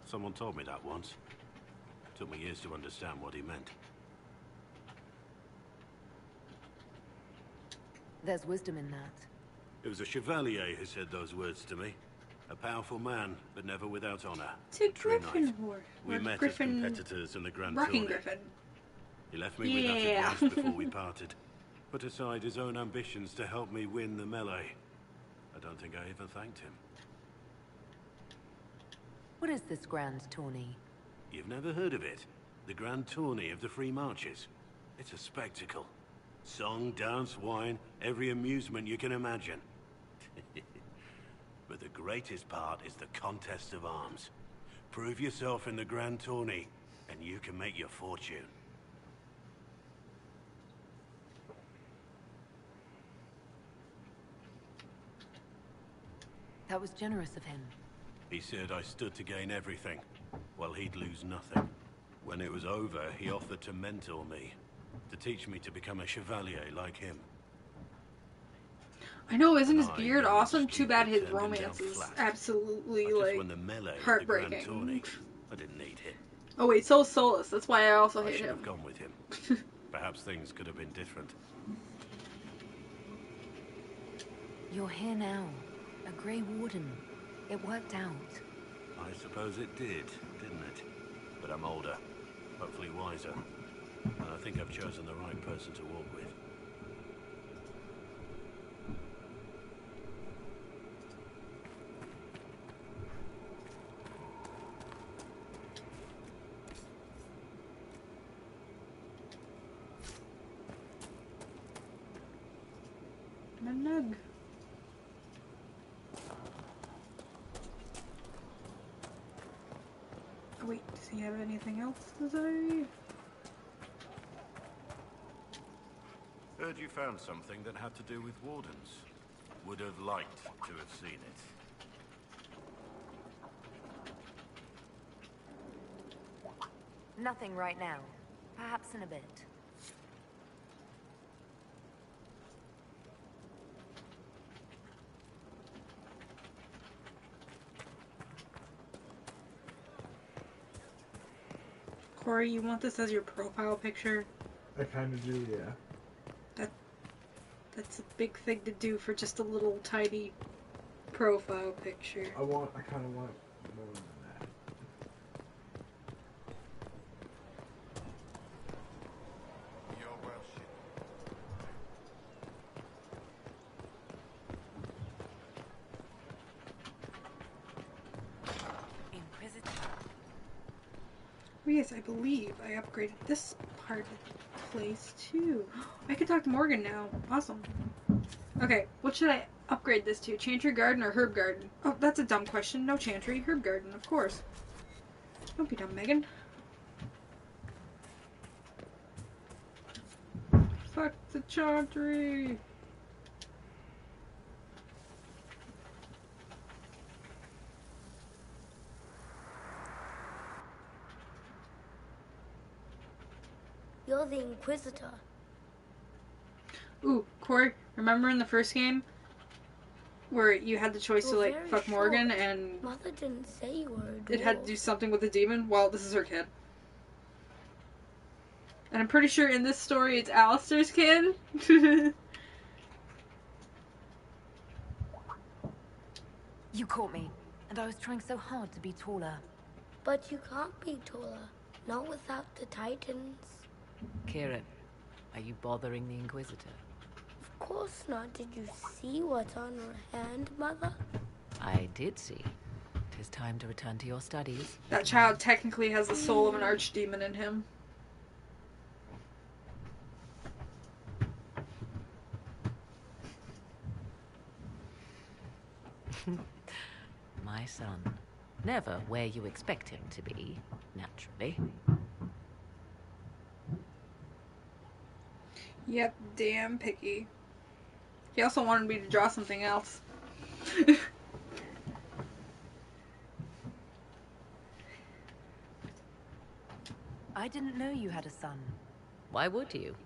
[SPEAKER 1] Someone told me that once. Took me years to understand what he meant.
[SPEAKER 7] There's wisdom in that.
[SPEAKER 1] It was a chevalier who said those words to me. A powerful man, but never without honor.
[SPEAKER 2] It's a griffin horse.
[SPEAKER 1] We met
[SPEAKER 2] Griffin...
[SPEAKER 1] as competitors in the Grand
[SPEAKER 2] Rocking
[SPEAKER 1] Tourney.
[SPEAKER 2] Griffin.
[SPEAKER 1] He left me with that advice before we parted. Put aside his own ambitions to help me win the melee. I don't think I even thanked him.
[SPEAKER 7] What is this grand tourney?
[SPEAKER 1] You've never heard of it? The Grand Tourney of the Free Marches. It's a spectacle. Song, dance, wine, every amusement you can imagine. But the greatest part is the contest of arms. Prove yourself in the Grand Tourney, and you can make your fortune.
[SPEAKER 7] That was generous of him.
[SPEAKER 1] He said I stood to gain everything, while he'd lose nothing. When it was over, he offered to mentor me, to teach me to become a chevalier like him.
[SPEAKER 2] I know, isn't his beard awesome? Too bad his romance is absolutely, like, heartbreaking.
[SPEAKER 1] I didn't need him.
[SPEAKER 2] Oh wait, so's Solus. That's why I also
[SPEAKER 1] I
[SPEAKER 2] hate
[SPEAKER 1] should
[SPEAKER 2] him.
[SPEAKER 1] have gone with him. Perhaps things could have been different.
[SPEAKER 7] You're here now. A Grey Warden. It worked out.
[SPEAKER 1] I suppose it did, didn't it? But I'm older, hopefully wiser. And I think I've chosen the right person to walk with.
[SPEAKER 2] Nug. Oh, wait, does he have anything else to say?
[SPEAKER 1] Heard you found something that had to do with wardens. Would have liked to have seen it.
[SPEAKER 7] Nothing right now. Perhaps in a bit.
[SPEAKER 2] Corey, you want this as your profile picture?
[SPEAKER 10] I kind of do, yeah.
[SPEAKER 2] That's a big thing to do for just a little tiny profile picture.
[SPEAKER 10] I kind of want more than that.
[SPEAKER 14] Your worship.
[SPEAKER 11] Inquisitor.
[SPEAKER 2] Oh yes, I believe I upgraded this part of the place too. I can talk to Morgan now. Awesome. Okay, what should I upgrade this to? Chantry Garden or Herb Garden? Oh, that's a dumb question. No Chantry, Herb Garden, of course. Don't be dumb, Megan. Fuck the Chantry.
[SPEAKER 8] You're the Inquisitor.
[SPEAKER 2] Ooh, Corey, remember in the first game where you had the choice to, like, fuck Morgan and
[SPEAKER 8] Mother didn't say you were a dwarf.
[SPEAKER 2] it had to do something with the demon? Well, this is her kid. And I'm pretty sure in this story it's Alistair's kid.
[SPEAKER 7] You caught me, and I was trying so hard to be taller.
[SPEAKER 8] But you can't be taller. Not without the Titans.
[SPEAKER 22] Kieran, are you bothering the Inquisitor?
[SPEAKER 8] Of course not. Did you see what's on her hand, Mother?
[SPEAKER 22] I did see. 'Tis time to return to your studies.
[SPEAKER 2] That child technically has the soul of an archdemon in him.
[SPEAKER 22] My son. Never where you expect him to be, naturally.
[SPEAKER 2] Yep, damn picky. He also wanted me to draw something else.
[SPEAKER 7] I didn't know you had a son.
[SPEAKER 22] Why would you?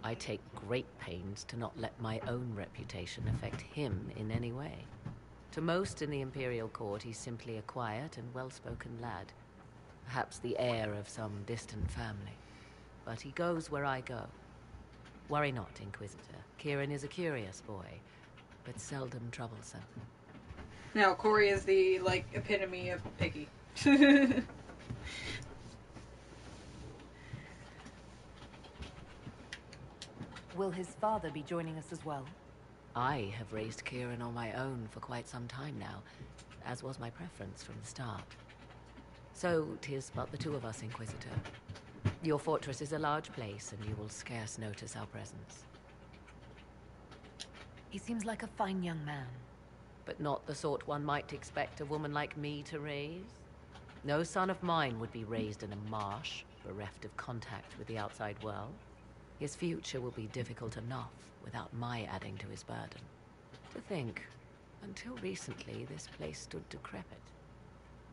[SPEAKER 22] I take great pains to not let my own reputation affect him in any way. To most in the Imperial Court, he's simply a quiet and well-spoken lad. Perhaps the heir of some distant family. But he goes where I go. Worry not, Inquisitor. Kieran is a curious boy, but seldom troublesome.
[SPEAKER 2] No, Corey is the, like, epitome of picky.
[SPEAKER 7] Will his father be joining us as well?
[SPEAKER 22] I have raised Kieran on my own for quite some time now, as was my preference from the start. So, 'tis but the two of us, Inquisitor. Your fortress is a large place, and you will scarce notice our presence.
[SPEAKER 7] He seems like a fine young man.
[SPEAKER 22] But not the sort one might expect a woman like me to raise. No son of mine would be raised in a marsh, bereft of contact with the outside world. His future will be difficult enough without my adding to his burden. To think, until recently this place stood decrepit,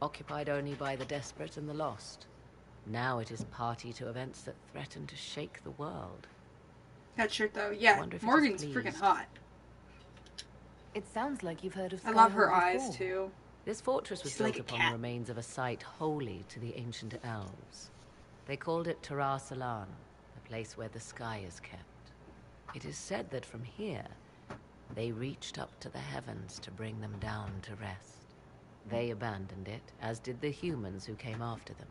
[SPEAKER 22] occupied only by the desperate and the lost. Now it is party to events that threaten to shake the world.
[SPEAKER 2] That shirt, though, yeah, Morgan's freaking hot.
[SPEAKER 7] It sounds like you've heard of
[SPEAKER 2] I love her
[SPEAKER 7] Skyhold
[SPEAKER 2] eyes,
[SPEAKER 7] before.
[SPEAKER 2] too.
[SPEAKER 22] This fortress was
[SPEAKER 2] She's
[SPEAKER 22] built
[SPEAKER 2] like a
[SPEAKER 22] upon
[SPEAKER 2] cat.
[SPEAKER 22] the remains of a site holy to the ancient elves. They called it Tarar Salan, a place where the sky is kept. It is said that from here, they reached up to the heavens to bring them down to rest. They abandoned it, as did the humans who came after them.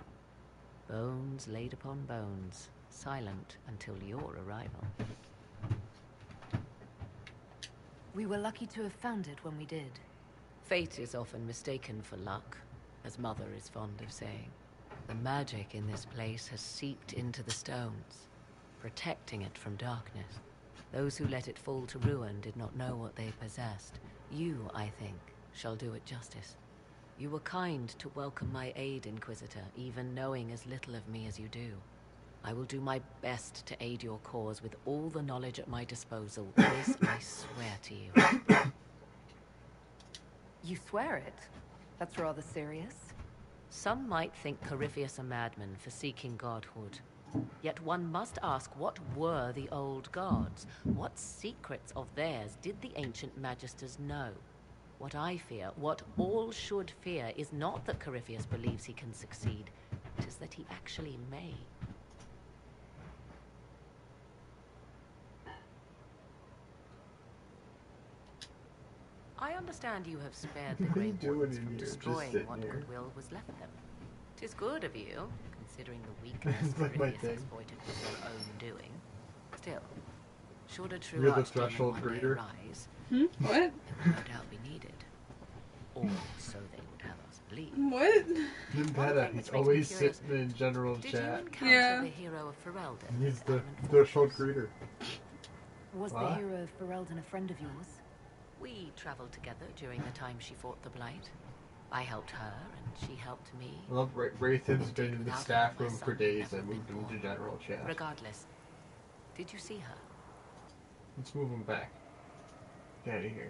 [SPEAKER 22] Bones laid upon bones, silent until your arrival.
[SPEAKER 7] We were lucky to have found it when we did.
[SPEAKER 22] Fate is often mistaken for luck, as Mother is fond of saying. The magic in this place has seeped into the stones, protecting it from darkness. Those who let it fall to ruin did not know what they possessed. You, I think, shall do it justice. You were kind to welcome my aid, Inquisitor, even knowing as little of me as you do. I will do my best to aid your cause with all the knowledge at my disposal. This I swear to you.
[SPEAKER 7] You swear it? That's rather serious.
[SPEAKER 22] Some might think Corypheus a madman for seeking godhood. Yet one must ask, what were the old gods? What secrets of theirs did the ancient magisters know? What I fear, what all should fear, is not that Corypheus believes he can succeed. It is that he actually may. I understand you have spared the Grey Wardens from destroying what goodwill was left them. 'Tis good of you, considering the weakness Corypheus exploited was your own doing. Still, should a true archdemon one day rise,
[SPEAKER 2] What?
[SPEAKER 22] it will no doubt be needed. Or so they would have us believe.
[SPEAKER 2] What?
[SPEAKER 10] Nimpeta, he's always sitting in general
[SPEAKER 22] Did
[SPEAKER 10] chat.
[SPEAKER 22] you encounter the hero of Ferelden?
[SPEAKER 10] He's the threshold greeter.
[SPEAKER 7] Was the hero of Ferelden a friend of yours?
[SPEAKER 22] We traveled together during the time she fought the Blight. I helped her, and she helped me.
[SPEAKER 10] I love Wraithen's been in the staff room for days. I moved him to general chat.
[SPEAKER 22] Regardless, did you see her?
[SPEAKER 10] Let's move him back. Get out of here.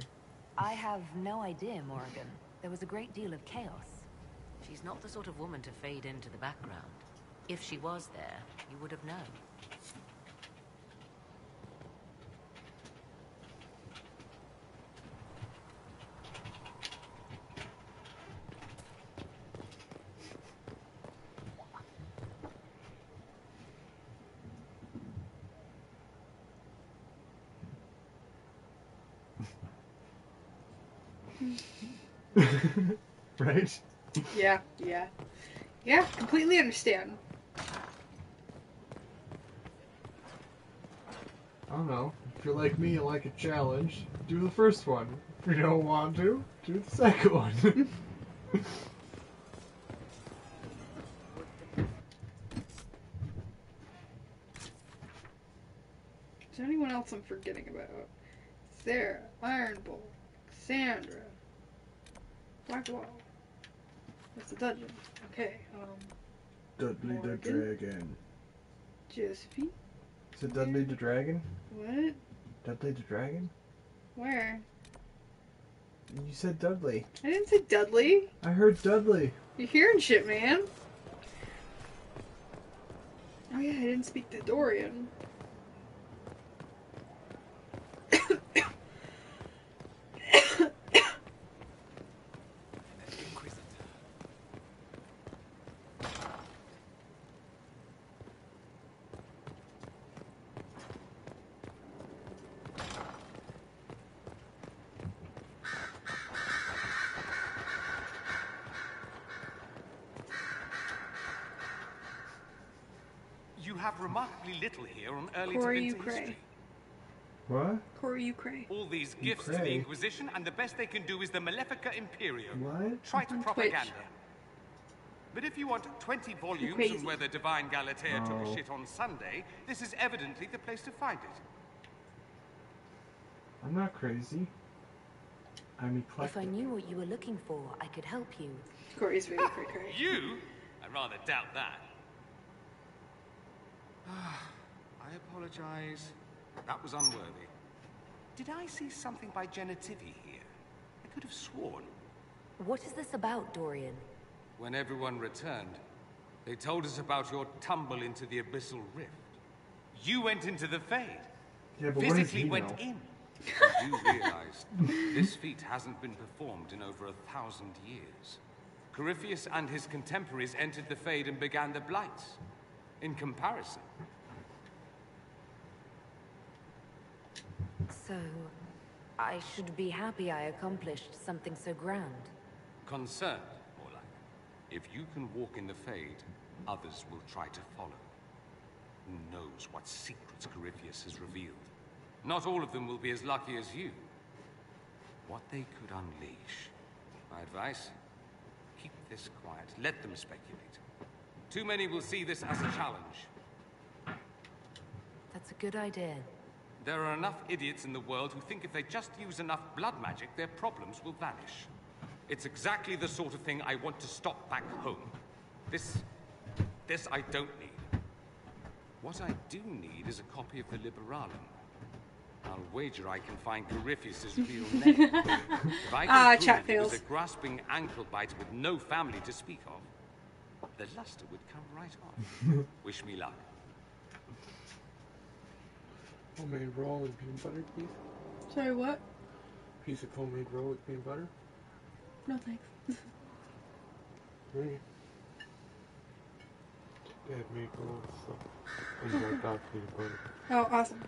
[SPEAKER 7] I have no idea, Morgan. There was a great deal of chaos.
[SPEAKER 22] She's not the sort of woman to fade into the background. If she was there, you would have known.
[SPEAKER 10] Right?
[SPEAKER 2] Yeah, yeah. Yeah, completely understand.
[SPEAKER 10] I don't know. If you're like me and like a challenge, do the first one. If you don't want to, do the second one.
[SPEAKER 2] Is there anyone else I'm forgetting about? Sarah, Ironbolt, Cassandra, Black wall. That's a dungeon. Okay.
[SPEAKER 10] Dudley the Dragon.
[SPEAKER 2] Josephine?
[SPEAKER 10] Is it Dudley the Dragon?
[SPEAKER 2] What?
[SPEAKER 10] Dudley the Dragon?
[SPEAKER 2] Where?
[SPEAKER 10] You said Dudley.
[SPEAKER 2] I didn't say Dudley.
[SPEAKER 10] I heard Dudley.
[SPEAKER 2] You're hearing shit, man. Oh yeah, I didn't speak to Dorian.
[SPEAKER 4] You have remarkably little here on early
[SPEAKER 2] Corey
[SPEAKER 4] Da Vinci
[SPEAKER 2] Ukraine.
[SPEAKER 4] history.
[SPEAKER 10] What?
[SPEAKER 2] Corey Ukraine.
[SPEAKER 4] All these gifts to the
[SPEAKER 10] Ukraine?
[SPEAKER 4] Inquisition, and the best they can do is the Malefica Imperium.
[SPEAKER 10] What?
[SPEAKER 4] Trite
[SPEAKER 2] On
[SPEAKER 4] propaganda.
[SPEAKER 2] Twitch.
[SPEAKER 4] But if you want 20 volumes
[SPEAKER 2] crazy.
[SPEAKER 4] on whether Divine Galatea took
[SPEAKER 10] Oh.
[SPEAKER 4] a shit on Sunday, this is evidently the place to find it.
[SPEAKER 10] I'm not crazy. I'm eclectic.
[SPEAKER 7] If I knew what you were looking for, I could help you.
[SPEAKER 2] Corey's really cray.
[SPEAKER 4] You? I rather doubt that. I apologize. That was unworthy. Did I see something by Genitivi here? I could have sworn.
[SPEAKER 7] What is this about, Dorian?
[SPEAKER 4] When everyone returned, they told us about your tumble into the abyssal rift. You went into the Fade.
[SPEAKER 10] Yeah, but what does
[SPEAKER 4] Physically
[SPEAKER 10] he
[SPEAKER 4] went
[SPEAKER 10] know?
[SPEAKER 4] in. And you realized this feat hasn't been performed in over 1,000 years. Corypheus and his contemporaries entered the Fade and began the Blights. In comparison.
[SPEAKER 7] So, I should be happy I accomplished something so grand.
[SPEAKER 4] Concerned, more like. If you can walk in the Fade, others will try to follow. Who knows what secrets Corypheus has revealed? Not all of them will be as lucky as you. What they could unleash. My advice? Keep this quiet. Let them speculate. Too many will see this as a challenge.
[SPEAKER 7] That's a good idea.
[SPEAKER 4] There are enough idiots in the world who think if they just use enough blood magic, their problems will vanish. It's exactly the sort of thing I want to stop back home. This I don't need. What I do need is a copy of the Liberalum. I'll wager I can find Corypheus' real name. If I can
[SPEAKER 2] chat
[SPEAKER 4] prove it was
[SPEAKER 2] fails.
[SPEAKER 4] a grasping ankle bite with no family to speak of, the luster would come right on. Wish me luck.
[SPEAKER 18] Homemade roll with peanut butter, please.
[SPEAKER 2] Sorry, what?
[SPEAKER 18] Piece of homemade roll with peanut butter.
[SPEAKER 2] No thanks.
[SPEAKER 18] Really? Dad made rolls, so I got peanut butter.
[SPEAKER 2] Oh, awesome.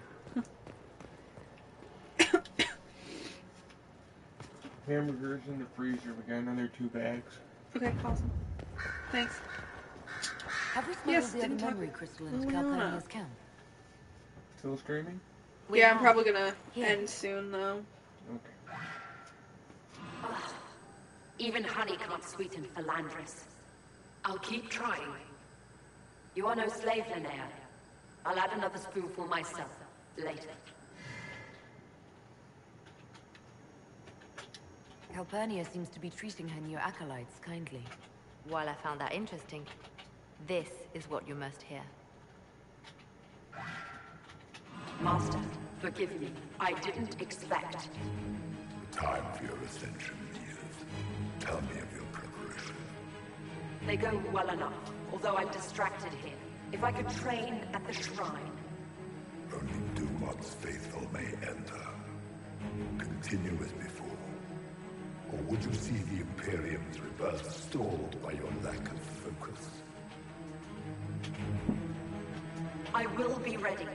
[SPEAKER 10] Hamburgers in the freezer. We got another 2 bags.
[SPEAKER 2] Okay, awesome. Thanks.
[SPEAKER 7] Have we smuggled
[SPEAKER 2] Yes,
[SPEAKER 7] the other
[SPEAKER 2] didn't talk-
[SPEAKER 7] memory crystal into
[SPEAKER 2] Oh, no.
[SPEAKER 7] Calpurnia's camp?
[SPEAKER 10] Still screaming?
[SPEAKER 7] We
[SPEAKER 2] Yeah, I'm
[SPEAKER 7] have.
[SPEAKER 2] probably gonna
[SPEAKER 7] Here.
[SPEAKER 2] end soon, though.
[SPEAKER 10] Okay.
[SPEAKER 12] Even honey can't sweeten Philandris. I'll keep trying. You are no slave, Linnea. I'll add another spoonful myself, later.
[SPEAKER 7] Calpurnia seems to be treating her new acolytes kindly.
[SPEAKER 23] While I found that interesting, this is what you must hear.
[SPEAKER 12] Master, forgive me. I didn't expect.
[SPEAKER 24] The time for your ascension is. Tell me of your preparation.
[SPEAKER 12] They go well enough, although I'm distracted here. If I could train at the shrine.
[SPEAKER 24] Only Dumont's faithful may enter. Continue as before. Or would you see the Imperium's rebirth stalled by your lack of focus?
[SPEAKER 12] I will be ready.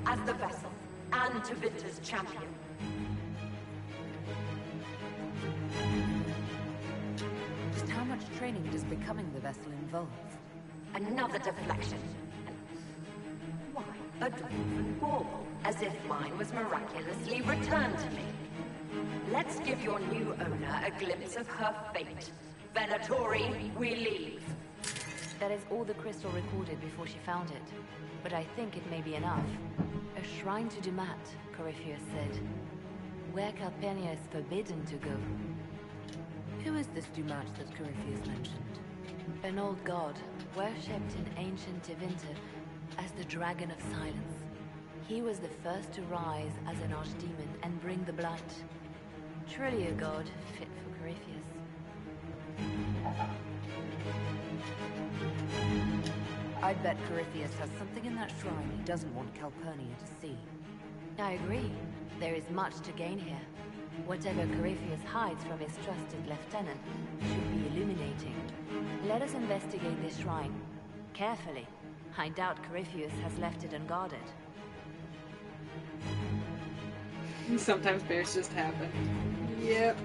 [SPEAKER 12] As the vessel, and Tevinter's champion.
[SPEAKER 7] Just how much training does becoming the vessel involve?
[SPEAKER 12] Another deflection. Why? A dwarven bauble, as if mine was miraculously returned to me. Let's give your new owner a glimpse of her fate. Venatori, we leave.
[SPEAKER 23] That is all the crystal recorded before she found it. But I think it may be enough. A shrine to Dumat, Corypheus said. Where Calpurnia is forbidden to go.
[SPEAKER 7] Who is this Dumat that Corypheus mentioned? An old god, worshipped in ancient Tevinter as the Dragon of Silence. He was the first to rise as an archdemon and bring the blight. Truly a god fit for Corypheus. I bet Corypheus has something in that shrine he doesn't want Calpurnia to see. I agree. There is much to gain here. Whatever Corypheus hides from his trusted lieutenant should be illuminating. Let us investigate this shrine. Carefully. I doubt Corypheus has left it unguarded.
[SPEAKER 2] Sometimes bears just happen. Yep.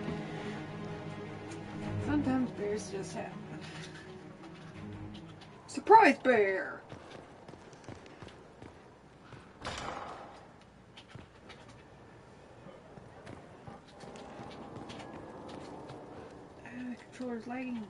[SPEAKER 2] Sometimes bears just happen. Surprise bear! The controller's lagging.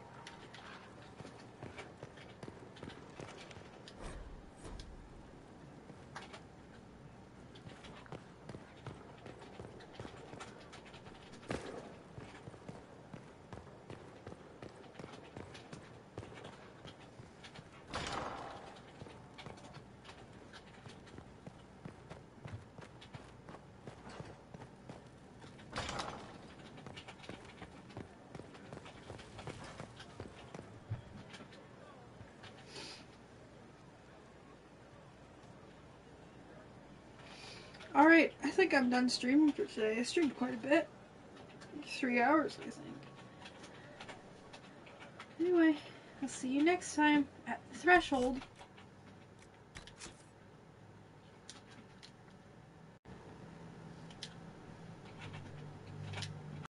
[SPEAKER 2] Alright, I think I'm done streaming for today. I streamed quite a bit. 3 hours, I think. Anyway, I'll see you next time at the Threshold.